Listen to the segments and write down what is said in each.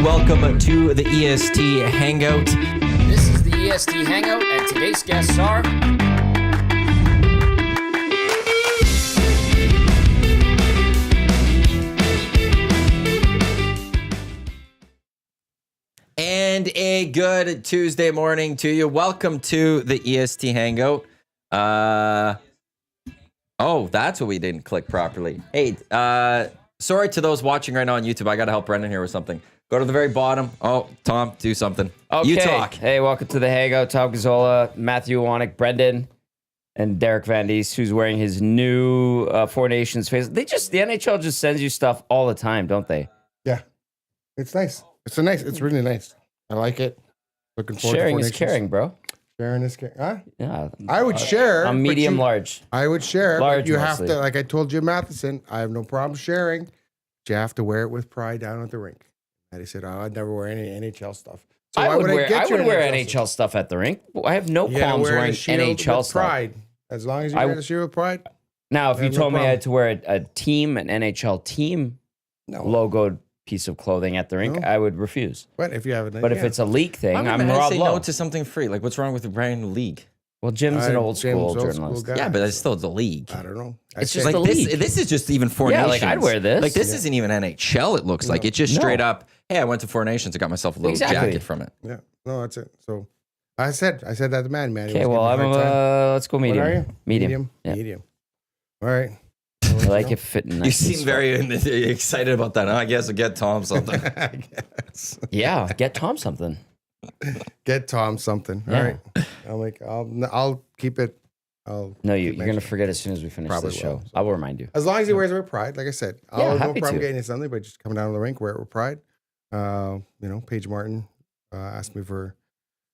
Welcome to the EST Hangout. This is the EST Hangout, and today's guests are... And a good Tuesday morning to you. Welcome to the EST Hangout. Oh, that's what we didn't click properly. Hey, sorry to those watching right now on YouTube. I got to help Brendan here with something. Go to the very bottom. Oh, Tom, do something. Okay. You talk. Hey, welcome to the Hangout. Tom Gazzola, Matthew Iwanyk, Brendan, and Derek Van Diest, who's wearing his new Four Nations face. The NHL just sends you stuff all the time, don't they? Yeah, it's nice. It's really nice. I like it. Looking forward Sharing to is caring, bro. Sharing is caring. Huh? Yeah. I would share. I'm medium large. I would share. Large But you mostly. have to, like I told Jim Matheson, I have no problem sharing. But you have to wear it with pride down at the rink. And he said, I'd never wear any NHL stuff. So I why would wear NHL NHL stuff at the rink. I have no Yeah, qualms wear wearing a shield NHL with stuff. pride. As long as you wear the shield with pride. Now, if I you have no told me I problem. had to wear an NHL team No. logoed piece of clothing at the rink, No. I would refuse. But if you have it, But if it's a league thing, I'm I'm going to Rob say Lowe. no to something free. Like, what's wrong with the brand league? Well, Jim's an old school James, journalist. guy. Yeah, but it's still the league. I don't know. It's I just said- the Like league. this is just even Four Yeah, Nations. like, I'd wear this. Like this isn't even NHL. It looks like it's just No. straight up. Hey, I went to Four Nations. I got myself a little Exactly. jacket from it. Yeah, no, that's it. So I said that to man. Okay, well, let's go What medium. are you? Medium. Yeah. Medium. All right. I like it fitting. You nice and seem swell. very excited about that. Huh? I guess I'll get Tom something. I guess. Yeah, get Tom something. Get Tom something. All Yeah. right. I'll keep it. No, keep you're gonna mentioning. forget as soon as we finish Probably the show. will, so. I will remind you. As long as he wears it with pride, like I said, I'll Yeah, have no happy problem to. getting you something, but just coming down to the rink, wear it with pride. Paige Martin asked me for.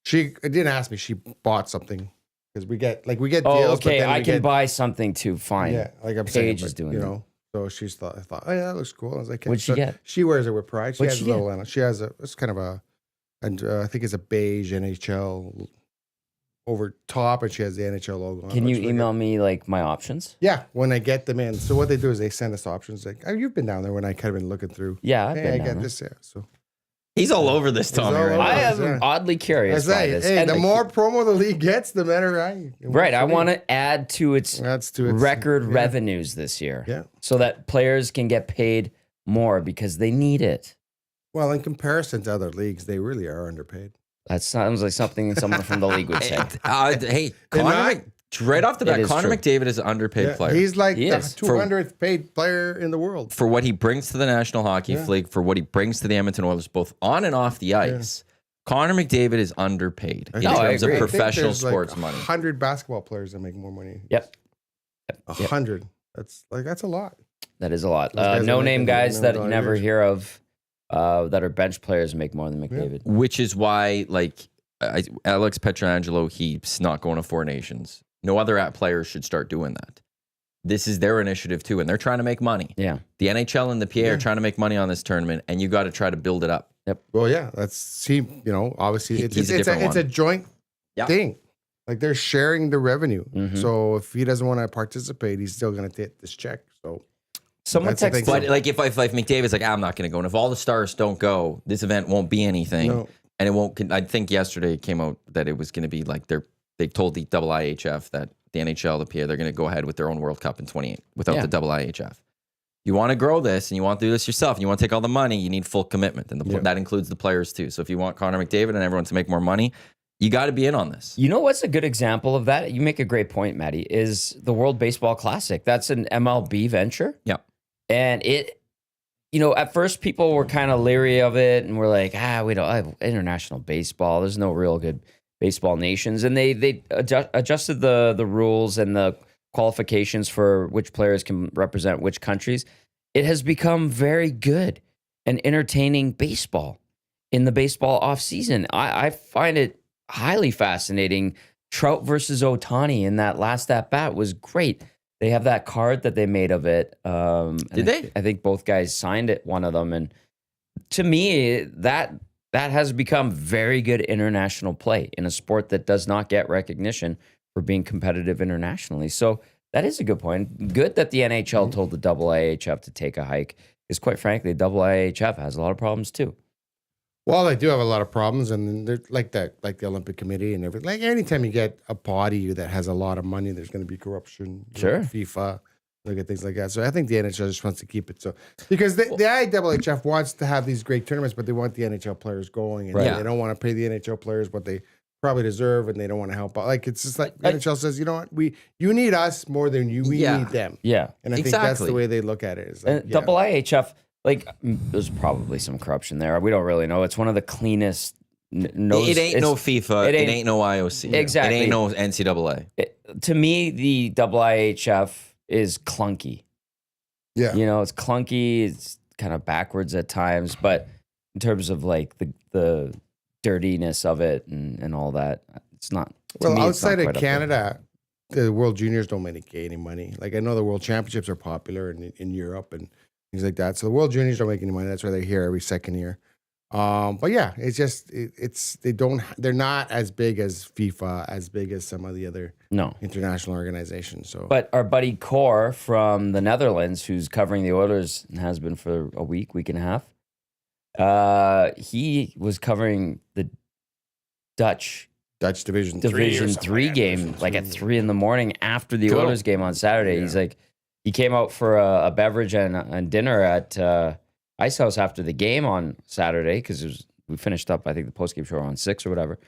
She didn't ask me. She bought something because we get deals. Oh, but okay. then I we can get- buy something too. Fine. Yeah, like I'm saying, Paige is but, doing you it. know. So I thought, oh yeah, that looks cool. I was like, What'd she get? She wears it with pride. She What'd has she a little. She has a. It's kind of a, and I think it's a beige NHL over top, and she has the NHL logo on it. Can you Looks really email good. me like my options? Yeah, when I get them in. So what they do is they send us options. Like, oh, you've been down there when I kind of been looking through. Yeah, I've Hey, been I down got there. this. Yeah, so He's all over this, Tommy. all Right over now. I Yeah. am oddly I curious by say, this. hey, And the more promo the league gets, the better I. right, I want to add to its That's to its record yeah. revenues this year. Yeah. So that players can get paid more because they need it. Well, in comparison to other leagues, they really are underpaid. That sounds like something someone from the league would say. Hey, They're Connor, not- right off the It bat, is Connor true. McDavid is an underpaid Yeah, player. he's like He the is. 200th paid player in the world. For what he brings to the National Hockey Yeah. League, for what he brings to the Edmonton Oilers, both on and off the ice. Connor McDavid is underpaid in No, I terms of agree. I think professional sports money. 100 basketball players that make more money. Yep. 100. That's a lot. That is a lot. Those guys are No name making guys that you $1 never years. hear of that are bench players make more than McDavid. Which is why, Alex Pietrangelo, he's not going to Four Nations. No other players should start doing that. This is their initiative too, and they're trying to make money. Yeah. The NHL and the PA are trying to make money on this tournament, and you got to try to build it up. Well, yeah, obviously He's a it's different a one. joint Yeah. thing. Like they're sharing the revenue. Mhm. So if he doesn't want to participate, he's still going to take this check. So Someone That's the thing. texted. But like if McDavid's like, I'm not going to go, and if all the stars don't go, this event won't be anything, No. and it won't. I think yesterday it came out that it was going to be like they told the IIHF that the NHL, the PA, they're going to go ahead with their own World Cup in 28 without Yeah. the IIHF. You want to grow this and you want to do this yourself and you want to take all the money, you need full commitment. And Yeah. that includes the players too. So if you want Connor McDavid and everyone to make more money, you got to be in on this. You know what's a good example of that? You make a great point, Maddie, is the World Baseball Classic. That's an MLB venture. Yeah. And it, at first people were kind of leery of it and we're like, we don't have international baseball. There's no real good baseball nations. And they adjusted the rules and the qualifications for which players can represent which countries. It has become very good and entertaining baseball in the baseball offseason. I find it highly fascinating. Trout versus Ohtani in that last at bat was great. They have that card that they made of it. Did they? I think both guys signed it, one of them. And to me, that has become very good international play in a sport that does not get recognition for being competitive internationally. So that is a good point. Good that the NHL told the IIHF to take a hike, because quite frankly, IIHF has a lot of problems too. Well, they do have a lot of problems, and they're like the Olympic Committee and everything. Like anytime you get a body that has a lot of money, there's going to be corruption. Sure. FIFA, look at things like that. So I think the NHL just wants to keep it so because the IIHF wants to have these great tournaments, but they want the NHL players going, and they don't want to pay the NHL players what they probably deserve, and they don't want to help out. Like it's just like the NHL says, you know what, you need us more than we need them. Yeah, and I think that's the way they look at it. Is like, IIHF. Like, there's probably some corruption there. We don't really know. It's one of the cleanest. It ain't no FIFA. It ain't no IOC. Exactly. It ain't no NCAA. To me, the IIHF is clunky. Yeah. You know, it's clunky. It's kind of backwards at times. But in terms of like the dirtiness of it and all that, it's not. Well, outside of Canada, the World Juniors don't make any money. Like, I know the World Championships are popular in Europe and things like that. So the World Juniors don't make any money. That's why they're here every second year. But yeah, it's just they're not as big as FIFA, as big as some of the other international organizations. So, but our buddy Cor from the Netherlands, who's covering the Oilers and has been for a week and a half, he was covering the Dutch Division 3 game like at 3 a.m. after the Oilers game on Saturday. Yeah. He's like. He came out for a beverage and dinner at Ice House after the game on Saturday because we finished up, I think, the postgame show on 6 or whatever.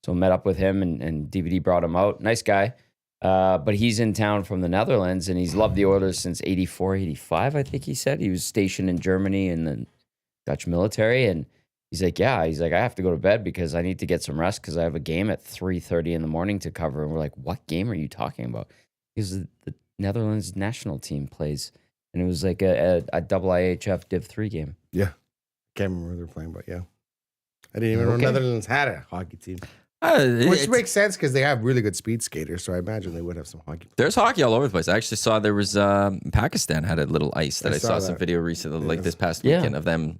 So met up with him and DVD brought him out. Nice guy. But he's in town from the Netherlands and he's loved the Oilers since 84, 85, I think he said. He was stationed in Germany in the Dutch military. And he's like, I have to go to bed because I need to get some rest because I have a game at 3:30 in the morning to cover. And we're like, what game are you talking about? Because the Netherlands national team plays, and it was like a IIHF Div 3 game. Yeah, can't remember who they're playing, but yeah, I didn't even know Netherlands had a hockey team, which makes sense because they have really good speed skaters. So I imagine they would have some hockey. There's hockey all over the place. I actually saw there was Pakistan had a little ice that I saw some video recently, like this past weekend of them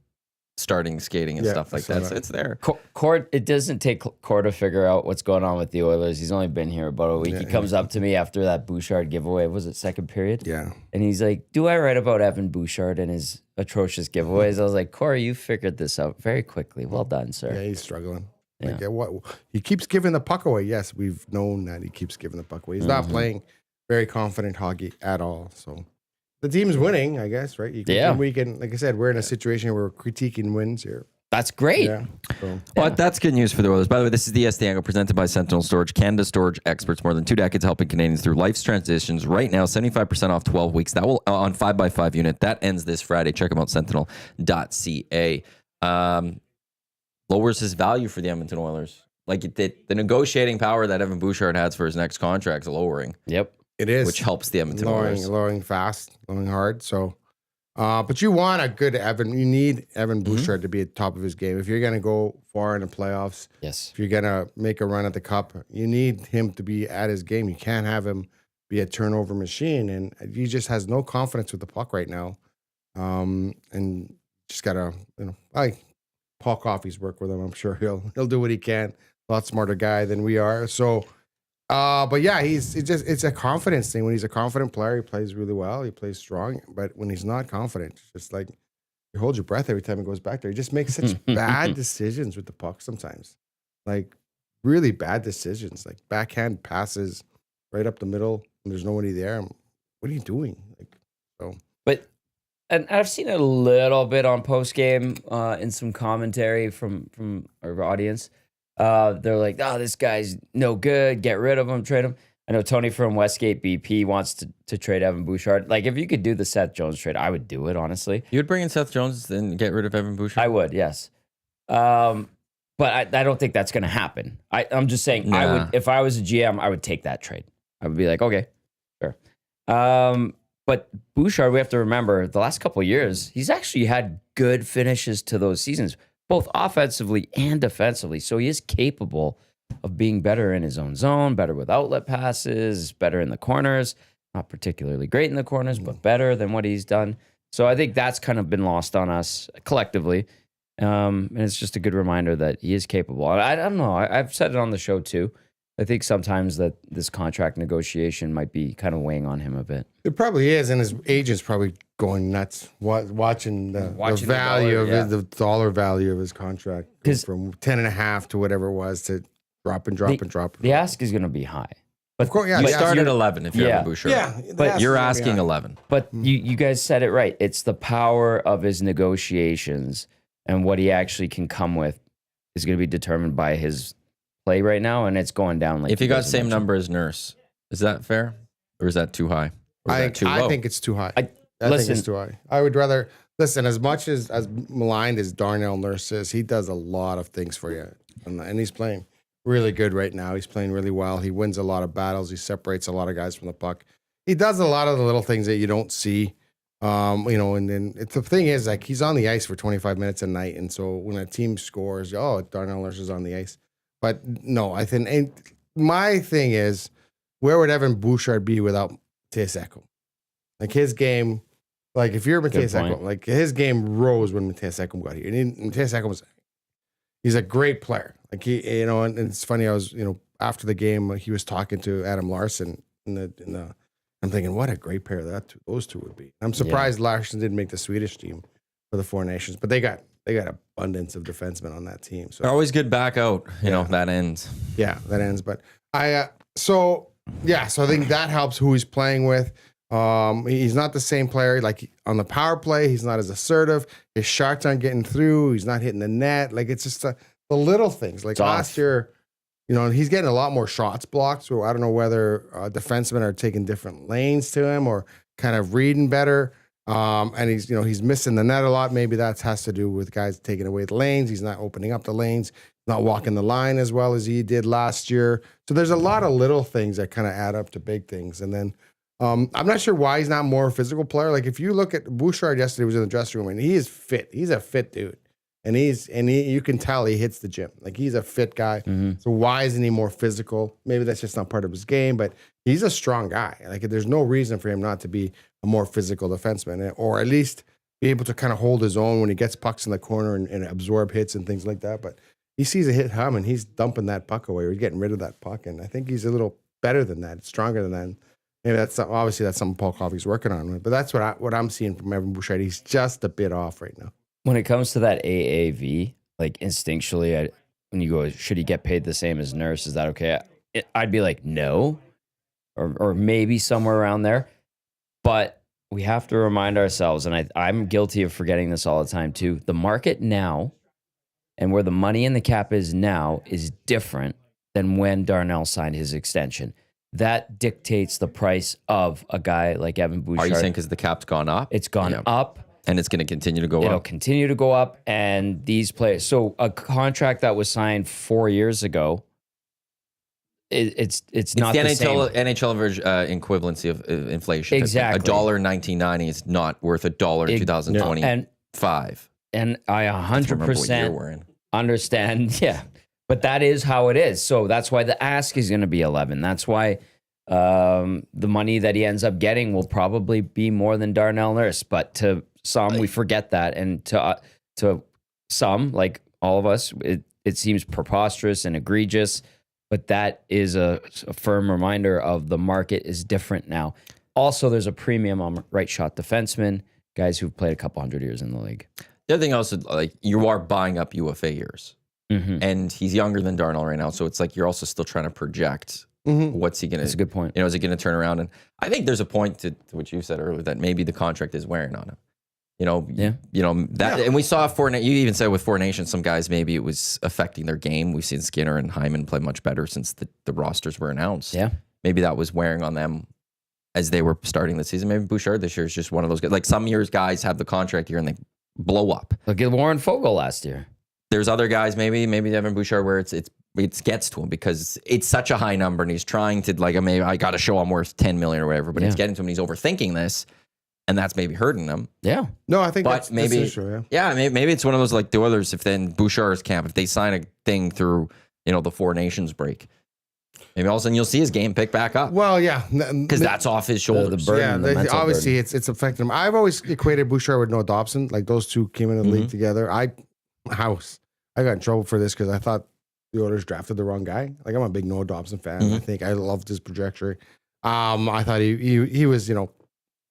starting skating and stuff like that. So it's there. Cord, it doesn't take Cord to figure out what's going on with the Oilers. He's only been here about a week. He comes up to me after that Bouchard giveaway. Was it second period? Yeah. And he's like, do I write about Evan Bouchard and his atrocious giveaways? I was like, Corey, you figured this out very quickly. Well done, sir. Yeah, he's struggling. Yeah. Like, what he keeps giving the puck away. Yes, we've known that he keeps giving the puck away. He's not playing very confident hockey at all. So the team's winning, I guess, right? We can, like I said, we're in a situation where we're critiquing wins here. That's great. Yeah. Well, that's good news for the Oilers. By the way, this is the EST Hangout presented by Sentinel Storage, Canada storage experts, more than 2 decades helping Canadians through life's transitions. Right now, 75% off 12 weeks. That will on 5x5 unit. That ends this Friday. Check them out, sentinel.ca. Lowers his value for the Edmonton Oilers. Like the negotiating power that Evan Bouchard has for his next contract is lowering. Yep. It is. Which helps the Edmonton Oilers. Lowering fast, lowering hard. So, but you want a good Evan. You need Evan Bouchard to be at the top of his game. If you're going to go far in the playoffs, if you're going to make a run at the cup, you need him to be at his game. You can't have him be a turnover machine. And he just has no confidence with the puck right now. And just got to, Paul Coffey's work with him. I'm sure he'll do what he can. A lot smarter guy than we are. So, but yeah, it's a confidence thing. When he's a confident player, he plays really well. He plays strong. But when he's not confident, it's just like you hold your breath every time he goes back there. He just makes such bad decisions with the puck sometimes. Like really bad decisions. Like backhand passes right up the middle and there's nobody there. What are you doing? And I've seen it a little bit on post game in some commentary from our audience. They're like, "Oh, this guy's no good. Get rid of him. Trade him." I know Tony from Westgate BP wants to trade Evan Bouchard. Like, if you could do the Seth Jones trade, I would do it. Honestly, you would bring in Seth Jones and get rid of Evan Bouchard. I would, yes. But I don't think that's going to happen. I'm just saying, I would, if I was a GM, I would take that trade. I would be like, okay, sure. But Bouchard, we have to remember, the last couple of years, he's actually had good finishes to those seasons, both offensively and defensively. So he is capable of being better in his own zone, better with outlet passes, better in the corners. Not particularly great in the corners, but better than what he's done. So I think that's kind of been lost on us collectively. And it's just a good reminder that he is capable. I don't know. I've said it on the show too. I think sometimes that this contract negotiation might be kind of weighing on him a bit. It probably is, and his agent's probably going nuts watching the Watching value the dollar, of the dollar value of his contract from 10.5 to whatever it was to drop. The ask is going to be high. But of course, yeah. You the start ask- at 11 if you're Evan Bouchard. Yeah, But ask You're is gonna be asking high. 11. But you guys said it right. It's the power of his negotiations and what he actually can come with is going to be determined by his play right now, and it's going down. Like If you got the same number as Nurse, is that fair? Or is that too high? Or is that too low? I think it's too high. I listen, think it's too high. I would rather listen. As much as maligned as Darnell Nurse is, he does a lot of things for you, and he's playing really good right now. He's playing really well. He wins a lot of battles. He separates a lot of guys from the puck. He does a lot of the little things that you don't see. And then the thing is, like, he's on the ice for 25 minutes a night, and so when a team scores, Darnell Nurse is on the ice. But no, I think, and my thing is, where would Evan Bouchard be without Mattias Ekholm? Like his game, like if you're Mattias Ekholm, like his game rose when Mattias Ekholm got here. And Mattias Ekholm he's a great player. Like and it's funny. I was, after the game, he was talking to Adam Larson in the. I'm thinking, what a great pair those two would be. I'm surprised Larson didn't make the Swedish team for the Four Nations, but they got abundance of defensemen on that team. So They're always good back out. That ends. Yeah, that ends. But so I think that helps who he's playing with. He's not the same player. Like on the power play, he's not as assertive. His shots aren't getting through. He's not hitting the net. Like it's just the little things. Like last year, he's getting a lot more shots blocked. So I don't know whether defensemen are taking different lanes to him or kind of reading better. And he's missing the net a lot. Maybe that has to do with guys taking away the lanes. He's not opening up the lanes, not walking the line as well as he did last year. So there's a lot of little things that kind of add up to big things. And then I'm not sure why he's not more a physical player. Like if you look at Bouchard yesterday, was in the dressing room and he is fit. He's a fit dude. And you can tell he hits the gym. Like he's a fit guy. Mm-hmm. So why isn't he more physical? Maybe that's just not part of his game, but he's a strong guy. Like there's no reason for him not to be a more physical defenseman, or at least be able to kind of hold his own when he gets pucks in the corner and absorb hits and things like that. But he sees a hit come and he's dumping that puck away, or he's getting rid of that puck. And I think he's a little better than that, stronger than that. Maybe that's something Paul Coffey's working on. But that's what I'm seeing from Evan Bouchard. He's just a bit off right now. When it comes to that AAV, like instinctually, when you go, should he get paid the same as Nurse? Is that okay? I'd be like, no, or maybe somewhere around there. But we have to remind ourselves, and I'm guilty of forgetting this all the time too. The market now, and where the money in the cap is now, is different than when Darnell signed his extension. That dictates the price of a guy like Evan Bouchard. Are you saying because the cap's gone up? It's gone up. And it's going to continue to go up. It'll continue to go up. And these players, so a contract that was signed 4 years ago, it's not the NHL equivalency of inflation. Exactly. $1 in 1990 is not worth $1 in 2025. And I 100% understand. Yeah. But that is how it is. So that's why the ask is going to be 11. That's why the money that he ends up getting will probably be more than Darnell Nurse. But to some, we forget that. And to some, like all of us, it seems preposterous and egregious. But that is a firm reminder of the market is different now. Also, there's a premium on right shot defensemen, guys who've played a couple hundred years in the league. The other thing also, like you are buying up UFA years. Mm-hmm. And he's younger than Darnell right now. So it's like you're also still trying to project what's he going to... That's a good point. Is he going to turn around? And I think there's a point to what you said earlier that maybe the contract is wearing on him. And we saw you even said with Four Nations, some guys, maybe it was affecting their game. We've seen Skinner and Hyman play much better since the rosters were announced. Yeah. Maybe that was wearing on them as they were starting the season. Maybe Bouchard this year is just one of those guys. Like some years guys have the contract year and they blow up. Look at Warren Fogle last year. There's other guys, maybe Evan Bouchard, where it gets to him because it's such a high number and he's trying to I got to show I'm worth 10 million or whatever, but it's getting to him and he's overthinking this, and that's maybe hurting him. Yeah. No, I think that's true. Yeah, maybe it's one of those like the others. If then Bouchard's camp, if they sign a thing through the Four Nations break, maybe all of a sudden you'll see his game pick back up. Well, yeah, because that's off his shoulders. The burden, obviously it's affecting him. I've always equated Bouchard with Noah Dobson. Like those two came in the league together. I got in trouble for this because I thought the Oilers drafted the wrong guy. Like I'm a big Noah Dobson fan. I think I loved his trajectory. I thought he was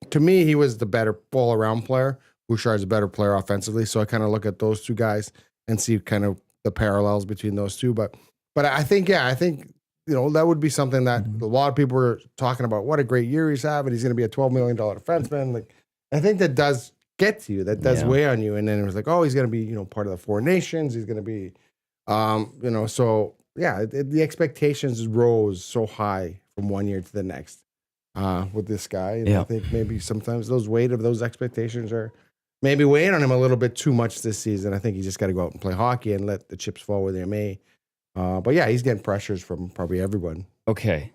to me, he was the better all-around player. Bouchard's a better player offensively. So I kind of look at those two guys and see kind of the parallels between those two. But I think that would be something that a lot of people were talking about. What a great year he's having. He's going to be a $12 million defenseman. Like, I think that does get to you. That does weigh on you. And then it was like, oh, he's going to be, part of the Four Nations. He's going to be, so yeah, the expectations rose so high from one year to the next with this guy. And I think maybe sometimes those weight of those expectations are maybe weighing on him a little bit too much this season. I think he just got to go out and play hockey and let the chips fall where they may. But yeah, he's getting pressures from probably everyone. Okay.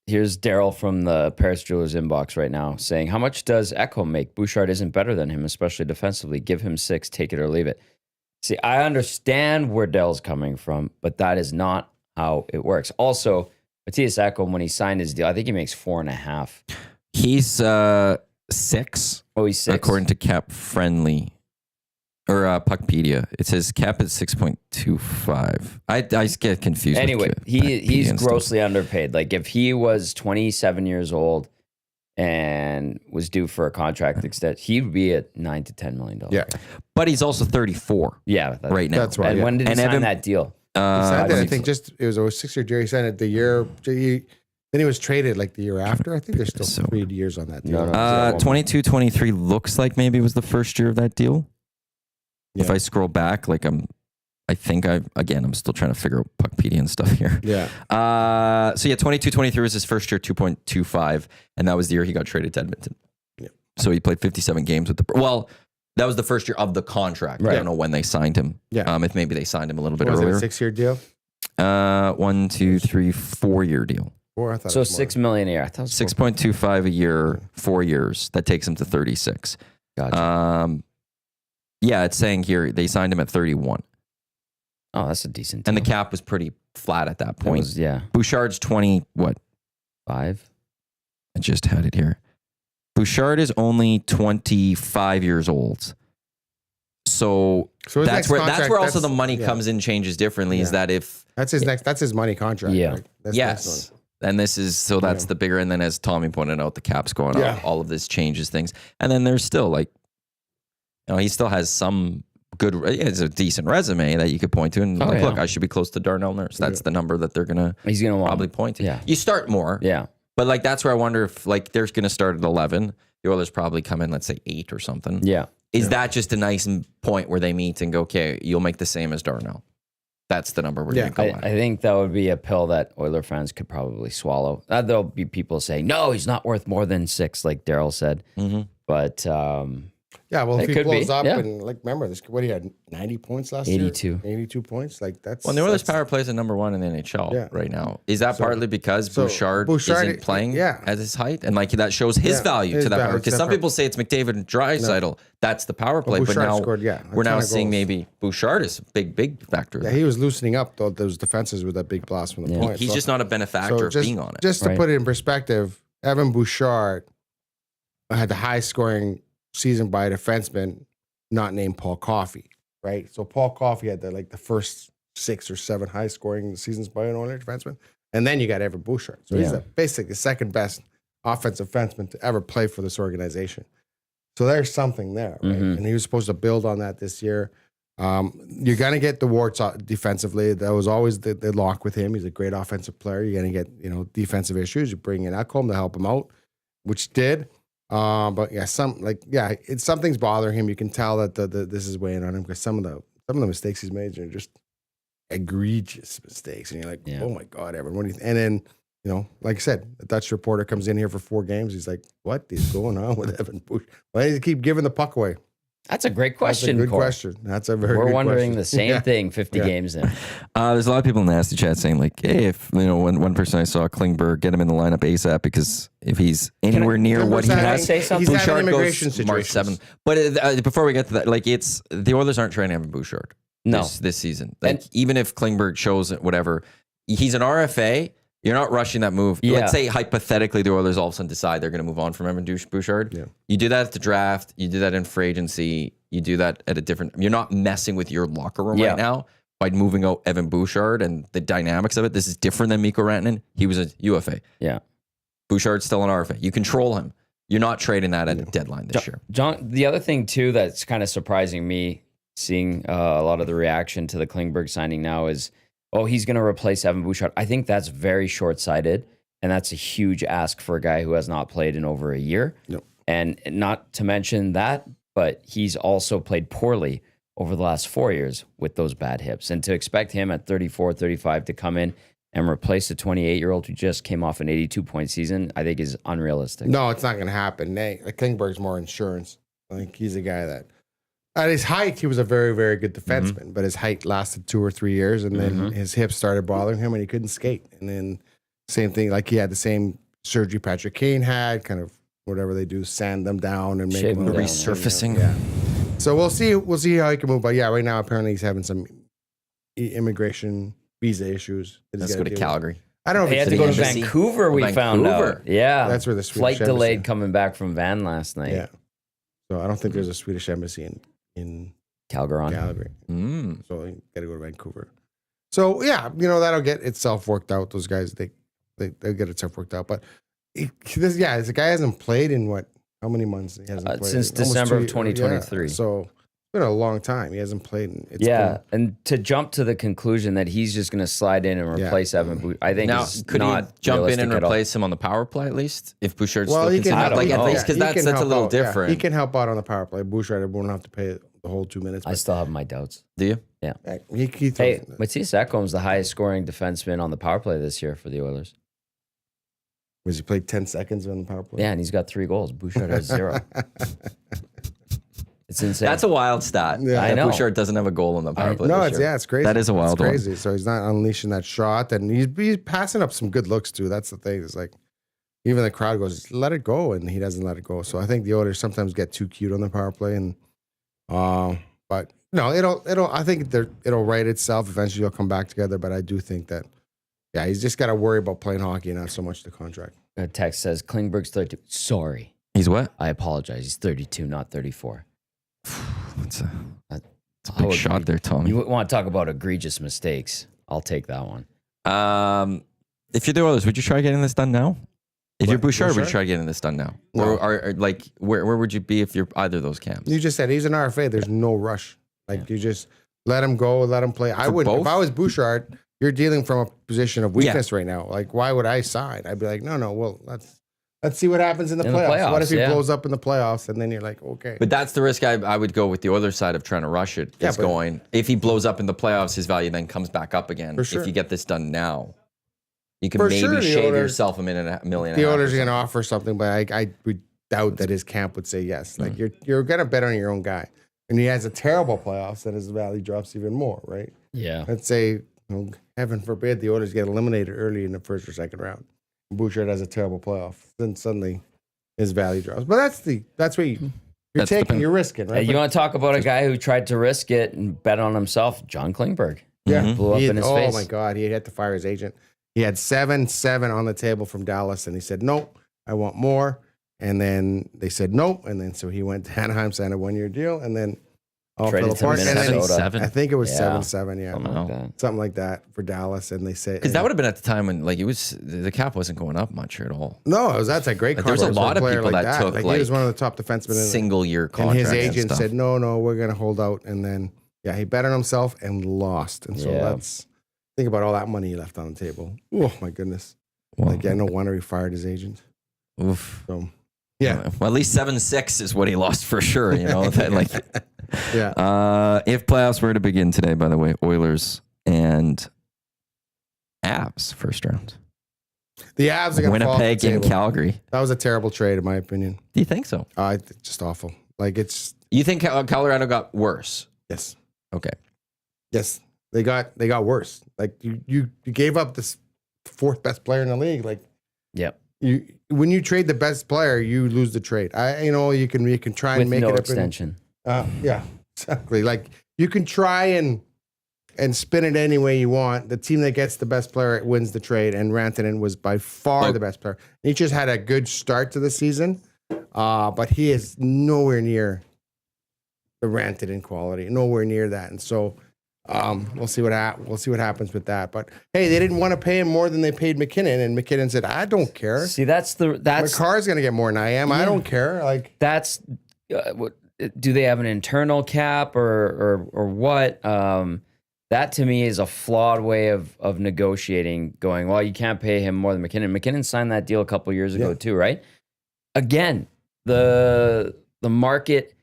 Here's Daryl from the Paris Jewelers inbox right now saying, how much does Echo make? Bouchard isn't better than him, especially defensively. Give him 6, take it or leave it. See, I understand where Daryl's coming from, but that is not how it works. Also, Matthias Ekholm, when he signed his deal, I think he makes 4.5. He's 6. Oh, he's 6. According to Cap Friendly or Puckpedia. It says cap at 6.25. I get confused. Anyway, with he's grossly underpaid. Like if he was 27 years old and was due for a contract extension, he'd be at $9 to $10 million. Yeah, but he's also 34. Yeah, right now. That's right. And when did he sign that deal? He signed it, I think it was a 6-year deal. He signed it the year. Then he was traded like the year after. I think there's still 3 years on that deal. 22-23 looks like maybe was the first year of that deal. Yeah. If I scroll back, I'm still trying to figure out Puckpedia and stuff here. Yeah. 22-23 was his first year, 2.25, and that was the year he got traded to Edmonton. Yeah. So he played 57 games with that was the first year of the contract. Right. I don't know when they signed him. Yeah. If maybe they signed him a little bit was earlier. It a 6-year deal? 1, 2, 3, 4-year deal. 4, I thought. So $6 million a year. I thought 6.25 a year, 4 years. That takes him to 36. Gotcha. Yeah, it's saying here they signed him at 31. Oh, that's a decent deal. And the cap was pretty flat at that point. Bouchard's 5? I just had it here. Bouchard is only 25 years old. So that's where also the money comes in, changes differently. Is that if that's his money contract? Yeah. Right? Yes. And this is that's the bigger. And then as Tommy pointed out, the cap's going up. All of this changes things. And then there's still he still has some good. It's a decent resume that you could point to, and look, I should be close to Darnell Nurse. That's the number that he's gonna probably point to. Yeah. You start more. Yeah. But that's where I wonder if they're gonna start at 11. The Oilers probably come in, let's say 8 or something. Yeah. Is that just a nice point where they meet and go, okay, you'll make the same as Darnell? That's the number we're going to go at. I think that would be a pill that Oiler fans could probably swallow. There'll be people saying, no, he's not worth more than 6, like Daryl said. Mm-hmm. But if he blows up and remember this, he had 90 points last year? 82 points. That's the Oilers power play is number 1 in the NHL right now. Is that partly because Bouchard isn't playing at his height? And that shows his value to that power. Because some people say it's McDavid and Draisaitl. That's the power play. But now we're now seeing maybe Bouchard is a big factor. Yeah, he was loosening up those defenses with that big blast from the point. He's just not a benefactor of being on it. Just to put it in perspective, Evan Bouchard had the highest scoring season by a defenseman not named Paul Coffey, right? So Paul Coffey had the first 6 or 7 high scoring seasons by an Oilers defenseman, and then you got Evan Bouchard. So he's basically the second best offensive defenseman to ever play for this organization. So there's something there, right? Mm-hmm. And he was supposed to build on that this year. You're gonna get the warts defensively. That was always the lock with him. He's a great offensive player. You're gonna get defensive issues. You bring in Ekholm to help him out, which did. But something's bothering him. You can tell that this is weighing on him because some of the mistakes he's made are just egregious mistakes, and you're like, oh my god, Evan, what do you? And then like I said, the Dutch reporter comes in here for 4 games. He's like, what is going on with Evan Bush? Why does he keep giving the puck away? That's a great question. That's a good question. That's a very good question. We're wondering the same thing 50 games in. There's a lot of people in the nasty chat saying hey, if one person I saw, Klingberg, get him in the lineup ASAP because if he's anywhere near what he has, say something? He's had immigration goes March 7th. But before we get to that, it's the Oilers aren't training Evan Bouchard this season. Even if Klingberg shows it, whatever, he's an RFA. You're not rushing that move. Yeah. Let's say hypothetically the Oilers all of a sudden decide they're going to move on from Evan Bouchard. Yeah. You do that at the draft. You do that in free agency. You do that at a different. You're not messing with your locker room right now by moving out Evan Bouchard and the dynamics of it. This is different than Mikko Rantanen. He was a UFA. Yeah. Bouchard's still an RFA. You control him. You're not trading that at a deadline this year. John, the other thing too that's kind of surprising me, seeing a lot of the reaction to the Klingberg signing now is, oh, he's going to replace Evan Bouchard. I think that's very short-sighted, and that's a huge ask for a guy who has not played in over a year. Yep. And not to mention that, but he's also played poorly over the last 4 years with those bad hips. And to expect him at 34, 35 to come in and replace a 28-year-old who just came off an 82-point season, I think is unrealistic. No, it's not going to happen. Klingberg's more insurance. Like, he's a guy that, at his height, he was a very, very good defenseman, but his height lasted 2 or 3 years, and then his hips started bothering him, and he couldn't skate. And then same thing, like he had the same surgery Patrick Kane had, kind of whatever they do, sand them down and make them resurfacing. Yeah. So we'll see how he can move. But yeah, right now apparently he's having some immigration visa issues. Let's go to Calgary. I don't know if he had to go to Vancouver. We found out. Yeah, that's where the Swedish flight delayed coming back from Van last night. Yeah, so I don't think there's a Swedish embassy in Calgary. So you got to go to Vancouver. So yeah, that'll get itself worked out. Those guys, they'll get itself worked out. But this guy hasn't played in what? How many months? He hasn't played since December of 2023. Yeah, so it's been a long time. He hasn't played. And to jump to the conclusion that he's just going to slide in and replace Evan Bouchard, I think now could he jump in and replace him on the power play at least if Bouchard still can at least because that's a little different. He can help out on the power play. Bouchard won't have to pay the whole 2 minutes. I still have my doubts. Do you? Yeah. Hey, Matthias Ekholm's the highest scoring defenseman on the power play this year for the Oilers. Was he played 10 seconds on the power play? Yeah, and he's got 3 goals. Bouchard has 0. It's insane. That's a wild stat. Yeah. I know. Bouchard doesn't have a goal on the power play. No, it's crazy. That is a wild one. Crazy. So he's not unleashing that shot, and he's passing up some good looks too. That's the thing. It's like even the crowd goes, "Let it go," and he doesn't let it go. So I think the Oilers sometimes get too cute on the power play, and but no, I think it'll right itself. Eventually, it'll come back together. But I do think that. Yeah, he's just got to worry about playing hockey, not so much the contract. A text says Klingberg's 32. Sorry. He's what? I apologize. He's 32, not 34. That's a big shot there, Tommy. You want to talk about egregious mistakes? I'll take that one. If you're the Oilers, would you try getting this done now? If you're Bouchard, would you try getting this done now? No. Or where would you be if you're either of those camps? You just said he's an RFA. There's no rush. You just let him go, let him play. I wouldn't. If I was Bouchard, you're dealing from a position of weakness right now. Like, why would I sign? I'd be like, no. Well, let's see what happens in the playoffs. What if he blows up in the playoffs? And then you're like, okay. But that's the risk I would go with the other side of trying to rush it. If he blows up in the playoffs, his value then comes back up again. If you get this done now, you can maybe shave yourself $1.5 million. The Oilers are going to offer something, but I would doubt that his camp would say yes. Like you're going to bet on your own guy, and he has a terrible playoffs, then his value drops even more, right? Yeah. Let's say, heaven forbid, the Oilers get eliminated early in the first or second round. Bouchard has a terrible playoff. Then suddenly his value drops. But that's what you're taking. You're risking, right? Hey, you want to talk about a guy who tried to risk it and bet on himself? John Klingberg. Yeah, blew up in his face. Oh my God, he had to fire his agent. He had 7-7 on the table from Dallas, and he said, "Nope, I want more." And then they said nope, and then so he went to Anaheim, signed a 1-year deal, and then traded to Minnesota. I think it was 7-7, yeah, something like that for Dallas. And they say because that would have been at the time when the cap wasn't going up much at all. No, that's a great contract. There was a lot of people that took he was one of the top defensemen. Single-year contract. And his agent said, no, we're going to hold out. And then he bet on himself and lost. And so think about all that money he left on the table. Oh my goodness! Wow. No wonder he fired his agent. Oof. So. Yeah. Well, at least 7-6 is what he lost for sure. If playoffs were to begin today, by the way, Oilers and Avs first round. The Avs are going to fall off the table. Winnipeg and Calgary. That was a terrible trade, in my opinion. Do you think so? Just awful. You think Colorado got worse? Yes. Okay. Yes, they got worse. Like you gave up this 4th best player in the league. When you trade the best player, you lose the trade. You can try and make it extension. Yeah, exactly. Like you can try and spin it any way you want. The team that gets the best player wins the trade, and Rantanen was by far the best player. He just had a good start to the season, but he is nowhere near the Rantanen quality, nowhere near that. And so We'll see what happens with that. But hey, they didn't want to pay him more than they paid McKinnon, and McKinnon said, "I don't care. See, that's McCarr's going to get more than I am. I don't care." Like that's what do they have an internal cap or what? That to me is a flawed way of negotiating. Going, well, you can't pay him more than McKinnon. McKinnon signed that deal a couple years ago too, right? Again, the market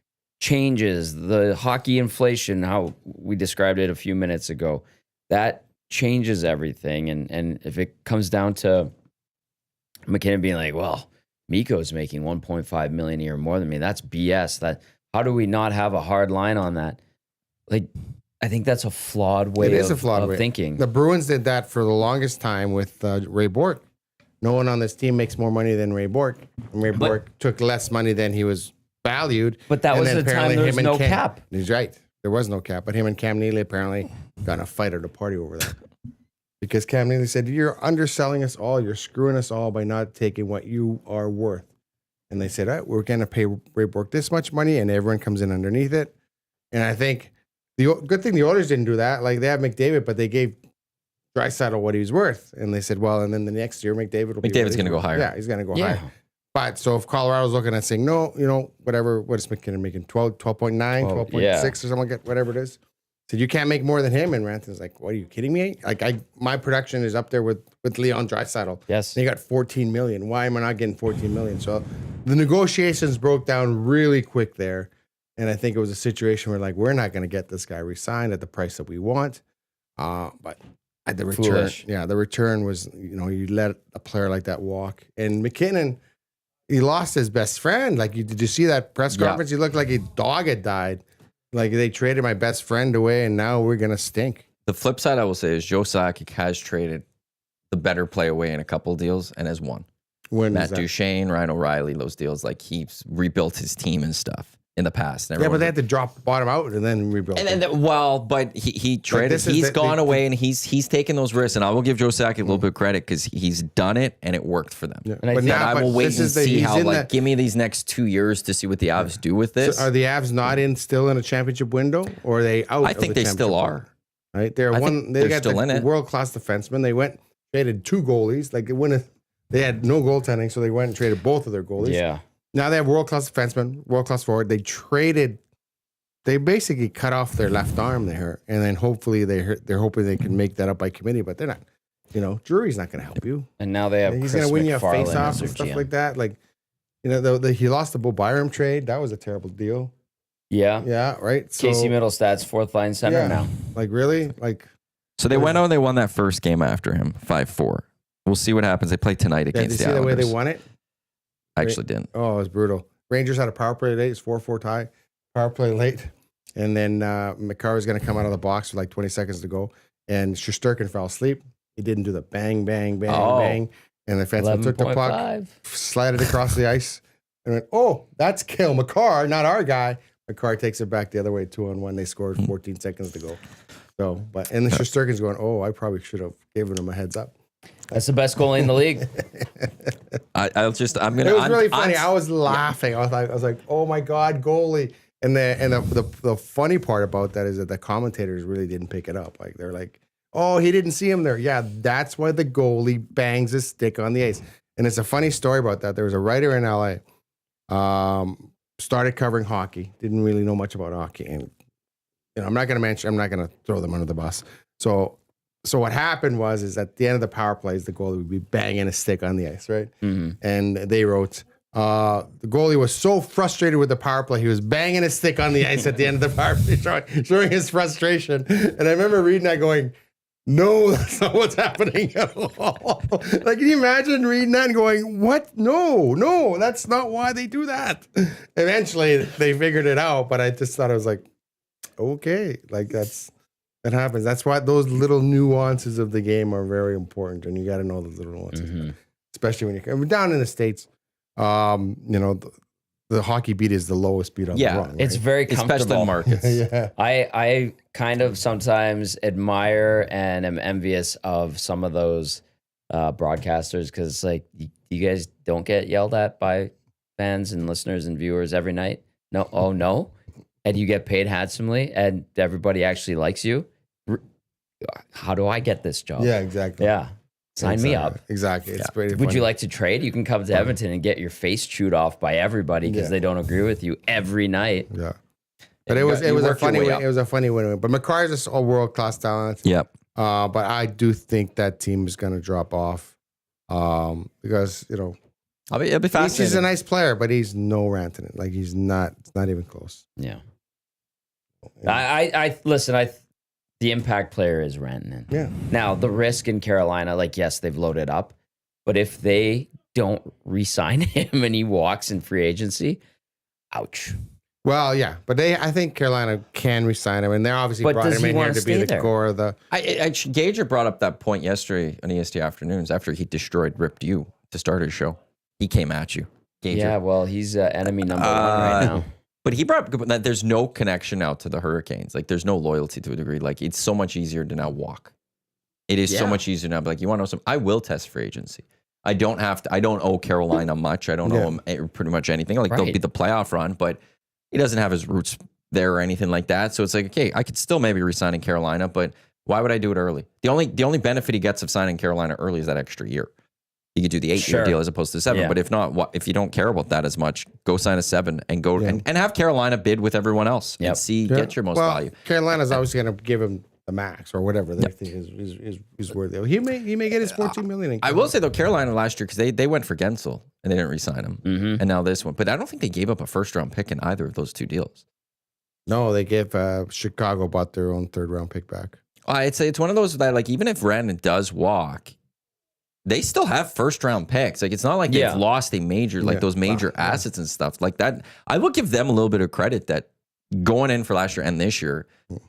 changes, the hockey inflation, how we described it a few minutes ago, that changes everything. And if it comes down to McKinnon being like, well, Mikko's making $1.5 million a year more than me, that's BS. That how do we not have a hard line on that? Like, I think that's a flawed way of thinking. The Bruins did that for the longest time with Ray Bork. No one on this team makes more money than Ray Bork. And Ray Bork took less money than he was valued. But that was the time there was no cap. He's right. There was no cap. But him and Cam Neely apparently got in a fight at a party over that. Because Cam Neely said, "You're underselling us all. You're screwing us all by not taking what you are worth." And they said, "We're going to pay Ray Bork this much money," and everyone comes in underneath it. And I think the good thing the Oilers didn't do that. Like, they have McDavid, but they gave Draisaitl what he was worth. And they said, well, and then the next year, McDavid's going to go higher. Yeah, he's going to go higher. But so if Colorado's looking at saying, no, whatever, what is McKinnon making? 12.9, 12.6 or something like that, whatever it is. Said, you can't make more than him. And Ranton's like, what, are you kidding me? Like, my production is up there with Leon Draisaitl. Yes. And he got $14 million. Why am I not getting $14 million? So the negotiations broke down really quick there. And I think it was a situation where, like, we're not going to get this guy re-signed at the price that we want. But at the return, the return was, you let a player like that walk. And McKinnon, he lost his best friend. Like, did you see that press conference? He looked like a dog had died. Like, they traded my best friend away, and now we're going to stink. The flip side, I will say, is Joe Sakic has traded the better play away in a couple of deals and has won. Matt Duchene, Ryan O'Reilly, those deals, like, he's rebuilt his team and stuff in the past. Yeah, but they had to drop bottom out and then rebuild. But he traded. He's gone away and he's taken those risks. And I will give Joe Sakic a little bit of credit because he's done it and it worked for them. Yeah. And I will wait and see how. Give me these next 2 years to see what the Avs do with this. So are the Avs not still in a championship window, or are they out? I think they still are. Right, they got the world class defenseman. They traded 2 goalies. Like, they had no goaltending, so they went and traded both of their goalies. Yeah. Now they have world-class defenseman, world-class forward. They basically cut off their left arm there, and then hopefully they're hoping they can make that up by committee, but they're not. Drury's not going to help you. And now they have he's going to win you a face-off and stuff like that. Like, he lost the Bo Byram trade. That was a terrible deal. Yeah. Yeah, right? So, Casey Middlestad's fourth line center now. Like, really? Like, so they went on, they won that first game after him, 5-4. We'll see what happens. They play tonight against the Islanders. Did you see the way they won it? I actually didn't. Oh, it was brutal. Rangers had a power play late. It's 4-4 tie. Power play late. And then McCarr was going to come out of the box with like 20 seconds to go. And Shesterkin fell asleep. He didn't do the bang, bang, bang, bang. And the defenseman took the puck, slid it across the ice, and went, oh, that's Cale McCarr, not our guy. McCarr takes it back the other way, 2-on-1. They scored 14 seconds to go. So, and the Shesterkin's going, oh, I probably should have given him a heads up. That's the best goalie in the league. It was really funny. I was laughing. I was like, oh my God, goalie. And the funny part about that is that the commentators really didn't pick it up. Like, they're like, oh, he didn't see him there. Yeah, that's why the goalie bangs his stick on the ice. And it's a funny story about that. There was a writer in LA, started covering hockey, didn't really know much about hockey. And I'm not going to throw them under the bus. So what happened is at the end of the power plays, the goalie would be banging a stick on the ice, right? Mm-hmm. And they wrote, the goalie was so frustrated with the power play, he was banging his stick on the ice at the end of the power play, showing his frustration. And I remember reading that going, no, that's not what's happening at all. Like, can you imagine reading that and going, what? No, that's not why they do that. Eventually, they figured it out, but I just thought, I was like, okay, like that happens. That's why those little nuances of the game are very important, and you got to know those little nuances, especially when you're down in the States. The hockey beat is the lowest beat on the run. Right? It's very comfortable. Especially in markets. Yeah. I kind of sometimes admire and am envious of some of those broadcasters because it's like, you guys don't get yelled at by fans and listeners and viewers every night. No, oh no. And you get paid handsomely and everybody actually likes you. how do I get this job? Yeah, exactly. Yeah. Sign me up. Exactly. It's pretty Would funny. you like to trade? You can come to Edmonton and get your face chewed off by everybody because they don't agree with you every night. Yeah. But it was a funny win. It was a funny win. But McCarr's a world class talent. Yep. But I do think that team is going to drop off because it'll be fascinating. He's a nice player, but he's no Rantanen. Like he's not. It's not even close. Yeah. I listen. The impact player is Rantanen. Yeah. Now the risk in Carolina, like yes, they've loaded up, but if they don't re-sign him and he walks in free agency, ouch. Well, yeah, but I think Carolina can re-sign him, and they're obviously brought him in here to be the core of the. Gager brought up that point yesterday on EST Afternoons after he ripped you to start his show. He came at you. Gager. Yeah, well, he's enemy number one right now. But he brought up that there's no connection now to the Hurricanes. Like, there's no loyalty to a degree. Like, it's so much easier to now walk. It is so much easier now. But like, you want to know something? I will test free agency. I don't owe Carolina much. I don't owe him pretty much anything. Like, they'll be the playoff run, but he doesn't have his roots there or anything like that. So it's like, okay, I could still maybe resign in Carolina, but why would I do it early? The only benefit he gets of signing Carolina early is that extra year. You could do the 8-year deal as opposed to 7. Yeah. But if not, if you don't care about that as much, go sign a 7 and go and have Carolina bid with everyone else and get your most value. Carolina's obviously going to give him the max or whatever they think is worth it. He may get his $14 million. I will say though, Carolina last year, because they went for Gensel and they didn't re-sign him, and now this one. But I don't think they gave up a first-round pick in either of those two deals. No, they gave Chicago bought their own third-round pick back. I'd say it's one of those that like even if Rantanen does walk, they still have first-round picks. Like it's not like they've lost a major those major assets and stuff like that. I will give them a little bit of credit that going in for last year and this year,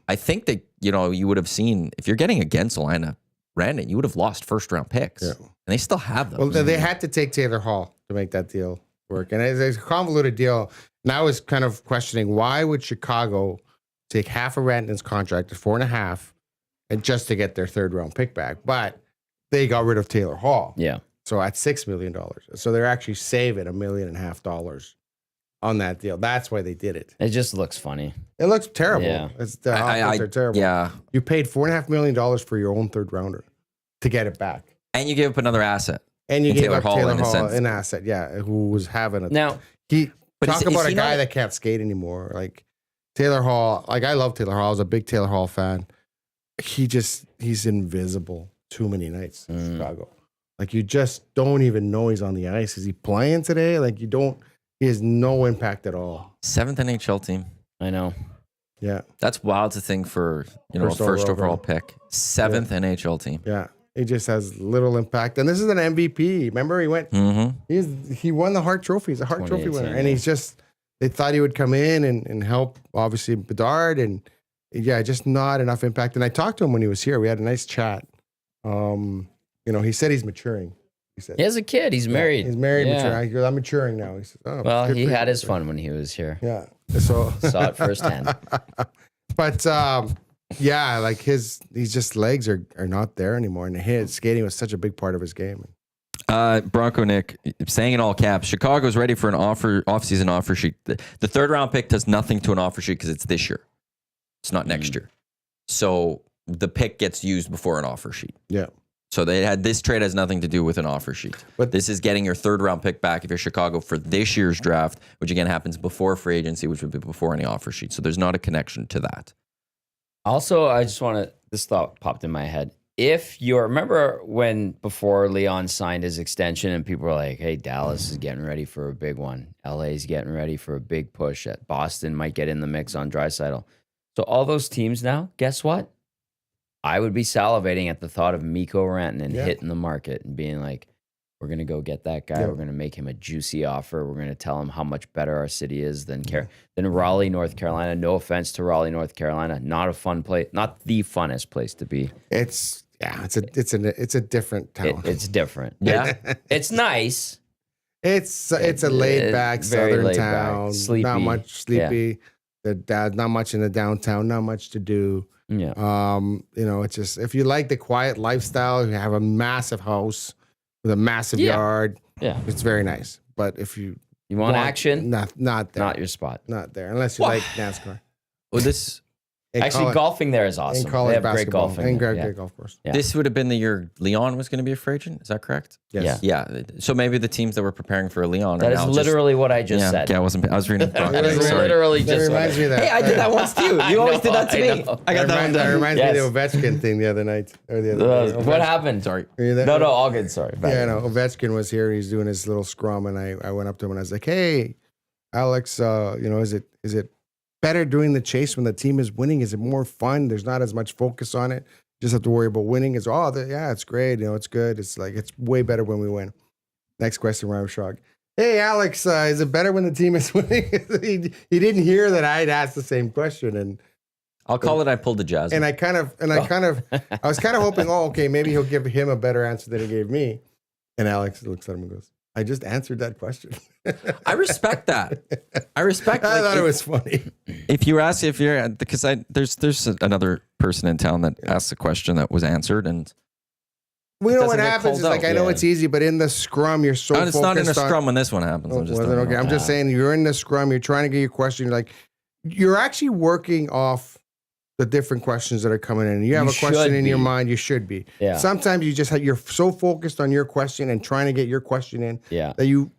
I think that you would have seen if you're getting a Gensel and a Rantanen, you would have lost first-round picks, and they still have them. Well, they had to take Taylor Hall to make that deal work, and it's a convoluted deal. And I was kind of questioning why would Chicago take half of Rantanen's contract at 4.5, and just to get their third-round pick back, but they got rid of Taylor Hall. Yeah. So at $6 million. So they're actually saving $1.5 million on that deal. That's why they did it. It just looks funny. It looks terrible. Yeah. The offense are terrible. Yeah. You paid $4.5 million for your own third rounder to get it back. And you gave up another asset. And you gave up Taylor Hall an asset, who was having a now. Talk about a guy that can't skate anymore. Like Taylor Hall, like I love Taylor Hall. I was a big Taylor Hall fan. He's invisible too many nights in Chicago. Like you just don't even know he's on the ice. Is he playing today? Like he has no impact at all. 7th NHL team. I know. Yeah. That's wild to think for, a first overall pick. 7th NHL team. Yeah. He just has little impact. And this is an MVP. Remember he went, he won the Hart Trophy. He's a Hart Trophy winner. And they thought he would come in and help obviously Bedard and just not enough impact. And I talked to him when he was here. We had a nice chat. He said he's maturing. He said he has a kid. He's married. He's married. Maturing. I'm maturing now. He said, well, he had his fun when he was here. Yeah. So saw it firsthand. But like his just legs are not there anymore. And his skating was such a big part of his game. Bronco Nick saying in all caps, Chicago's ready for an off-season offer sheet. The third round pick does nothing to an offer sheet because it's this year. It's not next year. So the pick gets used before an offer sheet. Yeah. So this trade has nothing to do with an offer sheet. But this is getting your third round pick back if you're Chicago for this year's draft, which again happens before free agency, which would be before any offer sheet. So there's not a connection to that. Also, I just this thought popped in my head. If you remember before Leon signed his extension and people were like, hey, Dallas is getting ready for a big one. LA's getting ready for a big push. Boston might get in the mix on Draisaitl. So all those teams now, guess what? I would be salivating at the thought of Mikko Rantanen hitting the market and being like, we're going to go get that guy. We're going to make him a juicy offer. We're going to tell him how much better our city is than Raleigh, North Carolina. No offense to Raleigh, North Carolina. Not a fun place. Not the funnest place to be. It's a different town. It's different. Yeah. It's nice. It's a laid back southern laid town. Back. Sleepy. Not much sleepy. Not much in the downtown. Not much to do. Yeah. It's just if you like the quiet lifestyle, you have a massive house with a massive yard. Yeah. It's very nice. But if you want action, not there. Not your spot. Not there. Unless you like NASCAR. Well, this Actually, golfing there is awesome. They have great golfing. And great golf course. Yeah. This would have been the year Leon was going to be a free agent. Is that correct? Yes. Yeah. So maybe the teams that were preparing for a Leon That are is now literally what I just said. Yeah, I reading it wrong. That is Sorry. literally That just reminds me of that. Hey, I did that once too. You always did that to me. I got that one That done. reminds me of the Ovechkin thing the other night. Or the other day. What happened? Sorry. No, all good. Sorry. Yeah, no. Ovechkin was here. He's doing his little scrum, and I went up to him and I was like, "Hey, Alex, is it better doing the chase when the team is winning? Is it more fun? There's not as much focus on it. Just have to worry about winning." It's great. It's good. It's way better when we win. Next question, Ryan Shock. Hey, Alex, is it better when the team is winning? he didn't hear that I'd asked the same question, and I'll call it. I pulled the jazz. and I was kind of hoping, okay, maybe he'll give him a better answer than he gave me. And Alex looks at him and goes, "I just answered that question." I respect that. I thought it was funny. If you ask, because there's another person in town that asked a question that was answered, and We know what doesn't get happens. called It's out. I know it's easy, but in the scrum, you're so it's not in a focused on- scrum when this one happens. I'm just Was it okay? I'm just saying, you're in the scrum. You're trying to get your question. You're actually working off the different questions that are coming in. You have a question in your mind. You should be. Yeah. Sometimes you're so focused on your question and trying to get your question in that you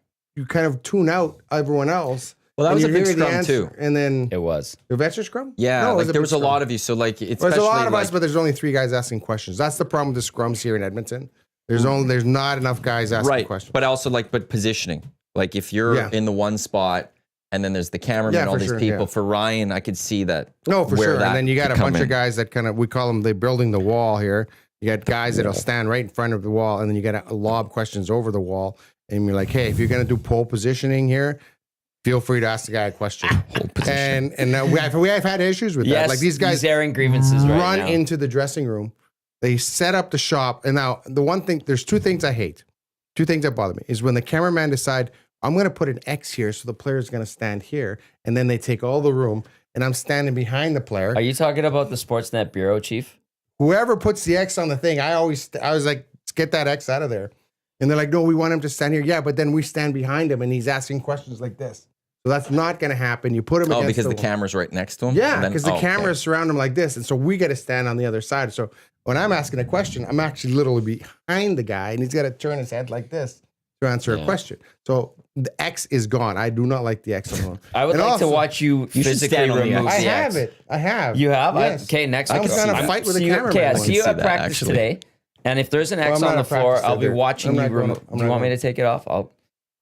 kind of tune out everyone else. Well, that was a big hear the scrum answer, too. And then It was. the veteran scrum. Yeah, No, there was a scrum. lot of you. So it's There's a lot of us, but there's only 3 guys asking questions. That's the problem with the scrums here in Edmonton. There's not enough guys asking questions. But also but positioning. Like if you're in the one spot and then there's the cameraman, all these people. Yeah. For Ryan, I could see that. No, for sure. And then you got a bunch of of guys that we call them, they're building the wall here. You got guys that'll stand right in front of the wall, and then you got to lob questions over the wall. And you're like, hey, if you're going to do pole positioning here, feel free to ask the guy a question. And we have had issues with that. Like these guys airing grievances run into the dressing room. They set up the shop. And now there's 2 things I hate. 2 things that bother me is when the cameraman decide, I'm going to put an X here, so the player's going to stand here. And then they take all the room, and I'm standing behind the player. Are you talking about the Sportsnet bureau chief? Whoever puts the X on the thing, I was like, let's get that X out of there. And they're like, no, we want him to stand here. Yeah, but then we stand behind him, and he's asking questions like this. So that's not going to happen. You put him against because the camera's right next to him? Yeah, because the cameras surround him like this. And so we got to stand on the other side. So when I'm asking a question, I'm actually literally behind the guy, and he's got to turn his head like this to answer a question. So the X is gone. I do not like the X on. I would like to watch you physically remove the X. I have it. I have. You have? Yes. Okay, next. I was going to fight with the cameraman. Okay, I see you at practice today. And if there's an X on the floor, I'll be watching you remove. Do you want me to take it off?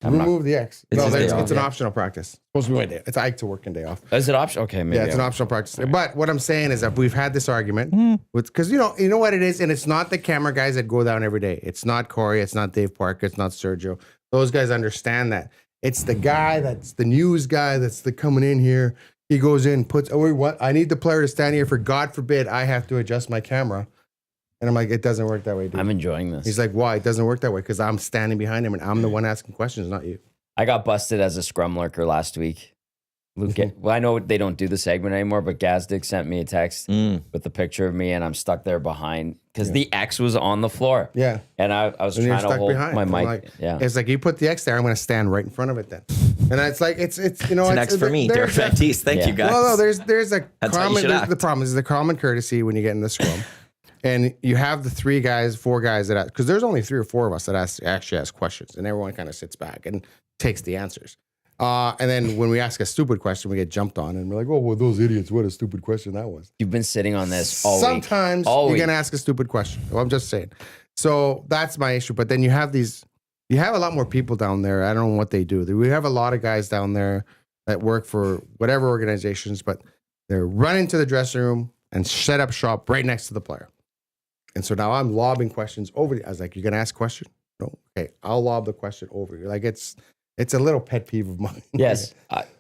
Remove the X. No, it's it's an optional practice. Supposed to be my day. It's I like to work in day off. Is it optional? Okay, maybe. Yeah, it's an optional practice. But what I'm saying is that we've had this argument because you know what it is, and it's not the camera guys that go down every day. It's not Corey. It's not Dave Parker. It's not Sergio. Those guys understand that. It's the guy that's the news guy that's coming in here. He goes in, I need the player to stand here for God forbid I have to adjust my camera. And I'm like, it doesn't work that way, dude. I'm enjoying this. He's like, why? It doesn't work that way because I'm standing behind him and I'm the one asking questions, not you. I got busted as a scrum lurker last week. Luke, well, I know they don't do the segment anymore, but Gazdick sent me a text with a picture of me, and I'm stuck there behind because the X was on the floor. Yeah. And I was trying to hold my mic. Like, yeah. It's like, you put the X there, I'm going to stand right in front of it then. And it's like, it's you know, it's an X for me, Derek Baptiste. Thank you, guys. Well, no, there's a common, the problem is the common courtesy when you get in the scrum. And you have the 4 guys that because there's only 3 or 4 of us that actually ask questions, and everyone kind of sits back and takes the answers. And then when we ask a stupid question, we get jumped on, and we're like, "Oh, well, those idiots! What a stupid question that was." You've been sitting on this all week. Sometimes you're gonna ask a stupid question. Well, I'm just saying. So that's my issue. But then you have a lot more people down there. I don't know what they do. We have a lot of guys down there that work for whatever organizations, but they're running to the dressing room and set up shop right next to the player. And so now I'm lobbing questions over. I was like, "You're gonna ask a question? No, okay. I'll lob the question over you." Like it's a little pet peeve of mine. Yes,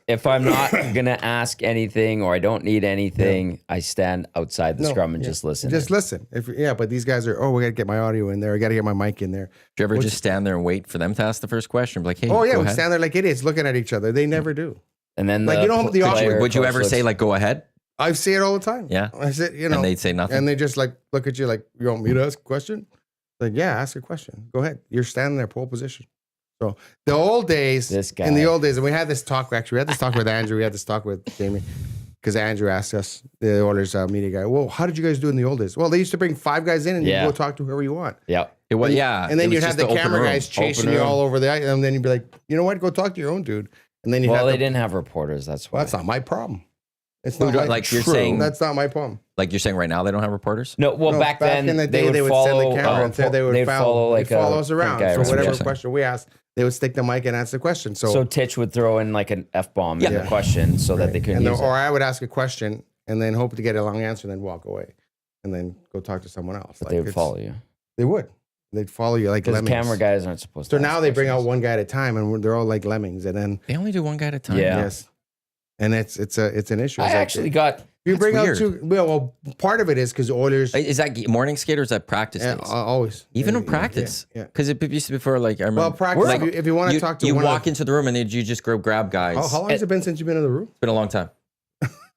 if I'm not gonna ask anything or I don't need anything, I stand outside the scrum and just listen. Just listen. But these guys are. Oh, we gotta get my audio in there. I gotta get my mic in there. Do you ever just stand there and wait for them to ask the first question? Like, hey, oh yeah, go we ahead. stand there like idiots, looking at each other. They never do. And then like the option. Would you ever say like, go ahead? I say it all the time. Yeah. I said, and they'd say nothing. And they just like look at you like, you want me to ask a question? Like, yeah, ask a question. Go ahead. You're standing there, pole position. So the old days, and we had this talk, actually, we had this talk with Andrew, we had this talk with Jamie. because Andrew asked us, the Oilers media guy, well, how did you guys do in the old days? Well, they used to bring 5 guys in and you go talk to whoever you want. Yeah. It was, yeah. And then it was you'd have just the camera open guys room. chasing you all over the ice. And then you'd be like, you know what? Go talk to your own dude. And then you Well, they didn't have reporters. That's why. Well, that's not my problem. It's Who not do- my, like you're saying- that's not my problem. Like you're saying right now, they don't have reporters? No, well, No, back then in the day, they would send follow. the camera and say they would they'd follow like they'd follow a us around. print guy So or whatever something. question we asked, they would stick the mic and answer the question. So Titch would throw in like an F-bomb in the Yeah. question so that they couldn't use or it. I would ask a question and then hope to get a long answer and then walk away and then go talk to someone else. But they would follow you. They would. They'd follow you like Because lemmings. camera guys aren't supposed to. So now ask they bring out questions. one guy at a time and they're all like lemmings. And then, They only do one guy at a time. Yeah. yes. And it's an issue. I It's like, actually got. you bring out weird. 2, well, part of it is because Oilers, Is that morning skate or is that practice days? always. Even Yeah, in practice? Yeah. Because it used to be before, like, I remember. Well, practice, like, if you want to talk to you one of walk into the room and you just grab guys. how long has it been since you've been in the room? It's been a long time.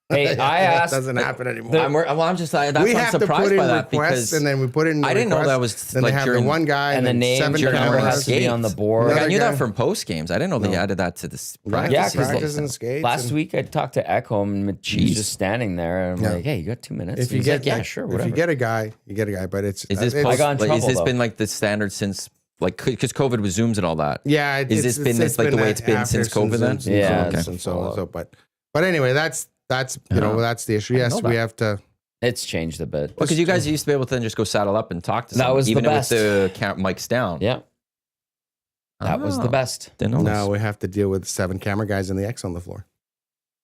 Hey, I That asked. doesn't happen anymore. I'm just that's we why I'm have to surprised put in by that requests because and then we put in the I didn't know requests, that was then like they have the during one guy and the then name 7 your number cameras. has to be on the board. Like, I Another knew guy. that from post games. I didn't know they added that to this practice. Yeah, Yeah, 'cause practice and skates. Last and week I talked to Ekholm and he's just standing there and I'm Yeah. like, hey, you got 2 minutes? if you He's get like, yeah, sure, whatever. if you get a guy, you get a guy. But it's Is this it's- I got in like, is trouble, this though. been like the standard since like because COVID was Zooms and all that? yeah. Is this been this like the way it's been after since COVID then? since Yeah, Zooms and so but anyway, that's you know that's the issue. Yes, know we that. have to. It's changed a bit. Because you guys used to be able to then just go saddle up and talk to That someone, was the even best. with the mics down. Yeah, that was the Oh, best. Didn't know Now this. we have to deal with 7 camera guys and the X on the floor.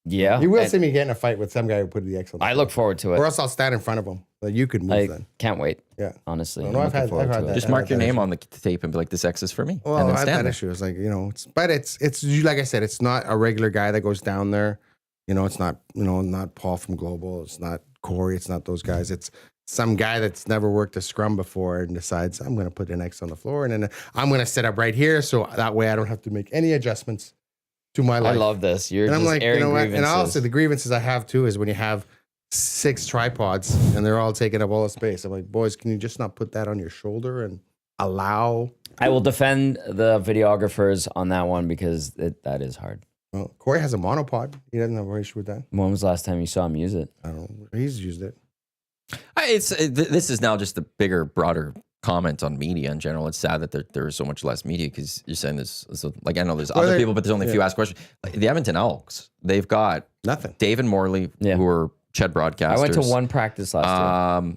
Yeah. You will and see me get in a fight with some guy who put the X on the I floor. look forward to Or it. else I'll stand in front of him. Like you could move I then. can't wait. Yeah. Honestly. No, I'm I've looking had- forward I've to had it. that. Just mark your name on the tape and be like, "This X is for me," Well, and then I had stand that there. issue. It's like, you know, it's like I said, it's not a regular guy that goes down there. You know, it's not, you know, not Paul from Global. It's not Corey. It's not those guys. It's some guy that's never worked a scrum before and decides I'm going to put an X on the floor and then I'm going to set up right here so that way I don't have to make any adjustments to my I life. love this. You're And I'm just like, airing you know what? grievances. And also the grievances I have too is when you have 6 tripods and they're all taking up all the space. I'm like, boys, can you just not put that on your shoulder and allow? I will defend the videographers on that one because that is hard. Well, Corey has a monopod. He doesn't have an issue with that. When was the last time you saw him use it? I don't know. He's used it. This is now just a bigger, broader comment on media in general. It's sad that there is so much less media because you're saying this. So, like I know there's other people, but there's only a few asked questions. Like, the Edmonton Elks, they've got Nothing. David Morley, Yeah. who are Ched broadcasters. I went to one practice last year.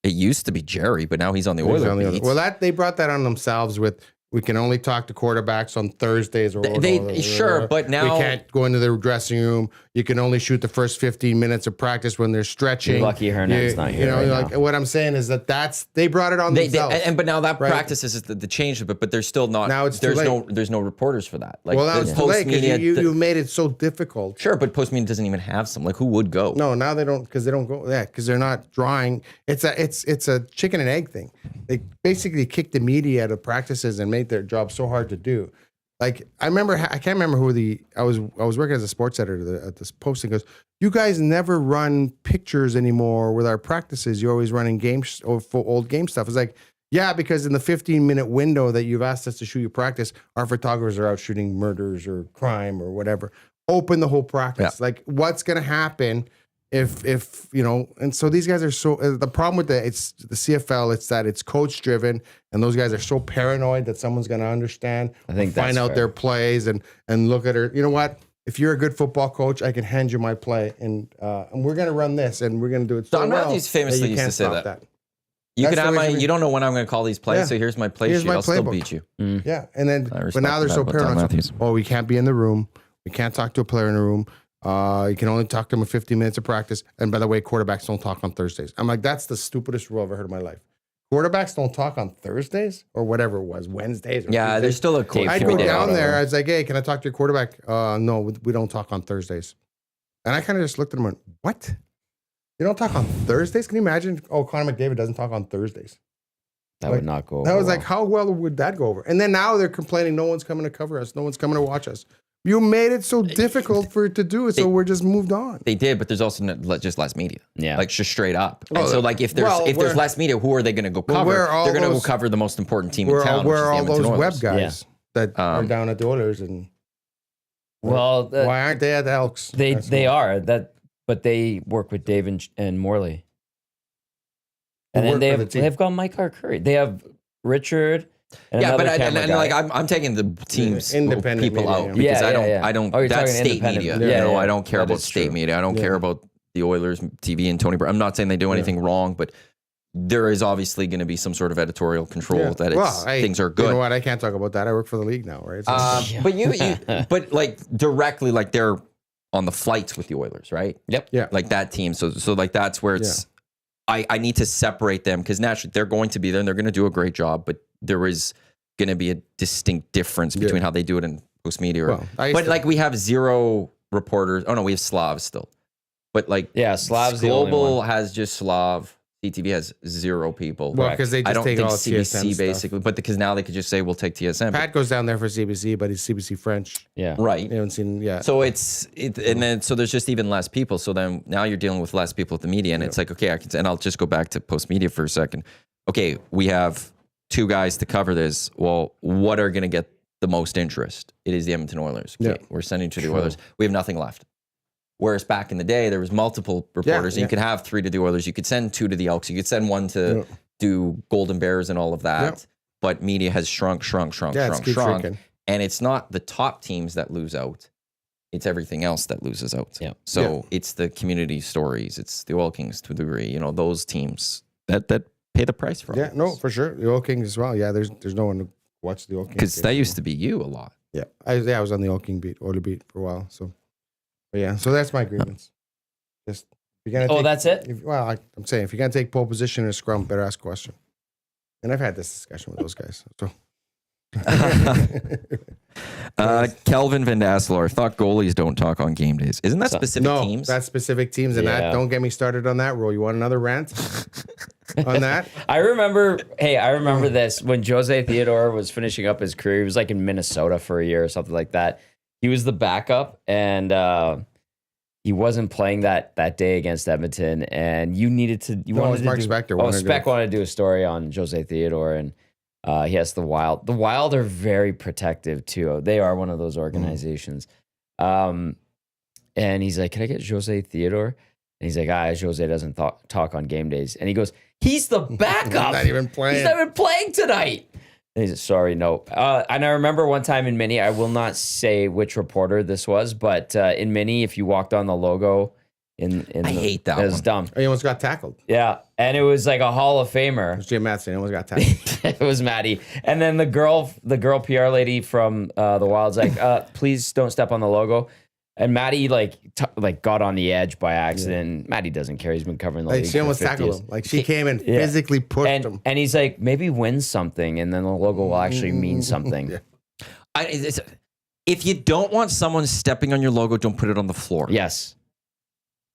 It used to be Jerry, but now he's on the He's Oilers. on the other- beats. Well, they brought that on themselves with we can only talk to quarterbacks on Thursdays or Sure, but now we can't go into the dressing room. You can only shoot the first 15 minutes of practice when they're stretching. You're lucky Hernand's not here right like now. what I'm saying is that's they brought it on themselves. but now that Right. practice is the change of it, but there's still not. Now it's too there's no reporters for that. Like well, now it's too late because post-media, you made it so difficult. Sure, but post media doesn't even have some. Like who would go? No, now they don't because they don't go. Yeah, because they're not drawing. It's a chicken and egg thing. They basically kicked the media out of practices and made their job so hard to do. Like I can't remember who I was working as a sports editor at this posting goes, you guys never run pictures anymore with our practices. You're always running games or old game stuff. It's like, yeah, because in the 15-minute window that you've asked us to shoot your practice, our photographers are out shooting murders or crime or whatever. Open the whole practice. Yeah. Like what's going to happen if you know, and so these guys are so the problem with the CFL, it's that it's coach driven and those guys are so paranoid that someone's going to understand, I think find that's out fair. their plays and look at her. You know what? If you're a good football coach, I can hand you my play and we're going to run this and we're going to do it so Don well Matthews famously you used to can't say stop that. that. You That's can have the way my. it should be. You don't know when I'm going to call these plays, Yeah. so here's my play Here's sheet. my I'll still playbook. beat you. Yeah, and then I but respect now they're that so about Don paranoid. Matthews. Oh, we can't be in the room. We can't talk to a player in the room. You can only talk to them in 15 minutes of practice. And by the way, quarterbacks don't talk on Thursdays. I'm like, that's the stupidest rule I've ever heard in my life. Quarterbacks don't talk on Thursdays or whatever it was, Wednesdays. Or Yeah, Tuesdays. there's still a coach. I'd Four go days. down there. I was like, hey, can I talk to your quarterback? No, we don't talk on Thursdays. And I kind of just looked at him and went, what? You don't talk on Thursdays? Can you imagine? Oh, Connor McDavid doesn't talk on Thursdays. That Like, would not go. That over was well. like, how well would that go over? And then now they're complaining, no one's coming to cover us. No one's coming to watch us. You made it so difficult for it to do it, so we're just moved on. They did, but there's also just less media. Yeah. like just straight up. Well, And so, like, if there's well, there's less media, who are they going to go cover? where are all They're going to go those- cover the most important team in Where town. are all which is the those Edmonton web Oilers. guys that are down at the Oilers? And Well, why aren't they at the Elks? They are that, but they work with Dave and Morley, and then they've got Mike Curry. They have Richard. And yeah, but I'm taking the team's people out because I don't. That's state media. I don't care about state media. I don't care about the Oilers TV and Tony. I'm not saying they do anything wrong, but there is obviously going to be some sort of editorial control that things are good. You know what? I can't talk about that. I work for the league now, right? So, but like directly, like they're on the flights with the Oilers, right? Yep. Yeah. Like that team. So like that's where it's. I need to separate them because naturally they're going to be there and they're going to do a great job, but there is going to be a distinct difference between how they do it in post media. But like we have zero reporters. Oh no, we have Slav still. But like Slav's Global has just Slav. CTV has zero people. Well, because they just take all CBC TSN basically, but because now they could just say we'll take TSN. Pat goes down there for CBC, but he's CBC French. Yeah, right. You haven't seen So and then so there's just even less people. So then now you're dealing with less people at the media, and it's like okay, and I'll just go back to post media for a second. Okay, we have 2 guys to cover this. Well, what are going to get the most interest? It is the Edmonton Oilers. Okay, we're sending to the Oilers. We have nothing left. Whereas back in the day, there was multiple reporters, and you could have 3 to the Oilers. You could send 2 to the Elks. You could send 1 to do Golden Bears and all of that. Yep. But media has shrunk. Shrinking. And it's not the top teams that lose out. It's everything else that loses out. Yeah. So it's the community stories. It's the Oil Kings to a degree. Those teams that pay the price for all Yeah, no, for sure. The Oil Kings as well. Yeah, there's no one to watch the Oil Kings. Because that used to be you a lot. Yeah. I was on the Oil King beat, Oiler beat for a while. So. But yeah, so that's my grievance. Just if you're gonna that's it. I'm saying if you're gonna take pole position in a scrum, better ask a question. And I've had this discussion with those guys. So. Kelvin Van Dasselaar thought goalies don't talk on game days. Isn't that specific teams? That's specific teams, and that don't get me started on that rule. You want another rant on that? I remember this when Jose Theodore was finishing up his career. He was like in Minnesota for a year or something like that. He was the backup, and he wasn't playing that day against Edmonton. And you needed to. Mark Spector. Spec wanted to do a story on Jose Theodore, and he has the Wild. The Wild are very protective too. They are one of those organizations. And he's like, "Can I get Jose Theodore?" And he's like, Jose doesn't talk on game days. And he goes, "He's the backup. Not even playing. He's not even playing tonight." And he's like, "Sorry, no." And I remember one time in Mini, I will not say which reporter this was, but in Mini, if you walked on the logo, I hate that. It was dumb. He almost got tackled. Yeah, and it was like a Hall of Famer. It was Jim Matson. He almost got tackled. It was Maddie, and then the girl PR lady from the Wild's like, "Please don't step on the logo." And Maddie got on the edge by accident. Maddie doesn't care. He's been covering the league. She almost tackled him. Like she came and physically pushed him. And he's like, maybe win something, and then the logo will actually mean something. If you don't want someone stepping on your logo, don't put it on the floor. Yes.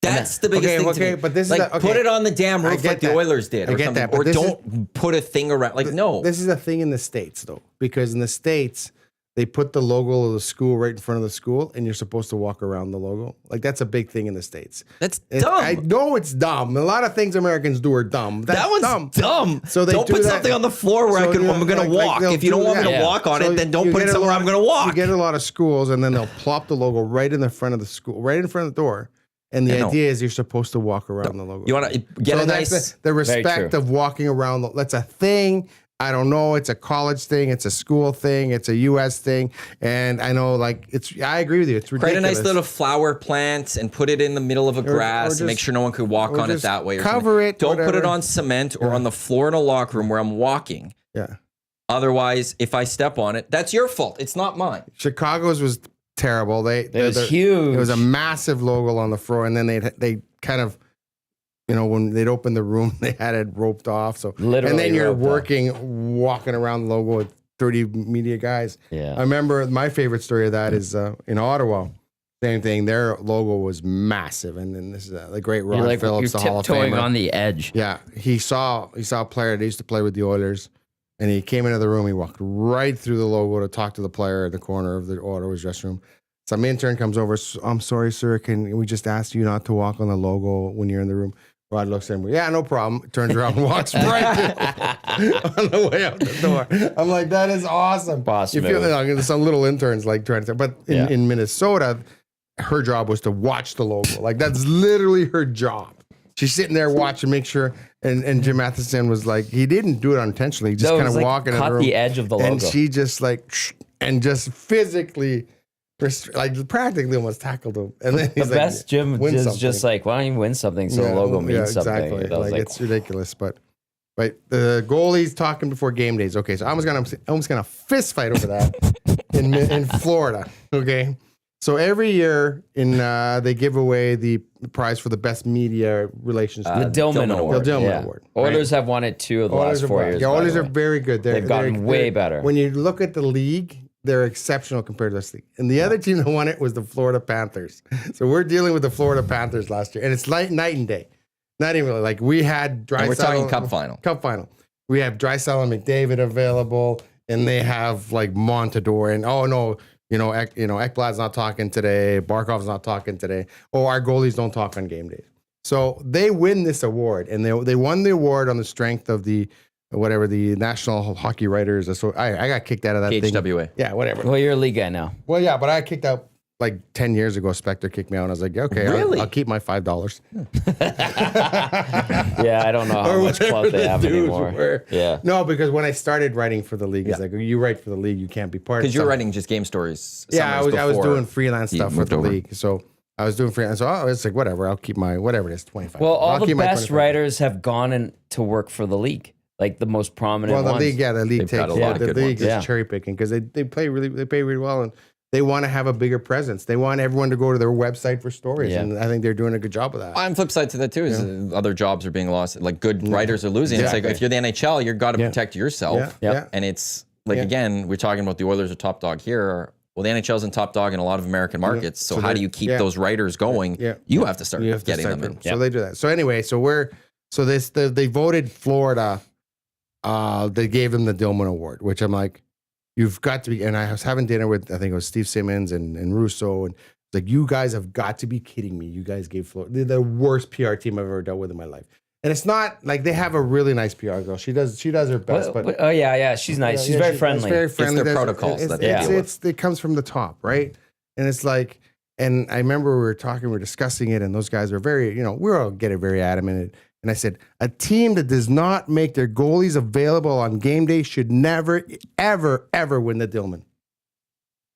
That's the biggest thing. Okay, but this is put it on the damn roof like the Oilers did, or something. Or don't put a thing around. No. This is a thing in the States, though, because in the States, they put the logo of the school right in front of the school, and you're supposed to walk around the logo. Like, that's a big thing in the States. That's dumb. I know it's dumb. A lot of things Americans do are dumb. That one's dumb. So don't put something on the floor where I'm going to walk. If you don't want me to walk on it, then don't put it somewhere I'm going to walk. You get a lot of schools, and then they'll plop the logo right in the front of the school, right in front of the door. And the idea is you're supposed to walk around the logo. You want to get a nice... the respect of walking around. That's a thing. I don't know. It's a college thing. It's a school thing. It's a U.S. thing. And I know, I agree with you. It's ridiculous. Create a nice little flower plant and put it in the middle of a grass and make sure no one could walk on it that way. Cover it. Don't put it on cement or on the floor in a locker room where I'm walking. Yeah. Otherwise, if I step on it, that's your fault. It's not mine. Chicago's was terrible. It was huge. It was a massive logo on the floor, and then they kind of, when they'd open the room, they had it roped off. So literally, and then you're walking around the logo with 30 media guys. Yeah, I remember my favorite story of that is in Ottawa. Same thing. Their logo was massive, and then this is the great Ron Phillips, the Hall of Famer. You're tiptoeing on the edge. Yeah, he saw a player that used to play with the Oilers. And he came into the room. He walked right through the logo to talk to the player in the corner of the Ottawa's dressing room. Some intern comes over. "I'm sorry, sir. Can we just ask you not to walk on the logo when you're in the room?" Rod looks at him. Yeah, no problem. Turns around and walks right on the way out the door. I'm like, that is awesome. Boss you feel move. like some little interns like trying to, but in Minnesota, her job was to watch the logo. Like that's literally her job. She's sitting there watching, make sure. And Jim Matheson was like, he didn't do it unintentionally. He just kind of walking in the room. Caught the edge of the logo. And she just like, and just physically, like practically almost tackled him. And then he's the best Jim is just like, why don't you win something so the logo means something? Exactly. Like it's ridiculous. But the goalie's talking before game days. Okay, so I almost gonna fist fight over that in Florida. Okay. So every year they give away the prize for the best media relations. The Dillman Award. The Dillman Award. Oilers have won it 2 of the last 4 years. Yeah, Oilers are very good. They've gotten way better. When you look at the league, they're exceptional compared to this league. And the other team that won it was the Florida Panthers. So we're dealing with the Florida Panthers last year. And it's night and day. Not even really. Like we had Draisaitl. We're talking cup final. Cup final. We have Draisaitl and McDavid available. And they have like Montador. And Ekblad's not talking today. Barkov's not talking today. Oh, our goalies don't talk on game days. So they win this award, and they won the award on the strength of the National Hockey Writers. So I got kicked out of that HWA. thing. Yeah, whatever. Well, you're a league guy now. Well, yeah, but I kicked out like 10 years ago. Spectre kicked me out, and I was like, okay, really? I'll keep my $5. Yeah, I don't know how much clout they have anymore. Yeah. No, because when I started writing for the league, it's like, you write for the league, you can't be part of it. Because you're writing just game stories. Yeah, I was doing freelance stuff for the league. So I was doing freelance. So it's like, whatever, I'll keep my, whatever it is, 25. Well, all the best writers have gone in to work for the league. Like the most prominent ones. Well, the league They've takes got a lot of the good league ones. is cherry picking because they pay really well, and they want to have a bigger presence. They want everyone to go to their website for stories, and I think they're doing a good job of that. On flip side to that too is other jobs are being lost. Like good writers are losing. Exactly. It's like if you're the NHL, you've got to protect yourself. Yeah. And it's like again, we're talking about the Oilers are top dog here. Well, the NHL's in top dog in a lot of American markets. So how do you keep those writers going? Yeah. You have to start getting them in. So they do that. So anyway, they voted Florida. They gave them the Dillman Award, which I'm like, you've got to be. And I was having dinner with, I think it was Steve Simmons and Russo, and it's like, you guys have got to be kidding me. You guys gave Florida, they're the worst PR team I've ever dealt with in my life. And it's not like they have a really nice PR girl. She does her best. But oh yeah, she's nice. She's very friendly. She's very friendly. It's their protocols that they deal with. It comes from the top, right? And it's like, and I remember we were discussing it, and those guys were very, we're all getting very adamant. And I said, a team that does not make their goalies available on game day should never, ever, ever win the Dillman.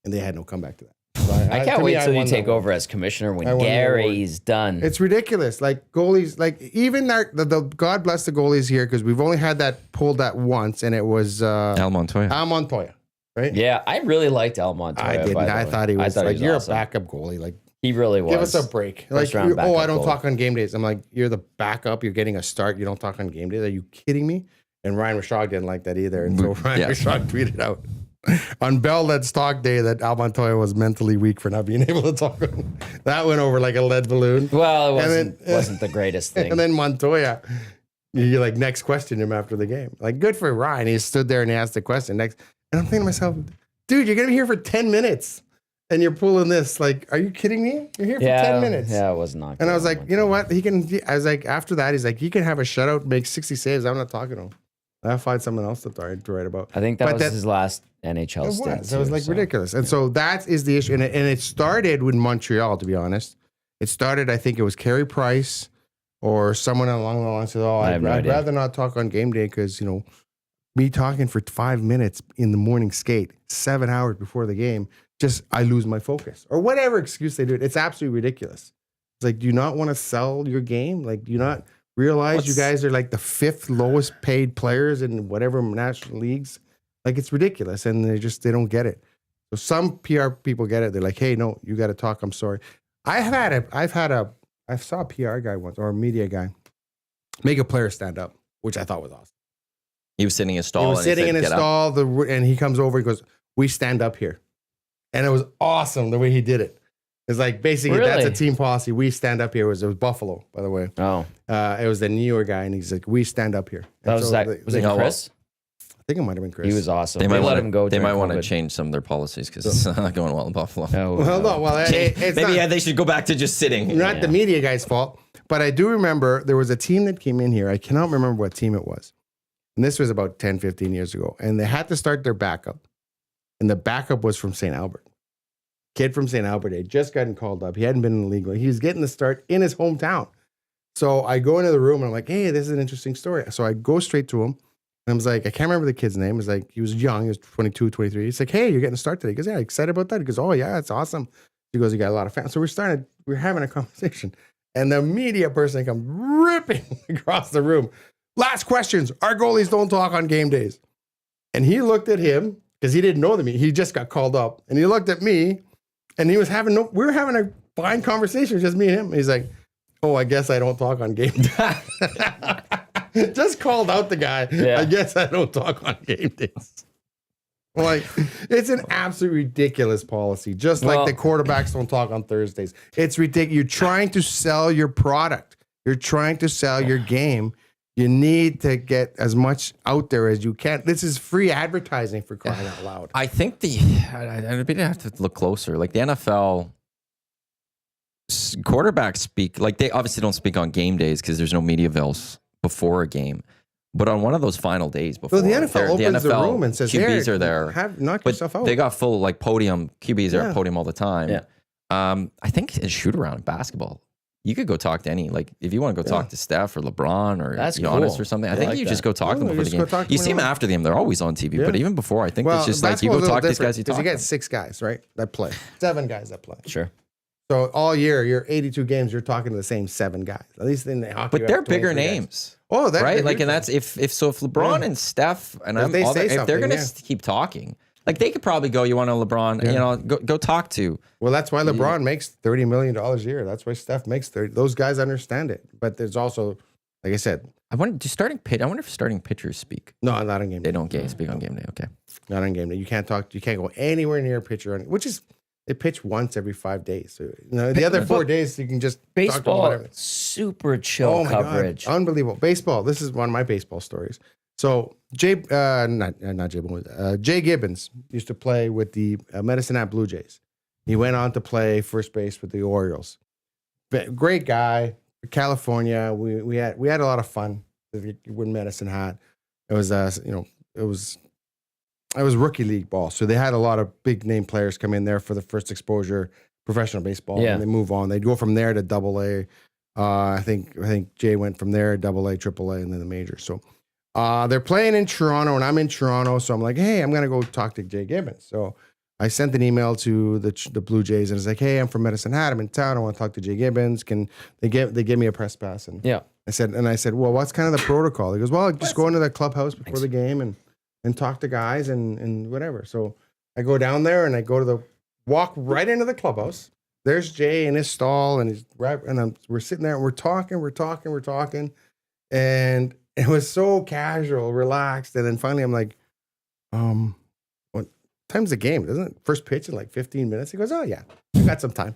And they had no comeback to that. So I can't wait till you take over as commissioner when Gary's done. It's ridiculous. Like goalies, like even the God bless the goalies here, because we've only had that pulled that once, and it was Al Montoya. Right? Yeah, I really liked Al Montoya. I didn't. I thought he was like, you're awesome. a backup goalie. Like, he really was. give us a break. Like, round backup I don't goalie. talk on game days. I'm like, you're the backup. You're getting a start. You don't talk on game days. Are you kidding me? And Ryan Rishaug didn't like that either. And so Ryan Rishaug tweeted out on Bell Let's Talk Day that Al Montoya was mentally weak for not being able to talk. That went over like a lead balloon. Well, it wasn't the greatest thing. And then Montoya, you like next question him after the game. Like, good for Ryan. He stood there and he asked the question next. And I'm thinking to myself, dude, you're going to be here for 10 minutes. And you're pulling this, like, are you kidding me? You're here for 10 minutes. Yeah, it was not. And I was like, you know what? I was like, after that, he's like, he can have a shutout, make 60 saves. I'm not talking to him. I'll find someone else to write about. I think that was his last NHL stint. It was like ridiculous. And so that is the issue. And it started with Montreal, to be honest. It started, I think it was Carey Price or someone along the lines said, I'd rather not talk on game day because, me talking for 5 minutes in the morning skate, 7 hours before the game, I lose my focus or whatever excuse they do. It's absolutely ridiculous. It's like, do you not want to sell your game? Like, do you not realize you guys are like the 5th lowest paid players in whatever national leagues? Like, it's ridiculous. And they don't get it. So some PR people get it. They're like, hey, no, you got to talk. I'm sorry. I saw a PR guy once or a media guy make a player stand up, which I thought was awesome. He was sitting in a stall. He was sitting in a stall, and he comes over. He goes, "We stand up here," and it was awesome the way he did it. It's like basically that's a team policy. We stand up here. It was Buffalo, by the way. Oh, it was the New York guy, and he's like, "We stand up here." Was it Chris? I think it might have been Chris. He was awesome. They might let wanna- him go. They might during want to COVID. change some of their policies because it's not going well in Buffalo. Oh, Well, no, well, it's Maybe not, they should go back to just sitting. not the media guy's fault. But I do remember there was a team that came in here. I cannot remember what team it was. And this was about 10, 15 years ago. And they had to start their backup. And the backup was from St. Albert. Kid from St. Albert had just gotten called up. He hadn't been in the league. He was getting the start in his hometown. So I go into the room and I'm like, hey, this is an interesting story. So I go straight to him. And I was like, I can't remember the kid's name. It was like, he was young. He was 22, 23. He's like, hey, you're getting a start today. He goes, yeah, excited about that. He goes, oh, yeah, it's awesome. He goes, you got a lot of fans. So we're having a conversation. And the media person comes ripping across the room. Last questions. Our goalies don't talk on game days. And he looked at him because he didn't know the media. He just got called up. And he looked at me and we were having a fine conversation, just me and him. And he's like, oh, I guess I don't talk on game days. Just called out the guy. Yeah. I guess I don't talk on game days. Like, it's an absolute ridiculous policy. Just like the quarterbacks don't talk on Thursdays. It's ridiculous. You're trying to sell your product. You're trying to sell your game. You need to get as much out there as you can. This is free advertising, for crying out loud. I think I'd have to look closer. Like the NFL quarterbacks speak, like they obviously don't speak on game days because there's no media avails before a game. But on one of those final days before, Well, the NFL opens the room and says, QBs "Here, are there. Knock But yourself out." they got full like podium. QBs are at podium all the time. Yeah. I think a shoot around in basketball, you could go talk to any, like if you want to go talk to Steph or LeBron or That's Giannis cool. or something. I I think like you that. just go talk to them before the just go game. talk to You them see them when after the game; they're always on TV. Yeah. But even before, I think it's just like you basketball's go a talk to little these guys. You different, talk. you to get them. 6 guys, right? That play. 7 guys that play. Sure. So all year, you're 82 games. You're talking to the same 7 guys. At least in the hockey. But you they're have bigger 23 guys. names. Oh, that's Right? Like, and that's if LeBron and Steph and If they say if they're something, gonna yeah. keep talking, like they could probably go. You want a LeBron? You know, go talk to. Well, that's why LeBron makes $30 million a year. That's why Steph makes 30. Those guys understand it. But there's also, like I said, I wonder if starting pitchers speak. no, not on game They day. don't speak on game day. Okay. Not on game day. You can't talk. You can't go anywhere near a pitcher, which is they pitch once every 5 days. So, the other 4 days you can just talk to them Baseball, whatever. super chill my coverage. God. Unbelievable. Baseball. This is one of my baseball stories. So Jay Gibbons used to play with the Medicine Hat Blue Jays. He went on to play first base with the Orioles. Great guy, California. We had a lot of fun with Medicine Hat. It was it was rookie league ball, so they had a lot of big name players come in there for the first exposure, professional baseball, Yeah. and they move on. They'd go from there to Double A. I think Jay went from there, Double A, Triple A, and then the major. So they're playing in Toronto, and I'm in Toronto, so I'm like, hey, I'm gonna go talk to Jay Gibbons. So I sent an email to the Blue Jays, and it's like, hey, I'm from Medicine Hat. I'm in town. I want to talk to Jay Gibbons. Can they give me a press pass? And Yeah. I said, well, what's kind of the protocol? He goes, well, just go into the clubhouse before the game and talk to guys and whatever. So I go down there and I walk right into the clubhouse. There's Jay in his stall and we're sitting there and we're talking. And it was so casual, relaxed. And then finally I'm like, what time's the game? Doesn't it first pitch in like 15 minutes? He goes, oh yeah, we got some time.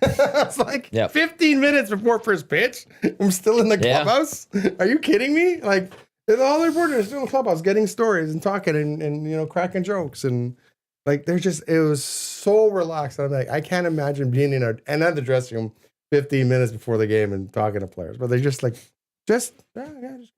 It's like 15 minutes before first pitch. I'm still in the clubhouse. Are you kidding me? Like, and all the reporters still in the clubhouse getting stories and talking and cracking jokes and like it was so relaxed. I'm like, I can't imagine being in another dressing room 15 minutes before the game and talking to players. But they're just like, just come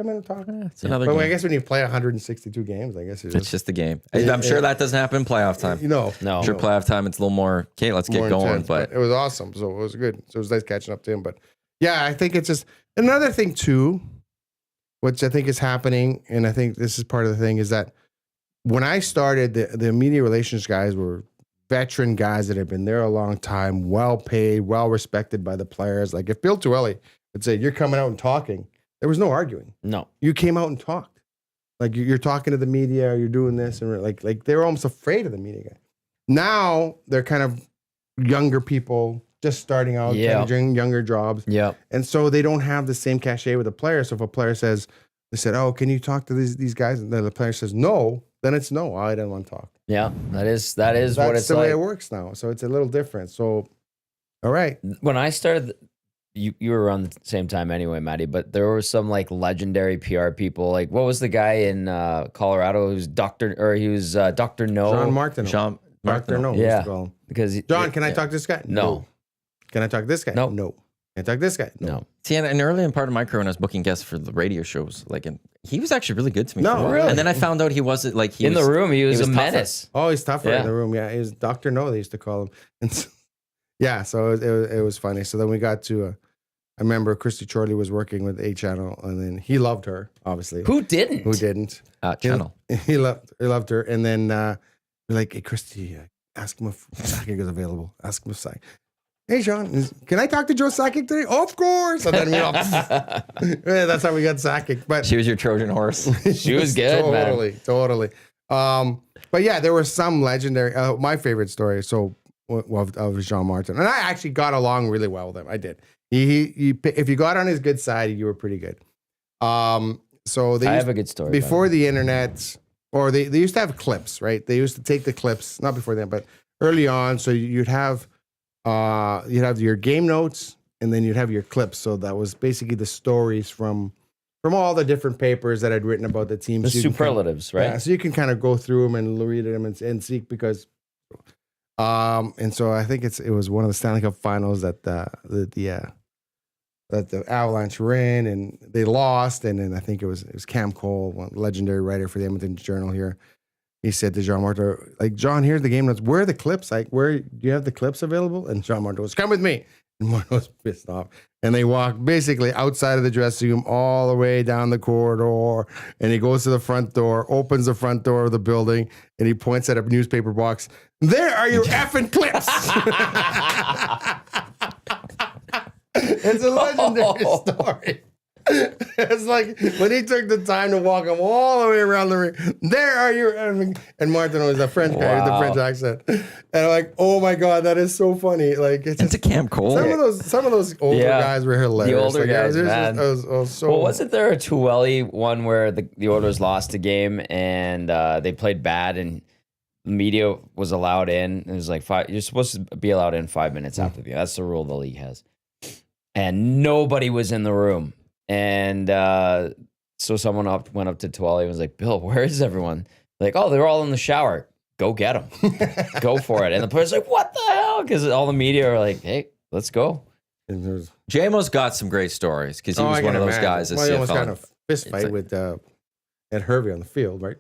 in and talk. It's another But game. I guess when you play 162 games, I guess It's just the game. I'm sure that doesn't happen in playoff time. No. Sure, playoff time, it's a little more, okay, let's get more going. intense, But it was awesome. So it was good. So it was nice catching up to him. But yeah, I think it's just another thing too, which I think is happening. And I think this is part of the thing is that when I started, the media relations guys were veteran guys that have been there a long time, well paid, well respected by the players. Like if Bill Tuelli would say, you're coming out and talking, there was no arguing. No. You came out and talked. Like you're talking to the media, or you're doing this, and like they were almost afraid of the media guy. Now they're kind of younger people just starting out, kind of doing younger jobs. Yeah. And so they don't have the same cachet with the player. So if a player says, they said, oh, can you talk to these guys? And then the player says no, then it's no. I don't want to talk. Yeah. That is what That's it's the way like. it works now. So it's a little different. So, all right. When I started you were around the same time anyway, Maddie, but there were some like legendary PR people. Like, what was the guy in Colorado who's Dr. No? John Martin. Dr. No. Yeah. Because John, can I talk to this guy? No. Can I talk to this guy? No. No. Can I talk to this guy? No. See, and early in part of my career when I was booking guests for the radio shows, like, and he was actually really good to me. No, for a while. really? And then I found out he wasn't like In the room, he was a tougher. menace. Oh, he's tougher Yeah. in the room. Yeah, he was Dr. No, they used to call him. And so, yeah, so it was funny. So then we got to, I remember Christy Chorley was working with A Channel, and then he loved her, obviously. Who didn't? Who didn't? Channel. He loved her. And then we're like, hey, Christy, ask him if Sakic is available. Ask him if Sakic. Hey, Sean, can I talk to Joe Sakic today? Of course. And then yeah, that's how we got Sakic. But She was your Trojan horse. She was good, man. Totally. But yeah, there were some legendary. My favorite story. So of Jean Martin, and I actually got along really well with him. I did. He if you got on his good side, you were pretty good. So I have a good story before the internet, or they used to have clips, right? They used to take the clips, not before then, but early on. So you'd have your game notes, and then you'd have your clips. So that was basically the stories from all the different papers that I'd written about the team. The so superlatives, right? Yeah, so you can kind of go through them and read them and see, because and so I think it was one of the Stanley Cup finals that the Avalanche were in, and they lost, and then I think it was Cam Cole, one legendary writer for the Edmonton Journal here. He said to Jean Martin, like, John, here's the game notes. Where are the clips? Like, where do you have the clips available? And Jean Martin goes, come with me. And Martin was pissed off. And they walk basically outside of the dressing room all the way down the corridor. And he goes to the front door, opens the front door of the building, and he points at a newspaper box. There are your effing clips. It's a legendary story. It's like when he took the time to walk him all the way around the ring. There are your, and Martin was a French guy with the French accent, and I'm like, oh my god, that is so funny. Like it's a Cam Cole. Some of those older guys were hilarious. The older guys, man. It was so. Well, wasn't there a Tuweli one where the Oilers lost a game and they played bad, and the media was allowed in? It was like you're supposed to be allowed in 5 minutes after the game. That's the rule the league has, and nobody was in the room. And so someone went up to Tuweli and was like, Bill, where is everyone? Like, oh, they're all in the shower. Go get them. Go for it. And the player's like, what the hell? Because all the media are like, hey, let's go. JMO's got some great stories because he was one of those guys. He almost got in a fist fight with Ed Hervey on the field, right?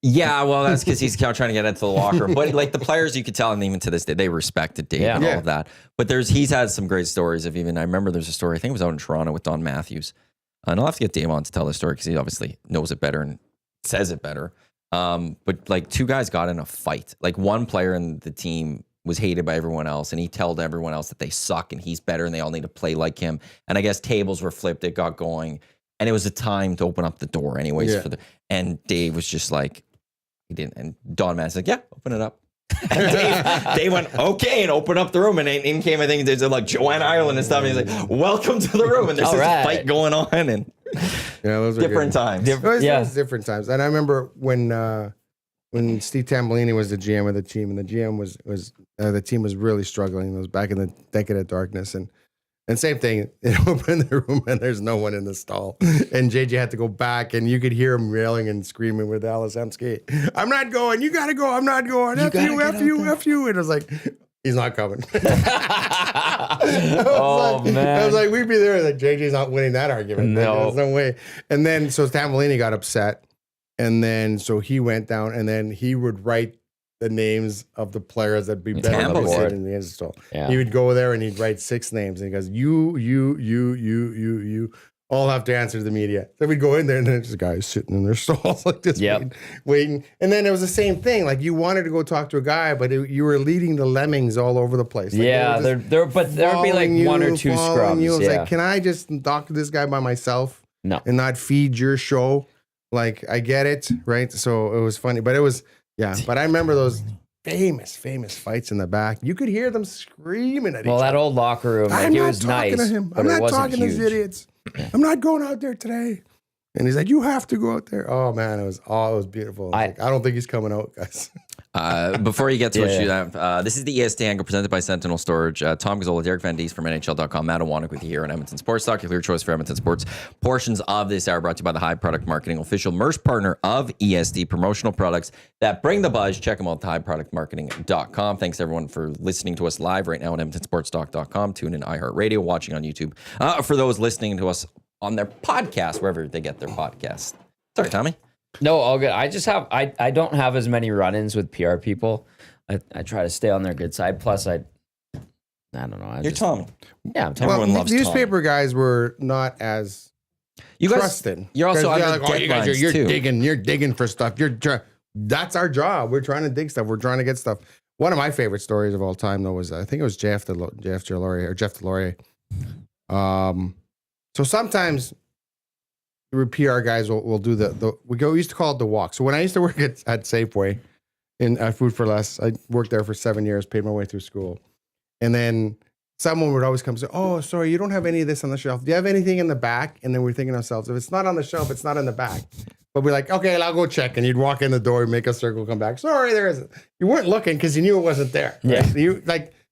Yeah, well, that's because he's trying to get into the locker room. But like the players, you could tell, and even to this day, they respected Dave and all of that. But he's had some great stories of even. I remember there's a story. I think it was out in Toronto with Don Matthews, and I'll have to get Dave on to tell the story because he obviously knows it better and says it better. But like two guys got in a fight. Like one player in the team was hated by everyone else, and he told everyone else that they suck and he's better and they all need to play like him. And I guess tables were flipped. It got going, and it was a time to open up the door, anyways. And Dave was just like. He didn't, and Don Matt's like, yeah, open it up. And Dave went, okay, and opened up the room, and in came, I think there's like Joanne Ireland and stuff. And he's like, welcome to the room, and there's this fight going on, and those are different times. Different times. And I remember when Steve Tambellini was the GM of the team, and the GM was the team was really struggling. It was back in the decade of darkness, and same thing, it opened the room and there's no one in the stall. And JJ had to go back, and you could hear him yelling and screaming with Alice Emsky, I'm not going, you gotta go, I'm not going, F you. And I was like, he's not coming. I was like, we'd be there, like, JJ's not winning that argument. No. There's no way. And then, so Tambellini got upset. And then, so he went down, and then he would write the names of the players that'd be better on the board in the install. Yeah. He would go there and he'd write 6 names, and he goes, you all have to answer to the media. So we'd go in there, and then there's guys sitting in their stalls like this, waiting. And then it was the same thing. Like, you wanted to go talk to a guy, but you were leading the lemmings all over the place. Like, but there would be like 1 or 2 scrubs. I was like, can I just talk to this guy by myself? No. And not feed your show? Like, I get it, right? So it was funny, but it was. Yeah, but I remember those famous fights in the back. You could hear them screaming at each other. Well, that old locker room, like, it was nice. To him. I'm not talking to these idiots. I'm not going out there today. And he's like, you have to go out there. Oh man, it was beautiful. I don't think he's coming out, guys. Before you get to what you have, this is the EST Hangout presented by Sentinel Storage. Tom Gazzola, Derek Van Diest from NHL.com, Matt Iwanyk with you here on Edmonton Sports Talk, your clear choice for Edmonton Sports. Portions of this hour brought to you by the High Product Marketing, official merch partner of EST, promotional products that bring the buzz. Check them out at highproductmarketing.com. Thanks everyone for listening to us live right now on EdmontonSportsTalk.com. Tune in iHeartRadio, watching on YouTube. For those listening to us on their podcast, wherever they get their podcast. Sorry, Tommy. No, all good. I don't have as many run-ins with PR people. I try to stay on their good side. Plus, I don't know. You're Tommy. Yeah, I'm Tommy. Everyone loves newspaper Tommy. guys were not as trusted. You're also on like, the you guys are, you're too. digging for stuff. That's our job. We're trying to dig stuff. We're trying to get stuff. One of my favorite stories of all time, though, was I think it was Jeff Deslauriers. So sometimes the PR guys will do we used to call it the walk. So when I used to work at Safeway at Food for Less, I worked there for 7 years, paid my way through school. And then someone would always come and say, oh, sorry, you don't have any of this on the shelf. Do you have anything in the back? And then we're thinking to ourselves, if it's not on the shelf, it's not in the back. But we're like, okay, I'll go check. And you'd walk in the door, make a circle, come back. Sorry, there isn't. You weren't looking because you knew it wasn't there. Right? Yeah. So you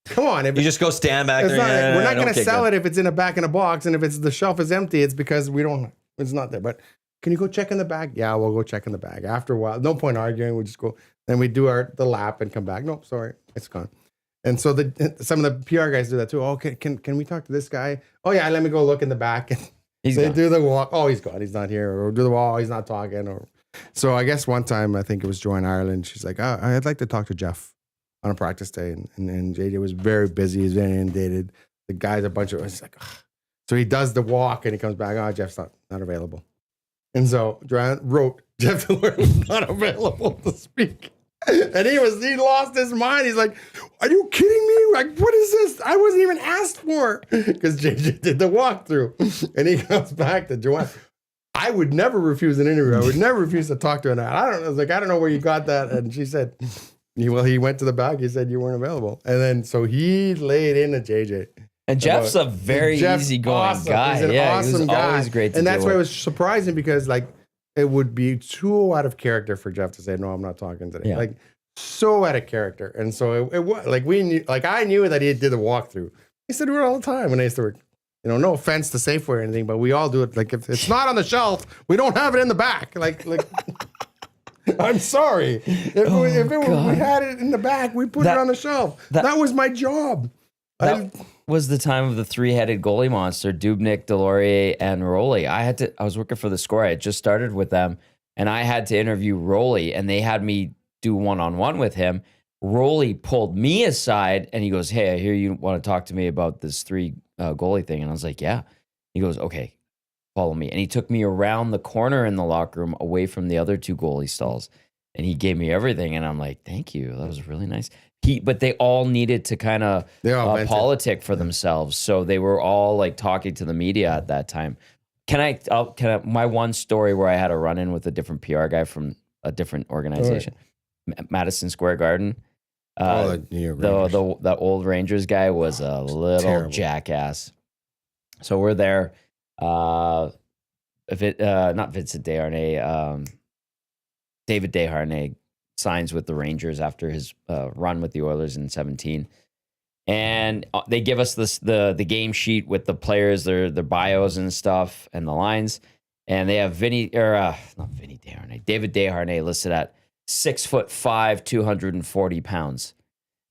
come on. You just go stand back there. We're not going to sell it if it's in a back in a box. And if the shelf is empty, it's because it's not there. But can you go check in the bag? Yeah, we'll go check in the bag. After a while, no point arguing. We just go. Then we do the lap and come back. No, sorry, it's gone. And so some of the PR guys do that too. Oh, can we talk to this guy? Oh yeah, let me go look in the back. They do the walk. Oh, he's gone. He's not here. Or do the wall. Oh, he's not talking. Or so I guess one time I think it was Joy in Ireland. She's like, I'd like to talk to Jeff on a practice day, and JJ was very busy. He's very inundated. The guy's a bunch of. He's like, ugh. So he does the walk and he comes back. Oh, Jeff's not available. And so Joanne wrote, Jeff was not available to speak. And he lost his mind. He's like, are you kidding me? Like, what is this? I wasn't even asked for. Because JJ did the walkthrough. And he comes back to Joanne. I would never refuse an interview. I would never refuse to talk to her. I don't know where you got that. And she said, he went to the back. He said you weren't available. And then so he laid into JJ. And Jeff's a very easygoing guy. He's an awesome he was guy. Always great to and that's deal why it with. was surprising because it would be too out of character for Jeff to say, no, I'm not talking today. Yeah. So out of character. And so it was I knew that he did the walkthrough. He said, do it all the time when I used to work. No offense to Safeway or anything, but we all do it. Like if it's not on the shelf, we don't have it in the back. Like I'm sorry. If we had it in the back, we put it on the shelf. That was my job. That was the time of the three-headed goalie monster, Dubnyk, Deslauriers, and Rolly. I was working for The Score. I had just started with them, and I had to interview Rolly, and they had me do one-on-one with him. Rolly pulled me aside, and he goes, hey, I hear you want to talk to me about this goalie thing. And I was like, yeah. He goes, okay, follow me. And he took me around the corner in the locker room away from the other two goalie stalls, and he gave me everything. And I'm like, thank you. That was really nice. But they all needed to kind of politic for themselves. So they were all like talking to the media at that time. My one story where I had a run in with a different PR guy from a different organization, Madison Square Garden. The old Rangers guy was a little jackass. So we're there. Not Vincent Desharnais, David Desharnais signs with the Rangers after his run with the Oilers in 17. And they give us the game sheet with the players, their bios and stuff, and the lines. And they have David Desharnais listed at 6'5", 240 pounds.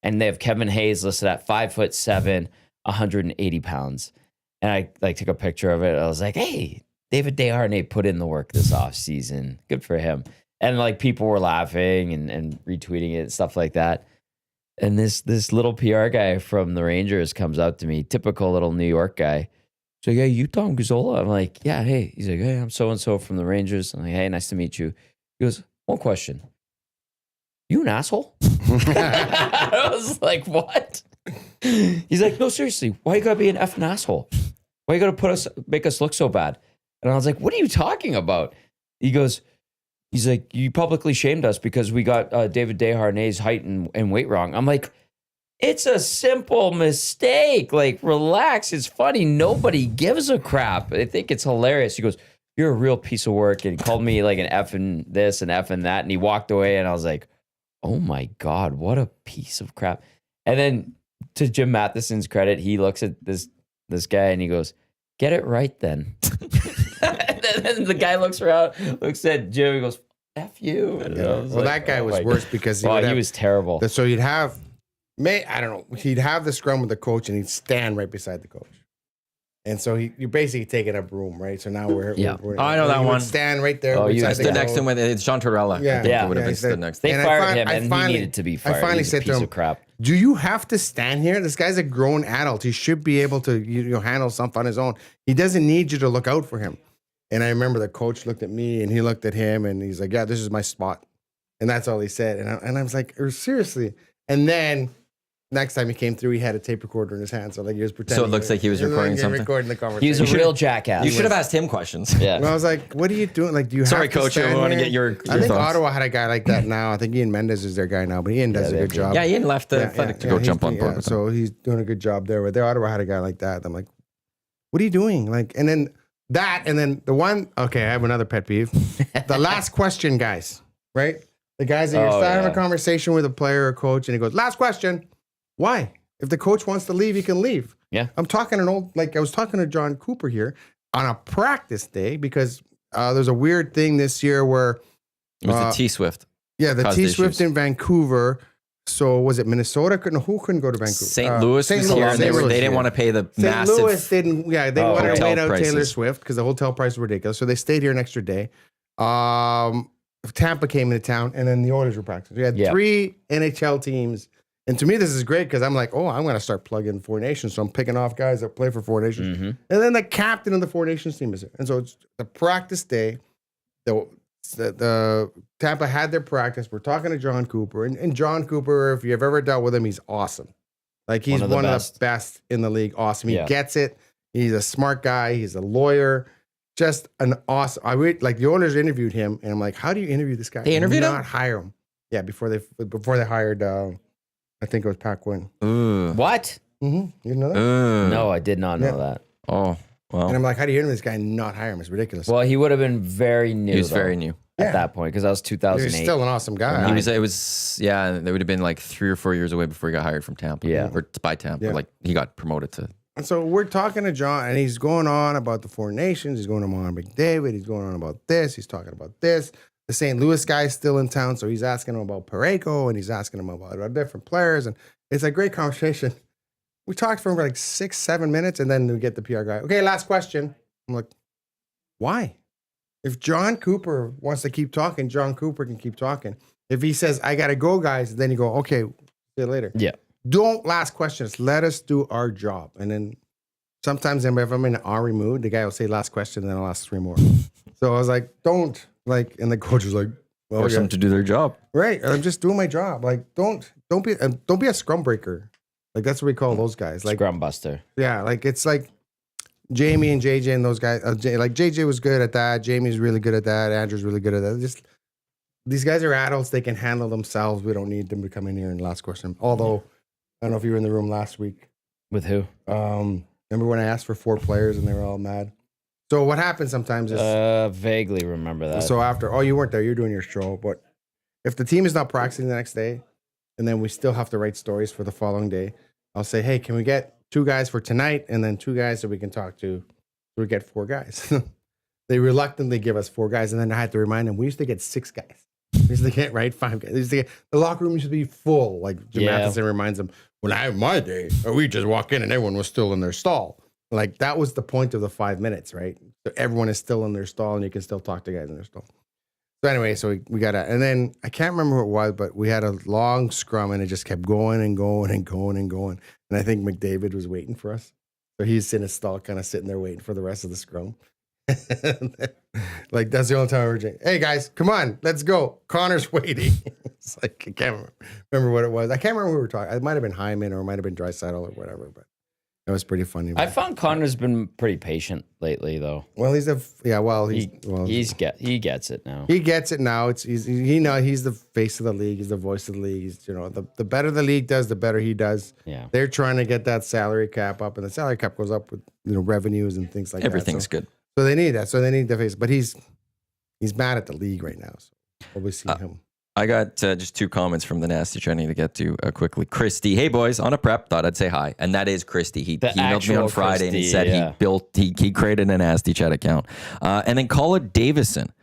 And they have Kevin Hayes listed at 5'7", 180 pounds. And I took a picture of it. I was like, hey, David Desharnais put in the work this offseason. Good for him. And people were laughing and retweeting it and stuff like that. And this little PR guy from the Rangers comes up to me, typical little New York guy. So yeah, you Tom Gazzola? I'm like, yeah, hey. He's like, hey, I'm so-and-so from the Rangers. I'm like, hey, nice to meet you. He goes, one question. You an asshole? I was like, what? He's like, no, seriously, why you gotta be an effing asshole? Why you gotta make us look so bad? And I was like, what are you talking about? He's like, you publicly shamed us because we got David Desharnais' height and weight wrong. I'm like, it's a simple mistake. Relax. It's funny. Nobody gives a crap. I think it's hilarious. He goes, you're a real piece of work. And he called me an F and this and F and that. And he walked away. And I was like, oh my God, what a piece of crap. And then to Jim Matheson's credit, he looks at this guy and he goes, get it right then. And then the guy looks around, looks at Jim, he goes, F you. And Well, like, that guy was worse because he was terrible. So you'd have, I don't know, he'd have the scrum with the coach and he'd stand right beside the coach. And so you're basically taking up room, right? So now we're I know that one. Stand right there. Oh, you stood next to him with it's John Torella. Yeah. I think it would have been stood next to They him. fired him, and he needed to be fired. I finally He's a said to piece him, of crap. do you have to stand here? This guy's a grown adult. He should be able to handle stuff on his own. He doesn't need you to look out for him. And I remember the coach looked at me and he looked at him and he's like, yeah, this is my spot. And that's all he said. And I was like, seriously? And then next time he came through, he had a tape recorder in his hand. So like he was pretending. So it looks like he was recording something. Recording the conversation. He was a real jackass. You should have asked him questions. Yeah. And I was like, what are you doing? Like, do you Sorry, have to coach. I stand want to here? get your I think thoughts. Ottawa had a guy like that now. I think Ian Mendes is their guy now, but Ian does a good job. Yeah, Ian left the Athletic to go jump on board. with him. So he's doing a good job there. But the Ottawa had a guy like that. I'm like, what are you doing? Like, and then the one. Okay, I have another pet peeve. The last question, guys. Right, the guys that you're starting a conversation with a player or coach, and he goes, "Last question." Why? If the coach wants to leave, he can leave. Yeah. I'm talking I was talking to John Cooper here on a practice day because there's a weird thing this year where It was the T-Swift. Yeah, the caused T-Swift issues. in Vancouver. So was it Minnesota? Who couldn't go to Vancouver? St. Louis was here, and they didn't want to pay the St. massive. Louis didn't. Yeah, they wanted to hotel wait out Taylor prices. Swift because the hotel price was ridiculous. So they stayed here an extra day. Tampa came into town, and then the Oilers were practicing. We had 3 NHL teams. And to me, this is great because I'm like, I'm going to start plugging Four Nations. So I'm picking off guys that play for Four Nations. Mm-hmm. And then the captain of the Four Nations team is here. And so it's the practice day. The Tampa had their practice. We're talking to John Cooper. And John Cooper, if you've ever dealt with him, he's awesome. Like he's one of the best in the league. Awesome. He gets it. He's a smart guy. He's a lawyer. Just an awesome. Like the Oilers interviewed him. And I'm like, how do you interview this guy? They interviewed him? Not hire him. Yeah, before they hired... I think it was Pat Quinn. What? Mm-hmm. You know that? No, I did not know that. Oh, well. And I'm like, how do you interview this guy and not hire him? It's ridiculous. Well, he would have been very new. He was very new at that point because that was 2008. He's still an awesome guy. It was they would have been like 3 or 4 years away before he got hired from Tampa. Yeah. Or by Tampa. Yeah. Like he got promoted to. And so we're talking to John, and he's going on about the Four Nations. He's going on McDavid. He's going on about this. He's talking about this. The St. Louis guy is still in town, so he's asking him about Parayko, and he's asking him about different players, and it's a great conversation. We talked for like 6-7 minutes, and then we get the PR guy. Okay, last question. I'm like, why? If John Cooper wants to keep talking, John Cooper can keep talking. If he says, I got to go, guys, then you go, okay, see you later. Yeah. Don't last questions. Let us do our job. And then sometimes if I'm in an Ari mood, the guy will say last question, and then I'll ask 3 more. So I was like, don't. Like, and the coach was like, well, Force them to do their job. Right. I'm just doing my job. Like, don't be a scrum breaker. Like, that's what we call those guys. Like Scrum buster. Yeah. Like, it's like Jamie and JJ and those guys. Like, JJ was good at that. Jamie's really good at that. Andrew's really good at that. Just these guys are adults. They can handle themselves. We don't need them to come in here and last question. Although, I don't know if you were in the room last week. With who? Remember when I asked for 4 players and they were all mad? So what happens sometimes is... vaguely remember that. So after... you weren't there. You're doing your show. But if the team is not practicing the next day, and then we still have to write stories for the following day, I'll say, hey, can we get 2 guys for tonight and then 2 guys that we can talk to? So we get 4 guys. They reluctantly give us 4 guys. And then I had to remind them, we used to get 6 guys. We used to get, 5 guys. The locker room used to be full. Like Jim Matheson reminds them, when I had my day, we just walk in and everyone was still in their stall. Like, that was the point of the 5 minutes, right? So everyone is still in their stall and you can still talk to guys in their stall. So anyway, so we got and then I can't remember what it was, but we had a long scrum and it just kept going and going and going and going. And I think McDavid was waiting for us. So he's in his stall, kind of sitting there waiting for the rest of the scrum. Like, that's the only time I heard, hey guys, come on, let's go. Connor's waiting. It's like, I can't remember what it was. I can't remember who we were talking. It might have been Hyman or it might have been Draisaitl or whatever, but that was pretty funny. I found Connor's been pretty patient lately, though. Well, he gets it now. He gets it now. He's the face of the league. He's the voice of the league. He's, the better the league does, the better he does. Yeah. They're trying to get that salary cap up, and the salary cap goes up with revenues and things like Everything's that. good. So they need that. So they need the face. But he's mad at the league right now. So we'll see him. I got just 2 comments from the Nasty which I need to get to quickly. Christy, hey boys, on a prep, thought I'd say hi. And that is Christy. He emailed me on Friday and he said he created a Nasty Chat account. And then Caller Davison.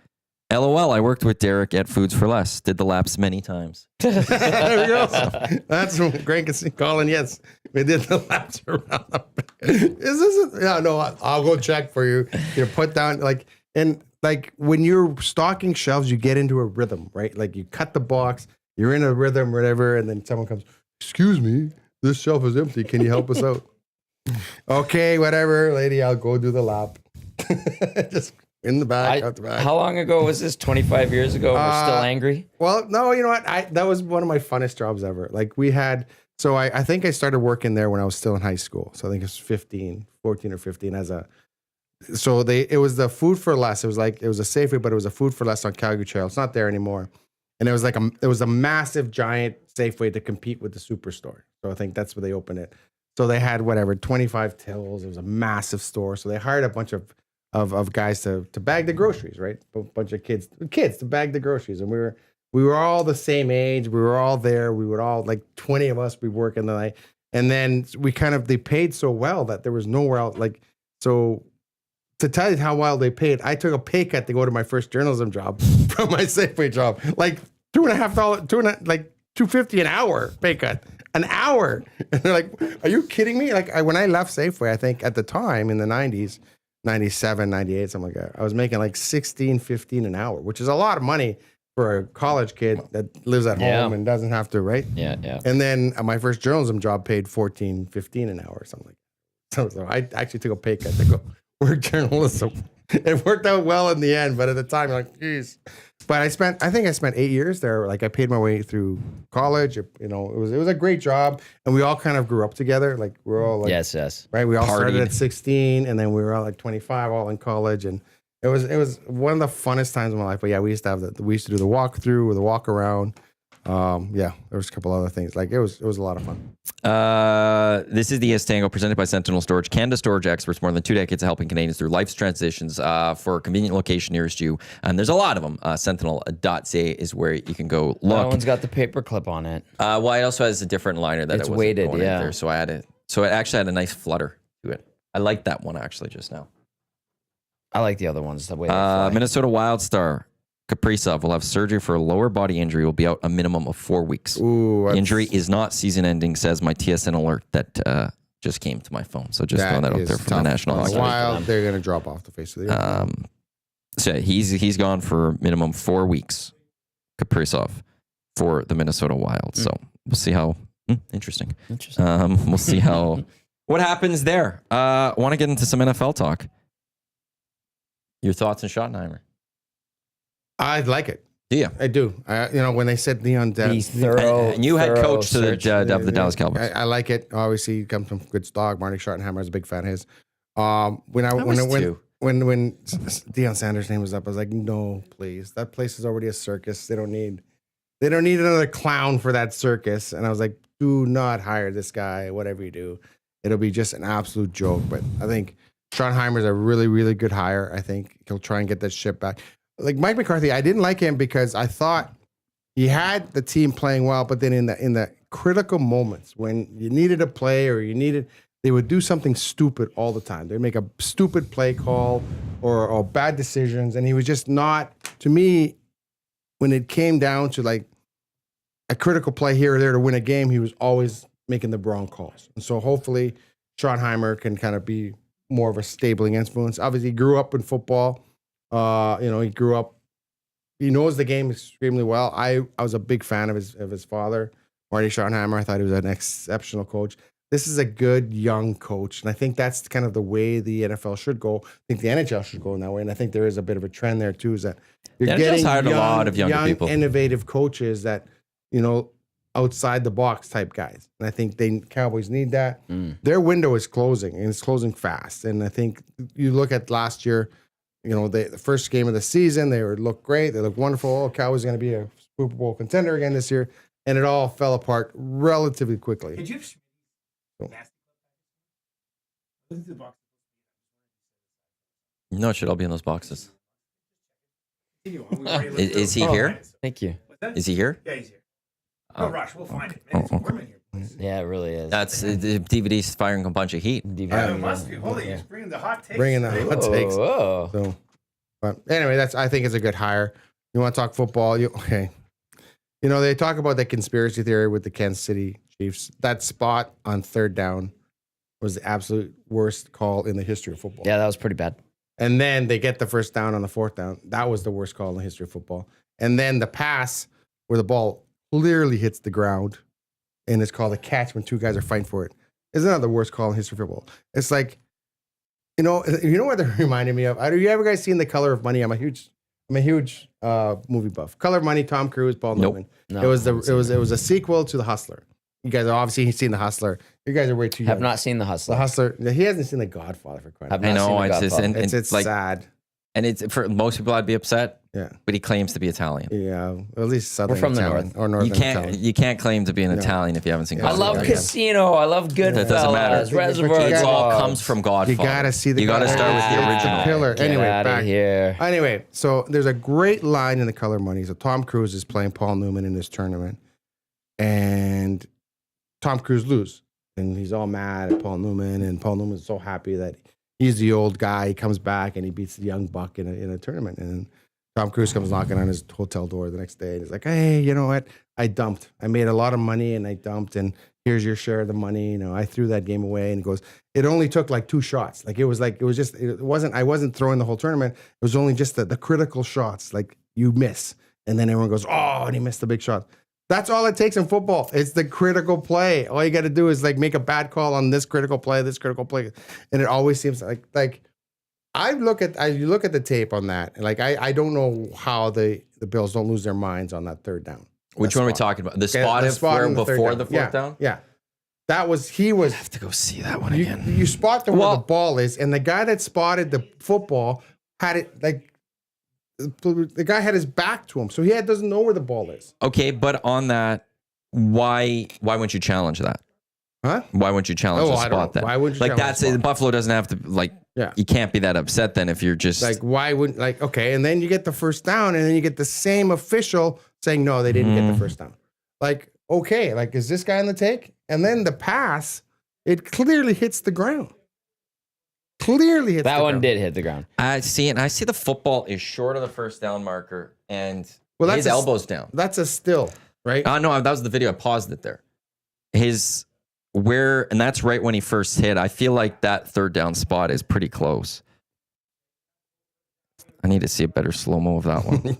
LOL, I worked with Derek at Foods for Less. Did the laps many times. There we go. That's great. Colin, yes. We did the laps around. I'll go check for you. You put down, when you're stocking shelves, you get into a rhythm, right? Like you cut the box, you're in a rhythm, whatever, and then someone comes, excuse me, this shelf is empty. Can you help us out? Okay, whatever, lady, I'll go do the lap. Just in the back, out the back. How long ago was this? 25 years ago? We're still angry? Well, no, you know what? That was one of my funnest jobs ever. Like we had, so I think I started working there when I was still in high school. So I think it was 14 or 15 it was the Food for Less. It was a Safeway, but it was a Food for Less on Calgary Trail. It's not there anymore. And it was a massive giant Safeway to compete with the Superstore. So I think that's where they opened it. So they had 25 tills. It was a massive store. So they hired a bunch of guys to bag the groceries, right? A bunch of kids to bag the groceries. And we were all the same age. We were all there. We would all, 20 of us, we work in the night. And then they paid so well that there was nowhere else. So to tell you how well they paid, I took a pay cut to go to my first journalism job from my Safeway job. $2.50, $2.50 an hour pay cut. An hour. And they're like, are you kidding me? When I left Safeway, I think at the time in the 90s, 97, 98, something like that, I was making $16, $15 an hour, which is a lot of money for a college kid that lives at home and doesn't have to, right? Yeah. And then my first journalism job paid $14, $15 an hour or something like that. So I actually took a pay cut to go work journalism. It worked out well in the end, but at the time, geez. But I think I spent 8 years there. I paid my way through college. It was a great job, and we all kind of grew up together. We're all yes, right. We all started Partied. at 16, and then we were all 25, all in college, and it was one of the funnest times of my life. But yeah, we used to do the walkthrough or the walk around. There was a couple other things. It was a lot of fun. This is the EST Hangout presented by Sentinel Storage, Canada storage experts, more than 2 decades of helping Canadians through life's transitions for a convenient location nearest you. And there's a lot of them. Sentinel.ca is where you can go look. That one's got the paperclip on it. Well, it also has a different liner that it's it wasn't weighted, going in yeah. there, so I had it. So it actually had a nice flutter to it. I like that one actually just now. I like the other ones. The way they fly. Minnesota Wild Star Kaprizov will have surgery for a lower body injury. Will be out a minimum of 4 weeks. Ooh, the injury is not season ending, says my TSN alert that just came to my phone. So just throwing that out there from the National Hockey League. Wild, they're going to drop off the face of the earth. So he's gone for minimum 4 weeks. Kaprizov for the Minnesota Wild. So we'll see how interesting. We'll see how what happens there. Want to get into some NFL talk? Your thoughts on Schottenheimer? I like it. Do you? I do. When they said Leon He's thorough. And you had coach to the of the Dallas Cowboys. I like it. Obviously, he comes from good stock. Marty Schottenheimer is a big fan of his. When Deion Sanders' name was up, I was like, no, please. That place is already a circus. They don't need another clown for that circus. And I was like, do not hire this guy. Whatever you do, it'll be just an absolute joke. But I think Schottenheimer's a really, really good hire. I think he'll try and get that ship back. Mike McCarthy, I didn't like him because I thought he had the team playing well, but then in the critical moments when you needed a play or they would do something stupid all the time. They'd make a stupid play call or bad decisions, and he was just not, to me, when it came down to a critical play here or there to win a game, he was always making the wrong calls. And so hopefully Schottenheimer can kind of be more of a stabling influence. Obviously, he grew up in football. He grew up. He knows the game extremely well. I was a big fan of his father, Marty Schottenheimer. I thought he was an exceptional coach. This is a good young coach, and I think that's kind of the way the NFL should go. I think the NHL should go in that way, and I think there is a bit of a trend there too. Is that you're getting hired a lot of younger people, innovative coaches that outside the box type guys, and I think Cowboys need that. Their window is closing, and it's closing fast. And I think you look at last year. The first game of the season, they looked great. They looked wonderful. Oh, Cowboys are going to be a Super Bowl contender again this year. And it all fell apart relatively quickly. Did you have No, it should all be in those boxes. Is Is he here? Thank you. Is he here? Yeah, he's here. No rush. We'll find it. Oh, It's okay. warm in here. Yeah, it really is. That's the DVD's firing a bunch of heat. Yeah, it must be. Holy, he's bringing the hot takes. Bringing the hot takes. Oh. So, but anyway, I think it's a good hire. You want to talk football? Okay. You know, they talk about the conspiracy theory with the Kansas City Chiefs. That spot on third down was the absolute worst call in the history of football. Yeah, that was pretty bad. And then they get the first down on the fourth down. That was the worst call in the history of football. And then the pass where the ball clearly hits the ground and it's called a catch when two guys are fighting for it is another worst call in history of football. It's like, you know what they're reminding me of? Have you ever guys seen The Color of Money? I'm a huge movie buff. Color of Money, Tom Cruise, Paul Newman. No, it was a sequel to The Hustler. You guys are obviously seen The Hustler. You guys are way too young. Have not seen The Hustler. The Hustler. He hasn't seen The Godfather for crying out Have loud. not I know, seen The it's just- Godfather. and- It's like- sad. And it's for most people, I'd be upset. Yeah. But he claims to be Italian. Yeah. At least Southern We're from the Italian, north. or Northern You can't claim to be an No. Italian if you haven't seen Yeah. I Godfather. love Yeah. Casino. I love Goodfellas. That doesn't matter. Reservoir But you It gotta- all Dogs. comes from Godfather. You gotta see the. You gotta guy- start with the it's original. pillar. Get Anyway, outta back here. Anyway, so there's a great line in The Color of Money. So Tom Cruise is playing Paul Newman in this tournament, and Tom Cruise lose, and he's all mad at Paul Newman, and Paul Newman's so happy that he's the old guy. He comes back and he beats the young buck in a tournament, and Tom Cruise comes knocking on his hotel door the next day, and he's like, "Hey, you know what? I dumped. I made a lot of money, and I dumped, and here's your share of the money. You know, I threw that game away." And he goes, "It only took like 2 shots. It wasn't. I wasn't throwing the whole tournament. It was only just the critical shots. Like you miss, and then everyone goes, oh, and he missed the big shot." That's all it takes in football. It's the critical play. All you got to do is like make a bad call on this critical play, and it always seems like. You look at the tape on that, and like I don't know how the Bills don't lose their minds on that third down. Which one are we talking about? The spot where on the third before down. the fourth down? Yeah. That was he was I have to go see that one you, again. you spot where Well- the ball is, and the guy that spotted the football had it like the guy had his back to him, so he doesn't know where the ball is. Okay, but on that, why wouldn't you challenge that? Huh? Why wouldn't you challenge the I don't spot know. then? Why would you like challenge that's the spot? it? Buffalo doesn't have to like. Yeah. You can't be that upset then if you're just Like why wouldn't okay, and then you get the first down, and then you get the same official saying no, they didn't get the first down. Like okay, like is this guy on the take? And then the pass, it clearly hits the ground. Clearly hits That the one ground. did hit the ground. I see it. And I see the football is short of the first down marker and Well, that's his a- elbows down. That's a still, right? No, that was the video. I paused it there. And that's right when he first hit. I feel like that third down spot is pretty close. I need to see a better slow-mo of that one.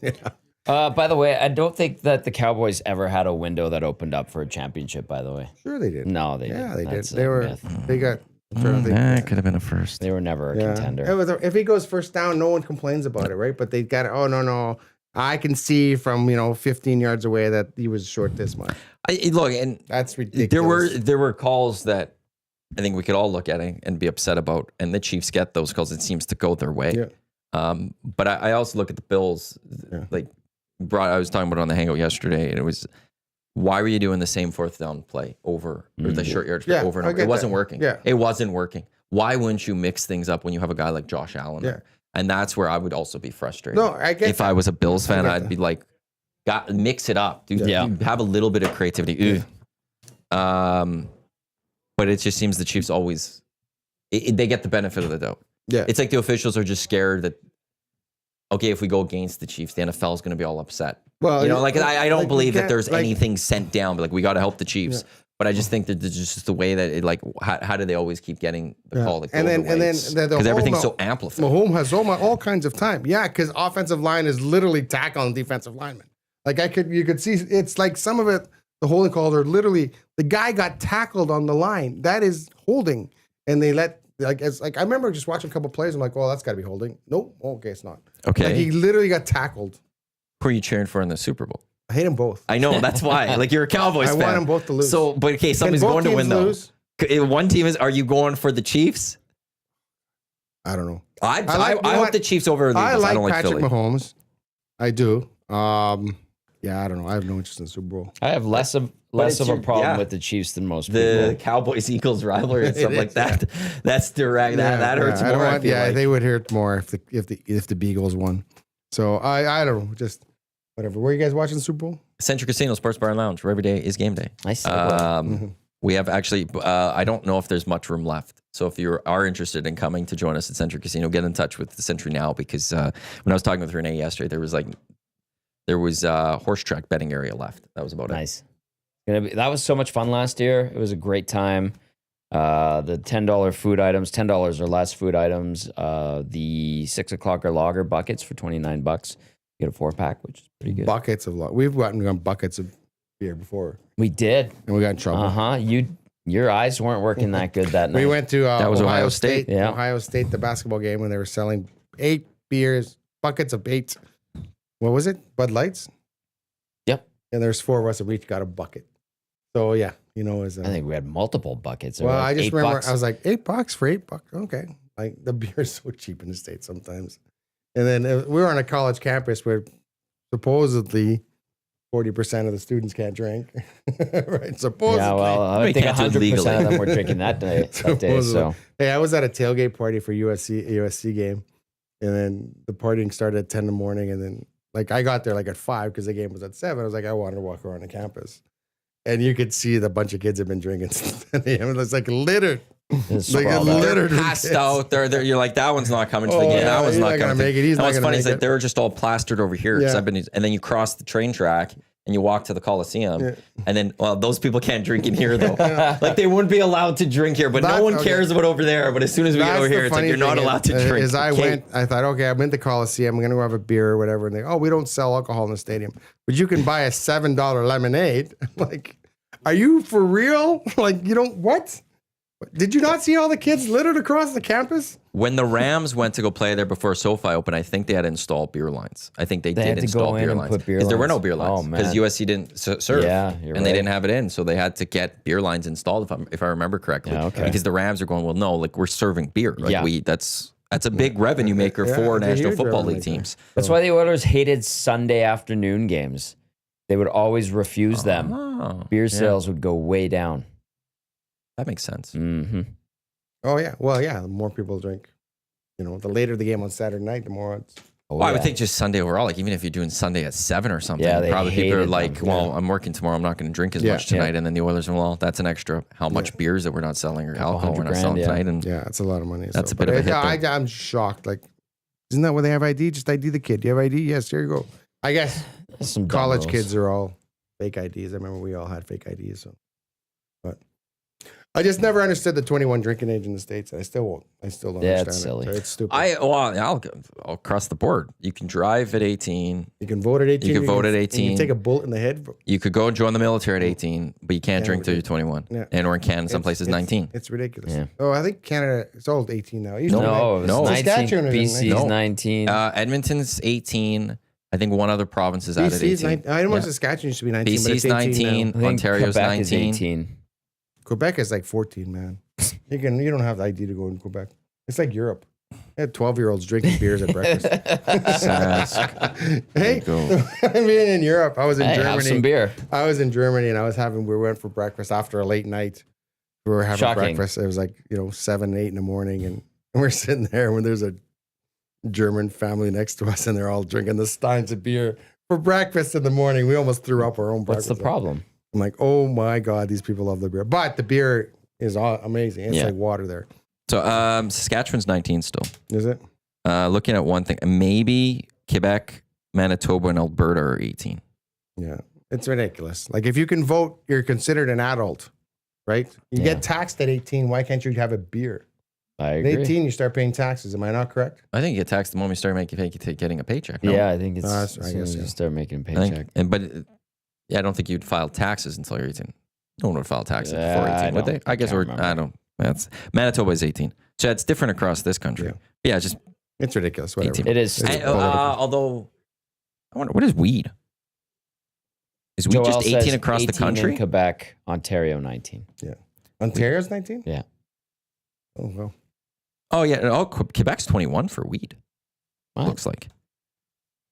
Yeah. By the way, I don't think that the Cowboys ever had a window that opened up for a championship, by the way. Sure they did. No, they Yeah, didn't. they did. That's They a were. myth. They got. I'm trying to think. That could have been a first. They were never a Yeah. contender. If he goes first down, no one complains about it, right? But they got. Oh no, I can see from 15 yards away that he was short this much. Look, and That's ridiculous. there were calls that I think we could all look at it and be upset about, and the Chiefs get those calls. It seems to go their way. Yeah. But I also look at the Bills. Yeah. I was talking about it on the Hangout yesterday, and it was, why were you doing the same fourth down play over, or the short yardage play Yeah, over and I over? get It wasn't that. working. Yeah. It wasn't working. Why wouldn't you mix things up when you have a guy like Josh Allen there? And that's where I would also be frustrated. No, I get if I was a Bills fan, get I'd that. be like, mix it up, dude. Yeah. You have a little bit of creativity. But it just seems the Chiefs always, they get the benefit of the doubt. Yeah. It's like the officials are just scared that, okay, if we go against the Chiefs, the NFL is going to be all upset. Well, I don't like, believe you that there's can't, like- anything sent down, but like we got to help the Chiefs. But I just think that there's just the way that it, like, how do they always keep getting the call? Like, and then the because everything's whole- so amplified. Mahomes has all kinds of time. Yeah, because offensive line is literally tackling defensive linemen. Like you could see, it's like some of it. The holding calls are literally the guy got tackled on the line. That is holding, and they let it's like I remember just watching a couple plays. I'm like, well, that's got to be holding. Nope. Okay, it's not. Okay, Like he literally got tackled. who are you cheering for in the Super Bowl? I hate them both. I know that's why. Like you're a Cowboys I fan. want them both to lose. So, but okay, somebody's both going to teams win though. lose? One team is. Are you going for the Chiefs? I don't know. I you know hope what? the Chiefs over the I Eagles. like I don't like Patrick Philly. Mahomes. I do. Yeah, I don't know. I have no interest in the Super Bowl. I have less of it's a your- problem yeah. with the Chiefs than most The people. Cowboys Eagles rivalry and stuff It like is, that. That's direct. That hurts I don't more. I want- feel yeah, like. they would hurt more if the Beagles won. So I don't know, just whatever. Were you guys watching the Super Bowl? Century Casino Sports Bar and Lounge, where every day is game day. Nice segue. We have actually, I don't know if there's much room left. So if you are interested in coming to join us at Century Casino, get in touch with the Century now, because when I was talking with Renee yesterday, there was horse track betting area left. That was about it. Nice. That was so much fun last year. It was a great time. The $10 food items, $10 or less food items, the 6 o'clock or lager buckets for $29. You get a 4-pack, which is pretty good. Buckets of lager. We've gotten buckets of beer before. We did. And we got in trouble. Your eyes weren't working that good that night. We went to that was Ohio State. Yeah. Ohio State, the basketball game, when they were selling 8 beers, buckets of 8. What was it? Bud Lights? Yep. And there's 4 of us, and we each got a bucket. So, yeah, I think we had multiple buckets. Well, like I just remember, $8. I was like, $8 for $8? Okay. Like, the beer is so cheap in the States sometimes. And then we were on a college campus where supposedly 40% of the students can't drink. Right? Supposedly. Yeah, well, I think 100% of them were drinking that day. So. Hey, I was at a tailgate party for USC game. And then the partying started at 10 in the morning. And then, I got there at 5 because the game was at 7. I was like, I wanted to walk around the campus. And you could see the bunch of kids have been drinking since 10 a.m. It was littered. They're passed out. You're like, that one's not coming to the game. That one's not going to make it. He's not what's going to funny make is it. they were just all plastered over here. Yeah. And then you cross the train track and you walk to the Coliseum. And then, those people can't drink in here though. They wouldn't be allowed to drink here, but no one cares about over there. But as soon as we get over here, it's like, you're not allowed to drink. As I thought, okay, I'm in the Coliseum. I'm going to go have a beer or whatever. And we don't sell alcohol in the stadium, but you can buy a $7 lemonade. Are you for real? What? Did you not see all the kids littered across the campus? When the Rams went to go play there before SoFi opened, I think they had installed beer lines. I think they did install beer lines. Because there were no beer lines. Because USC didn't serve. Yeah, and they didn't have it in. So they had to get beer lines installed, if I remember correctly. Yeah, okay. Because the Rams are going, well, no, we're serving beer. That's a big revenue maker for National Football League teams. That's why the Oilers hated Sunday afternoon games. They would always refuse them. Beer sales would go way down. That makes sense. Mm-hmm. Oh, yeah. Well, yeah, the more people drink. The later the game on Saturday night, the more it's... I would think just Sunday overall, even if you're doing Sunday at 7 or something, probably people are like, I'm working tomorrow, I'm not going to drink as much tonight. And then the Oilers are, that's an extra, how much beers that we're not selling or alcohol we're not selling tonight. And it's a lot of money. That's a bit of a hit. I'm shocked. Isn't that where they have ID? Just ID the kid. Do you have ID? Yes, here you go. I guess some college kids are all fake IDs. I remember we all had fake IDs. So. But I just never understood the 21 drinking age in the States. I still won't. I still don't understand it's silly. It's stupid. I'll across the board. You can drive at 18. You can vote at 18. You can vote at 18. You can take a bullet in the head. You could go and join the military at 18, but you can't drink till you're 21. Yeah. And or in Canada, some places 19. It's ridiculous. Yeah. Oh, I think Canada, it's all 18 now. No. Saskatchewan is 19. Edmonton's 18. I think one other province is added 18. I know Saskatchewan used to be 19. BC's 19. Ontario's Quebec 19. Is 18. Quebec is 14, man. You don't have the ID to go in Quebec. It's like Europe. I had 12-year-olds drinking beers at breakfast. Hey, I mean, in Europe, I was in Germany. Have some beer. I was in Germany and we went for breakfast after a late night. We were having breakfast. It was 7, 8 in the morning, and we're sitting there when there's a German family next to us, and they're all drinking the steins of beer for breakfast in the morning. We almost threw up our own breakfast. What's the problem? I'm like, oh my God, these people love the beer. But the beer is amazing. It's like water there. So Saskatchewan's 19 still. Is it? Looking at one thing, maybe Quebec, Manitoba, and Alberta are 18. Yeah, it's ridiculous. If you can vote, you're considered an adult, right? You get taxed at 18. Why can't you have a beer? I agree. At 18, you start paying taxes. Am I not correct? I think you get taxed the moment you start getting a paycheck. No? Yeah, I think it's I guess you start making a paycheck. I don't think you'd file taxes until you're 18. No one would file taxes before 18, would they? I guess I don't. Manitoba is 18. So it's different across this country. Yeah, it's ridiculous. Whatever. 18. It is. Although, I wonder, what is weed? Is weed just 18 across the country? In Quebec, Ontario 19. Yeah. Ontario's 19? Yeah. Oh, well. Oh, yeah. Quebec's 21 for weed. Wow. Looks like.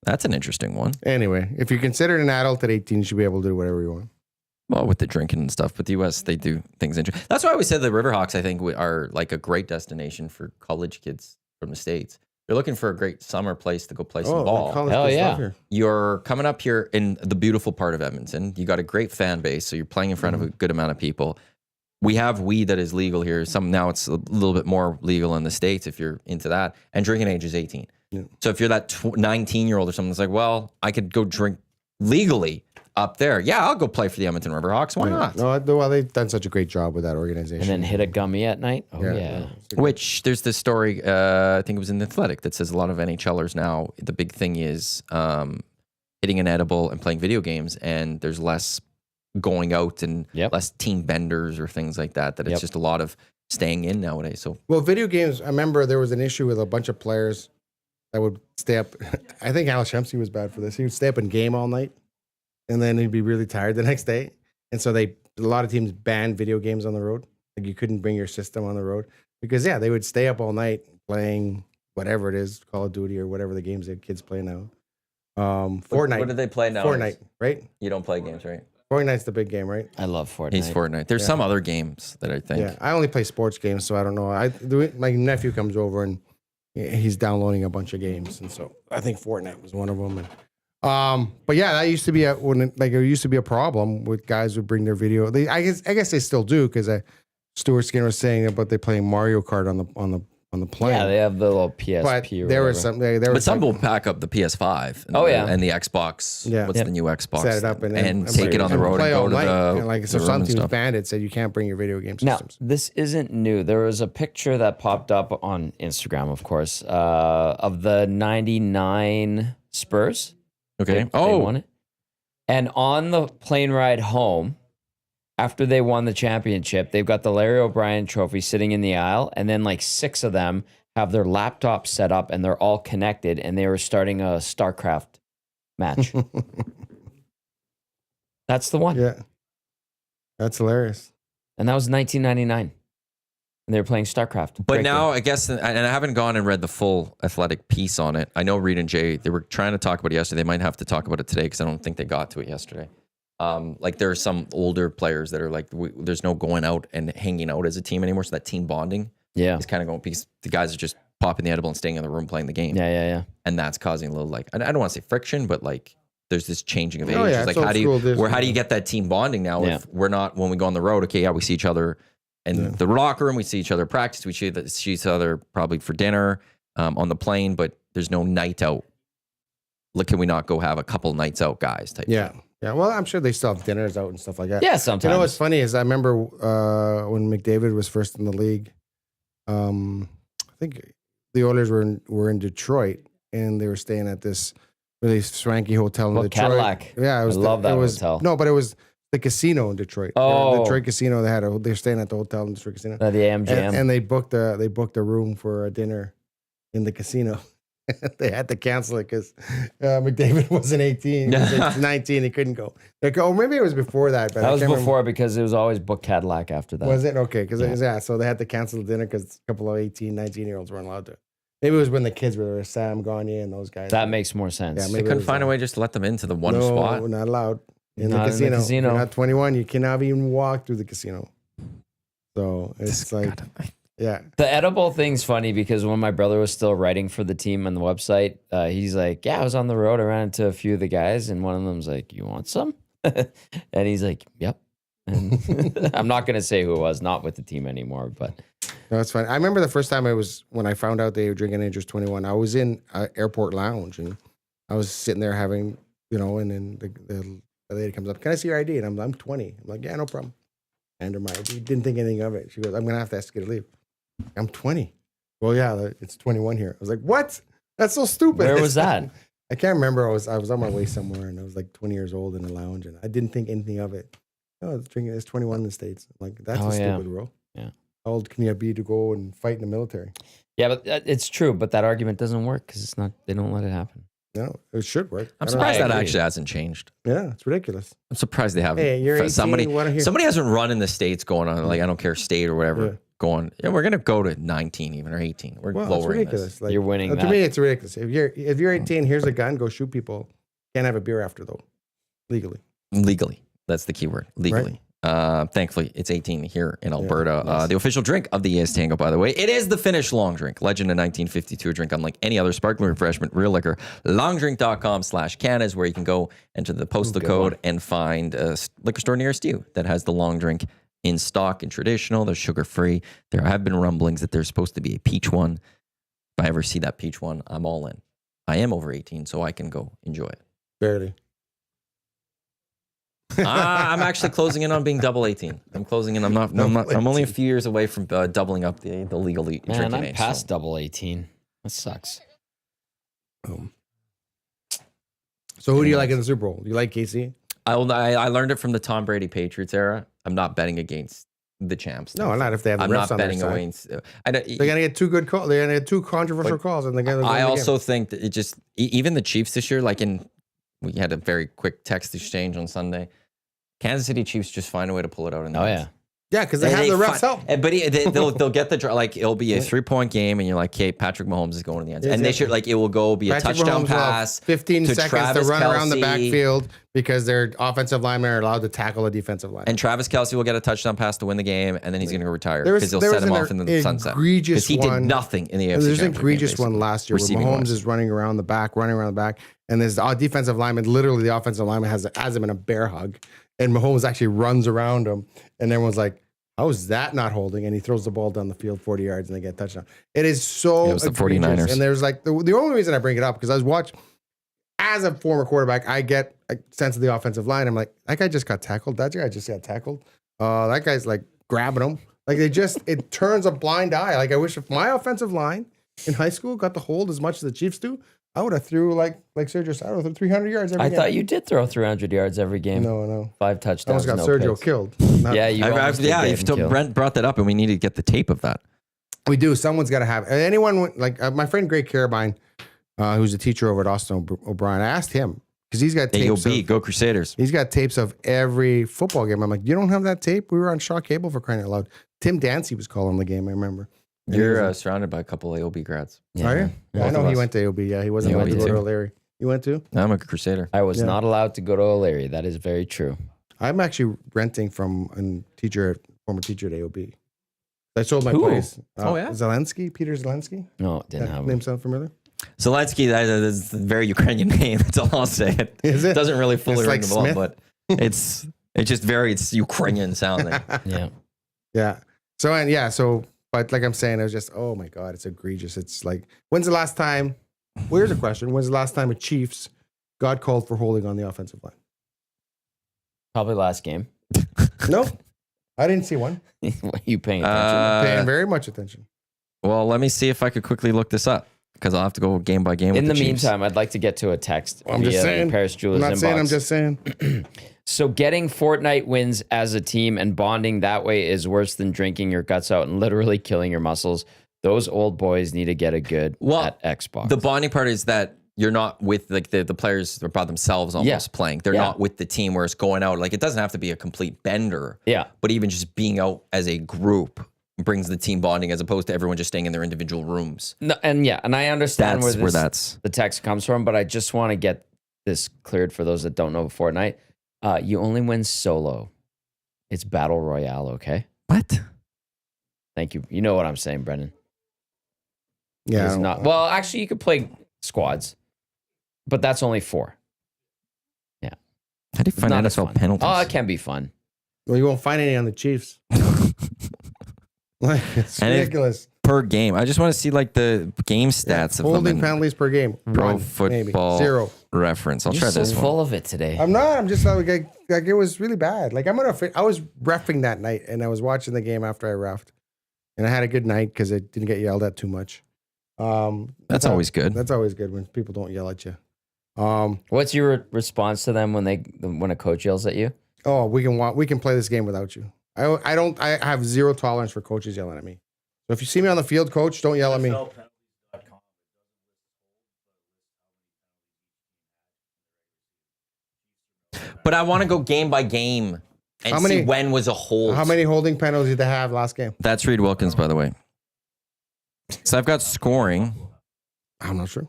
That's an interesting one. Anyway, if you're considered an adult at 18, you should be able to do whatever you want. Well, with the drinking and stuff, but the U.S., they do things interesting. That's why I always said the Riverhawks, I think, are a great destination for college kids from the States. you're looking for a great summer place to go play some Oh, ball. college Hell kids yeah. love here. You're coming up here in the beautiful part of Edmonton. You got a great fan base, so you're playing in front of a good amount of people. We have weed that is legal here. Now it's a little bit more legal in the States if you're into that. And drinking age is 18. Yeah. So if you're that 19-year-old or something that's like, well, I could go drink legally up there. Yeah, I'll go play for the Edmonton Riverhawks. Why not? No, well, they've done such a great job with that organization. And then hit a gummy at night. Oh yeah. Which there's this story, I think it was in the Athletic, that says a lot of NHLers now, the big thing is hitting an edible and playing video games, and there's less going out and less team benders or things like that. That it's just a lot of staying in nowadays. So well, video games. I remember there was an issue with a bunch of players that would stay up. I think Alex Hempsey was bad for this. He would stay up and game all night, and then he'd be really tired the next day. And so a lot of teams banned video games on the road. Like you couldn't bring your system on the road because they would stay up all night playing whatever it is, Call of Duty or whatever the games that kids play now. Fortnite. What do they play now? Fortnite, right? You don't play games, right? Fortnite's the big game, right? I love Fortnite. He's Fortnite. There's some other games that I think. Yeah, I only play sports games, so I don't know. My nephew comes over and he's downloading a bunch of games, and so I think Fortnite was one of them. And, but yeah, that used to be it used to be a problem with guys would bring their video. I guess they still do because Stuart Skinner was saying about they playing Mario Kart on the plane. Yeah, they have the little PSP. But or there was whatever. some. But some will pack up the PS5. And the Xbox. Yeah. What's the new Xbox? Set it up and take it on the road and go to the so room some and teams stuff. banned it, said you can't bring your video game Now, systems. this isn't new. There was a picture that popped up on Instagram, of course, of the 99 Spurs. Okay. They won it. And on the plane ride home, after they won the championship, they've got the Larry O'Brien trophy sitting in the aisle, and then like 6 of them have their laptops set up, and they're all connected, and they were starting a StarCraft match. That's the one. Yeah, that's hilarious. And that was 1999. And they were playing StarCraft. But Great now game. I guess, and I haven't gone and read the full Athletic piece on it. I know Reed and Jay, they were trying to talk about it yesterday. They might have to talk about it today because I don't think they got to it yesterday. Like there are some older players that are like, there's no going out and hanging out as a team anymore. So that team bonding is kind of going, because the guys are just popping the edible and staying in the room playing the game. Yeah. And that's causing a little like, I don't want to say friction, but like there's this changing of age. Oh, yeah, It's like, it's how do old school, how do you get that team bonding now if we're not, when we go on the road, okay, we see each other in the locker room, we see each other practice, we see each other probably for dinner on the plane, but there's no night out. Look, can we not go have a couple nights out, guys? Type thing. Yeah, well, I'm sure they still have dinners out and stuff like that. Yeah, sometimes. You know what's funny is I remember when McDavid was first in the league. I think the Oilers were in Detroit, and they were staying at this really swanky hotel in Detroit. Cadillac. Yeah, I love that hotel. No, but it was the casino in Detroit. Oh, the Detroit casino. They're staying at the hotel in Detroit casino. The AMGM. And they booked a room for a dinner in the casino. They had to cancel it because McDavid wasn't 18. He was 19. He couldn't go. Or maybe it was before that. But that was before because it was always book Cadillac after that. Was it? Okay. Because so they had to cancel the dinner because a couple of 18, 19-year-olds weren't allowed to. Maybe it was when the kids were there, Sam Gagne and those guys. That makes more sense. Yeah, They couldn't find a way just to let them into the one spot. No, not allowed. In Not the casino. in the casino. If you're not 21, you cannot even walk through the casino. So it's like... Yeah. The edible thing's funny because when my brother was still writing for the team on the website, he's like, I was on the road. I ran into a few of the guys, and one of them's like, you want some? And he's like, yep. And I'm not going to say who it was, not with the team anymore, but. No, that's fine. I remember the first time when I found out they were drinking age was 21, I was in airport lounge, and I was sitting there having, and then the lady comes up, can I see your ID? And I'm 20. I'm like, yeah, no problem. And her ID. Didn't think anything of it. She goes, I'm going to have to ask you to leave. I'm 20. Well, yeah, it's 21 here. I was like, what? That's so stupid. Where was that? I can't remember. I was on my way somewhere, and I was like 20 years old in a lounge, and I didn't think anything of it. Oh, it's 21 in the States. I'm like, that's a stupid rule. Yeah. How old can you be to go and fight in the military? Yeah, but it's true. But that argument doesn't work because it's not. They don't let it happen. No, it should work. I'm surprised that actually hasn't changed. Yeah, it's ridiculous. I'm surprised they haven't. Hey, you're 18, somebody hasn't run in the States going on, like, I don't care, state or whatever. Yeah. Going, we're going to go to 19 even, or 18. We're lowering it's ridiculous. this. Like, you're winning To me, it's ridiculous. If you're 18, here's a gun, go shoot people. Can't have a beer after, though. Legally. Legally. That's the key word. Legally. Right? Thankfully, it's 18 here in Alberta. Nice. The official drink of the EST Hangout, by the way. It is the Finnish long drink. Legend in 1952, a drink unlike any other sparkling refreshment, real liquor. Longdrink.com/Canada is where you can go, enter the postal code, and find a liquor store nearest you that has the long drink in stock and traditional. They're sugar-free. There have been rumblings that there's supposed to be a peach one. If I ever see that peach one, I'm all in. I am over 18, so I can go enjoy it. Barely. I'm actually closing in on being double 18. I'm closing in. I'm only a few years away from doubling up the legal drinking age. I'm past double 18. That sucks. So who do you like in the Super Bowl? Do you like KC? I learned it from the Tom Brady Patriots era. I'm not betting against the champs. No, not if they have the refs on their side. They're gonna get two good calls. They're gonna get two controversial calls, and I also think that it just even the Chiefs this year. We had a very quick text exchange on Sunday. Kansas City Chiefs just find a way to pull it out. Yeah, because they have the refs help. But they'll get the draw. Like it'll be a 3-point game, and you're like, "Okay, Patrick Mahomes is going to the end zone." And they should it will go be a touchdown pass, 15 to seconds Travis to run Kelce, around the backfield because their offensive linemen are allowed to tackle a defensive line. And Travis Kelce will get a touchdown pass to win the game, and then he's going to go retire because they'll set him off in the sunset because he did nothing in the AFC. There's an egregious one last year where Mahomes is running around the back, and there's a defensive lineman. Literally, the offensive lineman has him in a bear hug, and Mahomes actually runs around him, and everyone's like, how is that not holding? And he throws the ball down the field 40 yards and they get a touchdown. It is so the 49ers. And there's the only reason I bring it up because I was watching, as a former quarterback, I get a sense of the offensive line. I'm like, that guy just got tackled. That guy just got tackled. That guy's like grabbing him. Like it turns a blind eye. Like I wish if my offensive line in high school got to hold as much as the Chiefs do, I would have threw like Sergio said, I would have 300 yards every game. I thought you did throw 300 yards every game. No. 5 touchdowns. I almost got Sergio killed. Brent that up, and we need to get the tape of that. We do. Someone's got to have anyone my friend Greg Carabine, who's a teacher over at Austin O'Brien. I asked him because he's got tapes. AOB, go Crusaders. He's got tapes of every football game. I'm like, you don't have that tape? We were on Shaw Cable for crying out loud. Tim Dancy was calling the game. I remember. You're surrounded by a couple AOB grads. Yeah. Are you? Yeah, I know he went to AOB. Yeah, he wasn't allowed to go to O'Leary. You went to? I'm a Crusader. I was not allowed to go to O'Leary. That is very true. I'm actually renting from a former teacher at AOB. I sold my place. Zelensky, Peter Zelensky. No, didn't have name sound familiar? Zelensky, that's a very Ukrainian name. That's all I'll say. Is it? Doesn't really fully ring the bell, Smith? but it's Ukrainian sounding. Yeah. But like I'm saying, it was just, oh my God, it's egregious. It's like, here's a question. When's the last time a Chiefs got called for holding on the offensive line? Probably last game. No, I didn't see one. Are you paying attention? Paying very much attention. Well, let me see if I could quickly look this up because I'll have to go game by game. In the meantime, I'd like to get to a text. I'm just saying. Paris Jewelers I'm not inbox. saying. I'm just saying. So getting Fortnite wins as a team and bonding that way is worse than drinking your guts out and literally killing your muscles. Those old boys need to get a good at Xbox. The bonding part is that you're not with the players by themselves almost playing. They're not with the team where it's going out. Like it doesn't have to be a complete bender. Yeah. But even just being out as a group brings the team bonding as opposed to everyone just staying in their individual rooms. No, and I understand where the text comes from, but I just want to get this cleared for those that don't know Fortnite. You only win solo. It's Battle Royale, okay? What? Thank you. You know what I'm saying, Brendan. Yeah. It's not. Well, actually, you could play squads, but that's only 4. Yeah. How do you find NFL penalties? Oh, it can be fun. Well, you won't find any on the Chiefs. It's ridiculous. Per game. I just want to see like the game stats of holding penalties per game. Pro Football 0 Reference. I'll try this one. Full of it today. I'm not. I'm just like it was really bad. Like I was reffing that night, and I was watching the game after I reffed, and I had a good night because I didn't get yelled at too much. That's always good. That's always good when people don't yell at you. What's your response to them when a coach yells at you? Oh, we can play this game without you. I have zero tolerance for coaches yelling at me. So if you see me on the field, coach, don't yell at me. But I want to go game by game and see when was a hold. How many holding penalties did they have last game? That's Reed Wilkins, by the way. So I've got scoring. I'm not sure.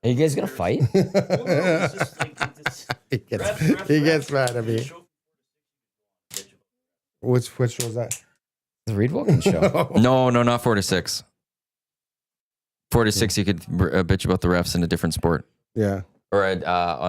Are you guys going to fight? He gets mad at me. Which was that? The Reed Wilkins show. No, not 4 to 6. 4 to 6, you could bitch about the refs in a different sport. Yeah. Or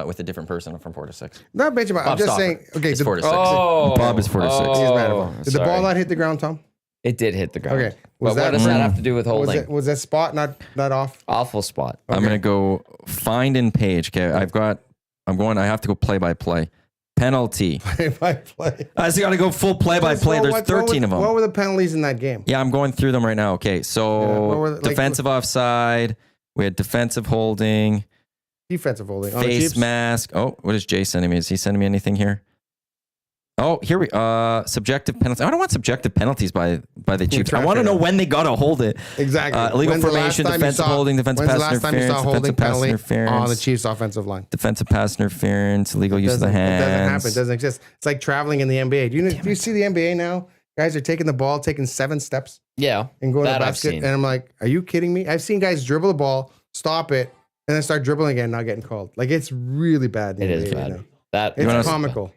with a different person from 4 to 6. Not bitch about. I'm just saying. Okay, It's 4 to 6. Oh, Bob is 4 to 6. He's mad about it. Did the ball not hit the ground, Tom? It did hit the ground. Okay. But what does that have to do with holding? Was that spot not off? Awful spot. I'm gonna go find in page. Okay, I have to go play by play. Penalty. Play by play. I just got to go full play by play. There's 13 of them. What were the penalties in that game? Yeah, I'm going through them right now. Okay, so defensive offside. We had defensive holding. Defensive holding. Face mask. Oh, what is Jay sending me? Is he sending me anything here? Oh, here we subjective penalties. I don't want subjective penalties by the Chiefs. I want to know when they got to hold it. Exactly. Illegal formation, defensive holding, defensive pass interference, defensive pass interference on the Chiefs' offensive line. Defensive pass interference, illegal use of the hands. It doesn't happen. It doesn't exist. It's like traveling in the NBA. Do you see the NBA now? Guys are taking the ball, taking 7 steps. Yeah. And going to the I've basket. seen. And I'm like, are you kidding me? I've seen guys dribble the ball, stop it, and then start dribbling again, not getting called. Like, it's really bad. It is bad. It's comical.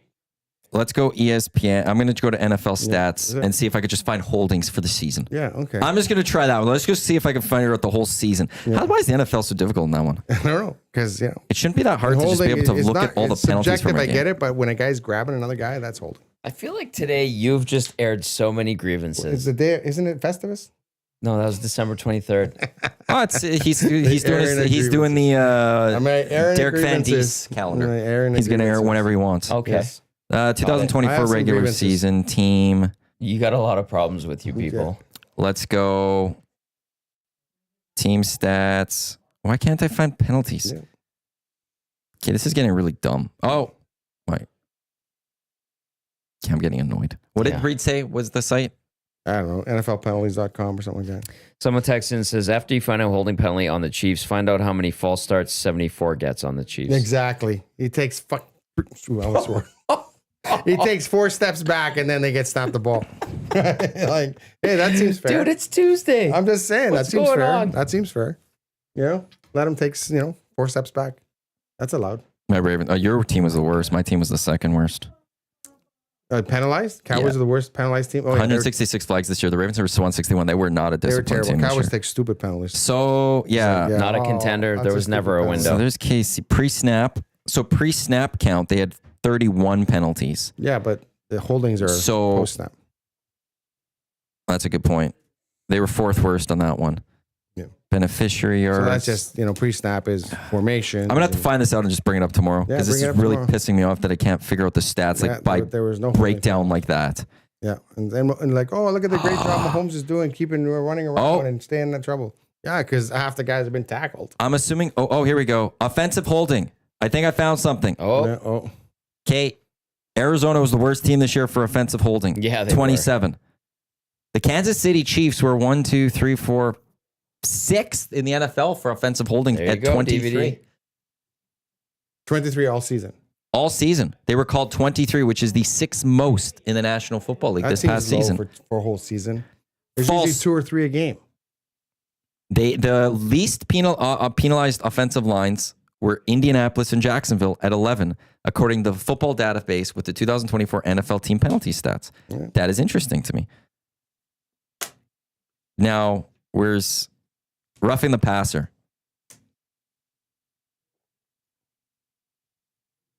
Let's go ESPN. I'm going to go to NFL stats and see if I could just find holdings for the season. Yeah, okay. I'm just going to try that one. Let's just see if I can find it out the whole season. Yeah. Why is the NFL so difficult in that one? I don't know. Because, it shouldn't be that hard to just be able to look at all the penalties from a game. I get it, but when a guy's grabbing another guy, that's holding. I feel like today you've just aired so many grievances. It's the day, isn't it Festivus? No, that was December 23rd. Oh, he's doing the Derek Van Diest calendar. He's going to air it whenever he wants. Okay. Yes. 2024 regular season team. You got a lot of problems with you people. Let's go. Team stats. Why can't I find penalties? Yeah. Okay, this is getting really dumb. Oh, wait. I'm getting annoyed. What did Reed say was the site? I don't know, NFLpenalties.com or something like that. Someone texts in and says, after you find out holding penalty on the Chiefs, find out how many false starts 74 gets on the Chiefs. Exactly. He takes he takes 4 steps back and then they get snapped the ball. Like, hey, that seems fair. Dude, it's Tuesday. I'm just saying, What's that seems going fair. on? That seems fair. You know, let him take, 4 steps back. That's allowed. My Raven. Your team was the worst. My team was the second worst. Penalized? Cowboys are the worst penalized team. 166 flags this year. The Ravens were 161. They were not a They were disciplined terrible. team. Cowboys take stupid penalties. So, yeah. Not a contender. There was never a window. So there's Casey. Pre-snap. So pre-snap count, they had 31 penalties. Yeah, but the holdings are post-snap. That's a good point. They were 4th worst on that one. Yeah. Beneficiary yards. So that's just, pre-snap is formation. I'm going to have to find this out and just bring it up tomorrow. Because this is really pissing me off that I can't figure out the stats there was no breakdown like that. Yeah. And like, oh, look at the great job Mahomes is doing, keeping running around and staying in trouble. Yeah, because half the guys have been tackled. I'm assuming, here we go. Offensive holding. I think I found something. Okay. Arizona was the worst team this year for offensive holding. Yeah, they 27. The Kansas City Chiefs were 1, 2, 3, 4, 6th in the NFL for offensive holding at 23. DVD. 23 all season. All season. They were called 23, which is the 6th most in the National Football League this past season. For a whole season. There's False. usually 2 or 3 a game. The least penalized offensive lines were Indianapolis and Jacksonville at 11, according to the football database with the 2024 NFL team penalty stats. Yeah. That is interesting to me. Now, where's roughing the passer?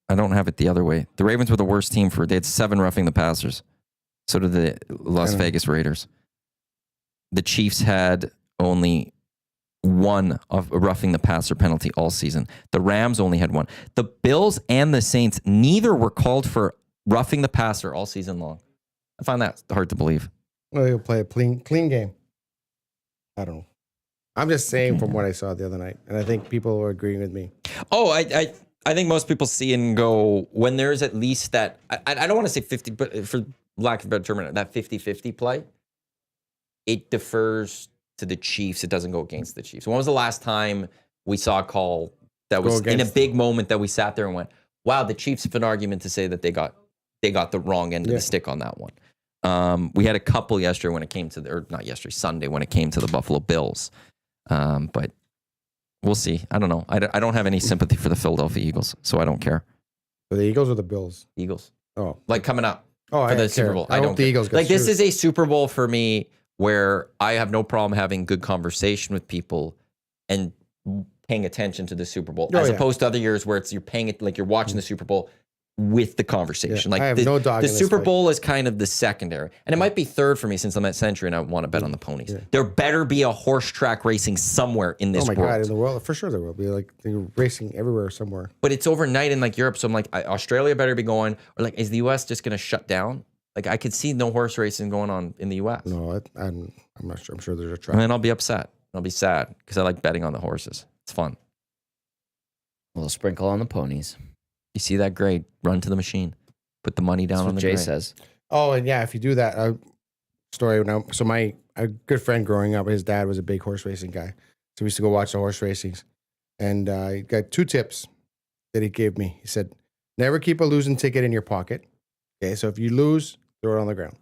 I don't have it the other way. The Ravens were the worst team they had 7 roughing the passers. So did the Las Vegas Raiders. The Chiefs had only 1 of roughing the passer penalty all season. The Rams only had 1. The Bills and the Saints, neither were called for roughing the passer all season long. I find that hard to believe. Well, he'll play a clean game. I don't know. I'm just saying from what I saw the other night, and I think people are agreeing with me. Oh, I think most people see and go, when there's at least that, I don't want to say 50, but for lack of a better term, that 50-50 play, it defers to the Chiefs. It doesn't go against the Chiefs. When was the last time we saw a call that was in a big moment that we sat there and went, wow, the Chiefs have an argument to say that they got the wrong end of the stick on that one. We had a couple yesterday when it came to Sunday when it came to the Buffalo Bills. But we'll see. I don't know. I don't have any sympathy for the Philadelphia Eagles, so I don't care. For the Eagles or the Bills? Eagles. Oh. Like coming up. Oh, for I the don't Super care. Bowl. I I hope don't the care. Eagles get Like this sued. is a Super Bowl for me where I have no problem having good conversation with people and paying attention to the Super Bowl, Oh, as yeah. opposed to other years where you're paying it like you're watching the Super Bowl with the conversation. Yeah, Like I have the, no dog the in this Super fight. Bowl is kind of the secondary, and it might be third for me since I'm at Century and I want to bet on the ponies. Yeah. There better be a horse track racing somewhere in this Oh my world. God, in the world, for sure there will be. Like they're racing everywhere somewhere. But it's overnight in like Europe, so I'm like, Australia better be going, or like, is the U.S. just going to shut down? Like, I could see no horse racing going on in the U.S. No, I'm not sure. I'm sure there's a And track. then I'll be upset. I'll be sad because I like betting on the horses. It's fun. A little sprinkle on the ponies. You see that grade? Run to the machine. Put the money down That's on what the Jay grade. says. Oh, and yeah, if you do that, story now. So a good friend growing up, his dad was a big horse racing guy. So we used to go watch the horse racings, and he got 2 tips that he gave me. He said, never keep a losing ticket in your pocket. Okay, so if you lose, throw it on the ground.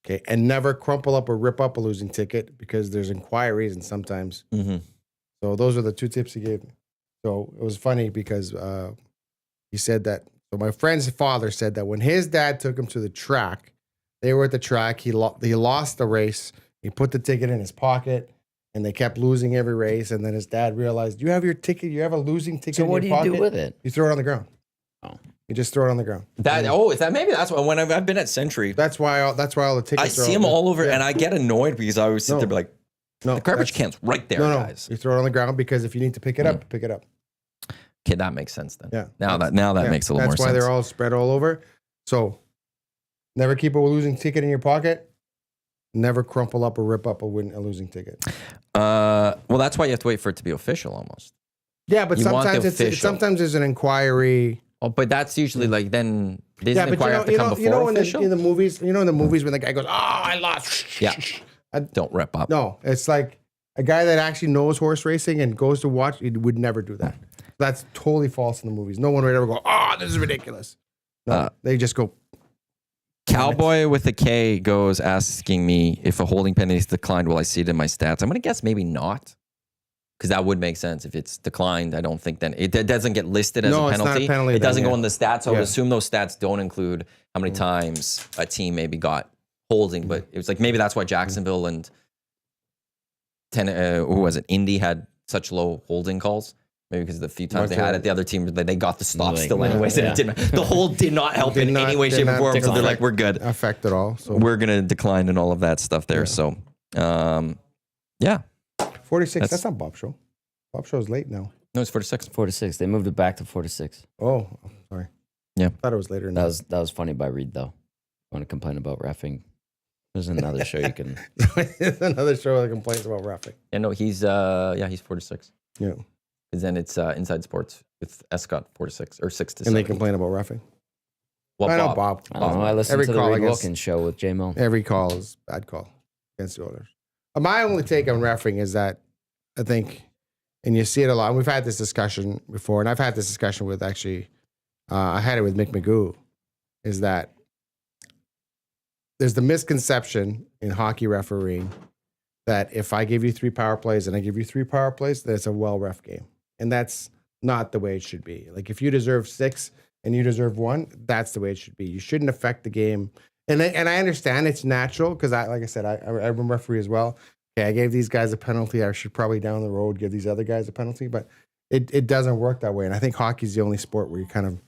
Okay, and never crumple up or rip up a losing ticket because there's inquiries and sometimes. Mm-hmm. So those are the 2 tips he gave me. So it was funny because he said that. So my friend's father said that when his dad took him to the track, they were at the track. He lost the race. He put the ticket in his pocket, and they kept losing every race. And then his dad realized, you have your ticket. You have a losing ticket. So in what your do you pocket. do with it? You throw it on the ground. Oh. You just throw it on the ground. Is that maybe that's why when I've been at Century, That's why all the tickets. I see them all over, and I get annoyed because I always sit there and be like, No, the garbage that's- can's right there, No, guys. you throw it on the ground because if you need to pick it up, pick it up. Okay, that makes sense then. Yeah. Now that makes a little more That's why sense. they're all spread all over. So never keep a losing ticket in your pocket. Never crumple up or rip up a losing ticket. Well, that's why you have to wait for it to be official almost. Yeah, but You want the sometimes official. sometimes there's an inquiry. Oh, but that's usually like then doesn't Yeah, the but inquiry have to come before official? in the movies, in the movies when the guy goes, "Oh, I lost." Yeah. Don't rip up. No, it's like a guy that actually knows horse racing and goes to watch. He would never do that. That's totally false in the movies. No one would ever go, "Oh, this is ridiculous." No, they just go. Cowboy with a K goes asking me if a holding penalty is declined, will I see it in my stats? I'm going to guess maybe not. Because that would make sense. If it's declined, I don't think then it doesn't get listed as No, a it's not a penalty. penalty It then, doesn't go yeah. in the stats. So I would Yeah. assume those stats don't include how many times a team maybe got holding. But it was like maybe that's why Jacksonville and who was it? Indy had such low holding calls. Maybe because the few times they had it, the other team they got the stop Like, still anyways. And yeah. it didn't. The hold did not help in any way, shape, or form. So they're like, we're good. Affect it all. So We're gonna decline and all of that stuff there. So, yeah. 46. That's not Bob Show. Bob Show's late now. No, it's 46. 4 to 6. They moved it back to 4 to 6. Oh, sorry. Yeah. I thought it was later. That Now. was funny by Reed though. Want to complain about reffing? There's another show you can. It's another show that complains about reffing. Yeah, no, he's 46. Yeah. Because then it's Inside Sports with Escott 46 or 6 to 7. And they complain about reffing. Well, I know Bob. Bob. I don't know. I listened Every to the call, I Reed guess. Wilkins show with J Mo. Every call is bad call against the owners. My only take on reffing is that I think, and you see it a lot, and we've had this discussion before, and I've had this discussion with actually, I had it with Mick Magoo, is that there's the misconception in hockey refereeing that if I give you 3 power plays and I give you 3 power plays, that it's a well-ref game. And that's not the way it should be. Like if you deserve 6 and you deserve 1, that's the way it should be. You shouldn't affect the game. And I understand it's natural because like I said, I'm a referee as well. Okay, I gave these guys a penalty. I should probably down the road give these other guys a penalty, but it doesn't work that way. And I think hockey's the only sport where you kind of,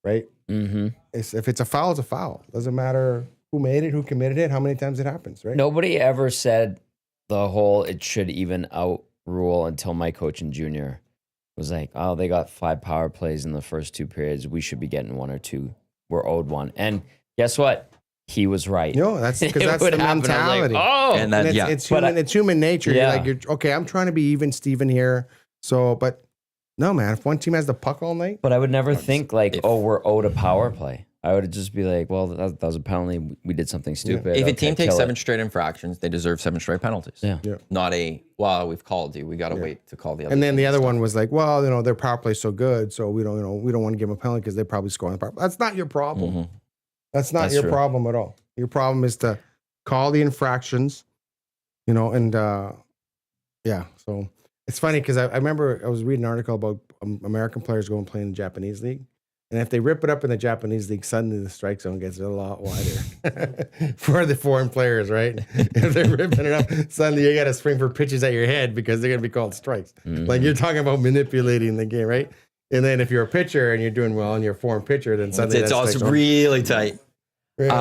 right? Mm-hmm. If it's a foul, it's a foul. Doesn't matter who made it, who committed it, how many times it happens, right? Nobody ever said the whole it should even out rule until my coach in junior was like, oh, they got 5 power plays in the first 2 periods. We should be getting 1 or 2. We're owed 1. And guess what? He was right. No, that's because It that's would the happen. I was like, mentality. oh, And that, And yeah. it's human nature. Yeah. You're like, okay, I'm trying to be even Steven here. So, but no, man, if one team has the puck all night, but I would never think like, if- oh, we're owed a power play. I would just be like, well, that was a penalty. We did something stupid. If a Okay, team takes kill 7 it. straight infractions, they deserve 7 straight penalties. Yeah. Yeah. Not we've called you. We got to wait to call the other. and then the team other stuff. one was like, well, their power play's so good, so we don't want to give them a penalty because they probably score on the power play. That's not your problem. Mhm. That's not That's your true. problem at all. Your problem is to call the infractions, and yeah. So it's funny because I remember I was reading an article about American players going and playing in the Japanese league, And if they rip it up in the Japanese league, suddenly the strike zone gets a lot wider for the foreign players, right? If they're ripping it up, suddenly you got to spring for pitches at your head because they're going to be called strikes. Like you're talking about manipulating the game, right? And then if you're a pitcher and you're doing well and you're a foreign pitcher, then suddenly it's also really tight. Really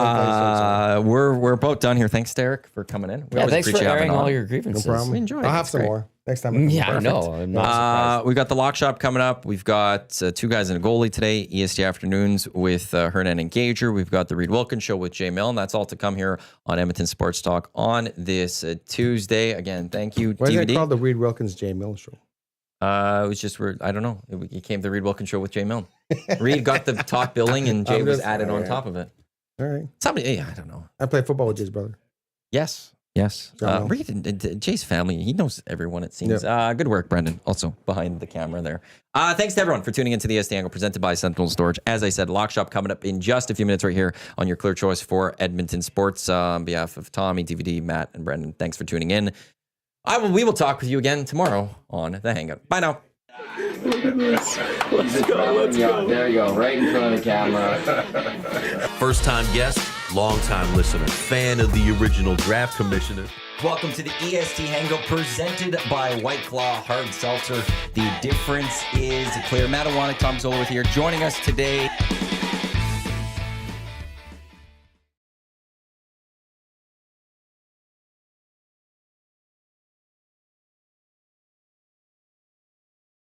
We're about done here. Thanks, Derek, for coming in. Thanks for airing all your grievances. No problem. We enjoy it. I'll have It's some great. more next time. Yeah, I know. I'm not surprised. We've got the lock shop coming up. We've got 2 guys and a goalie today, EST afternoons with Hernan and Gager. We've got the Reed Wilkins show with Jay Milne. That's all to come here on Edmonton Sports Talk on this Tuesday. Again, thank you, Why is DVD. it called the Reed Wilkins J. Milne Show? It was just I don't know. It became the Reed Wilkins show with Jay Milne. Reed got the top billing, and Jay was added on top of it. All right. Somebody, I don't know. I played football with Jay's brother. Yes. Reed and Jay's family, he knows everyone, it seems. Yep. Good work, Brendan, also behind the camera there. Thanks to everyone for tuning into the EST Hangout presented by Sentinel Storage. As I said, Lock Shop coming up in just a few minutes right here on your clear choice for Edmonton Sports. On behalf of Tommy, DVD, Matt, and Brendan, thanks for tuning in. We will talk with you again tomorrow on The Hangout. Bye now. Let's go. There you go, right in front of the camera. First-time guest, long-time listener, fan of the original draft commissioner. Welcome to the EST Hangout presented by White Claw Hard Seltzer. The difference is clear. Matt Iwanyk, Tom Zola with here, joining us today.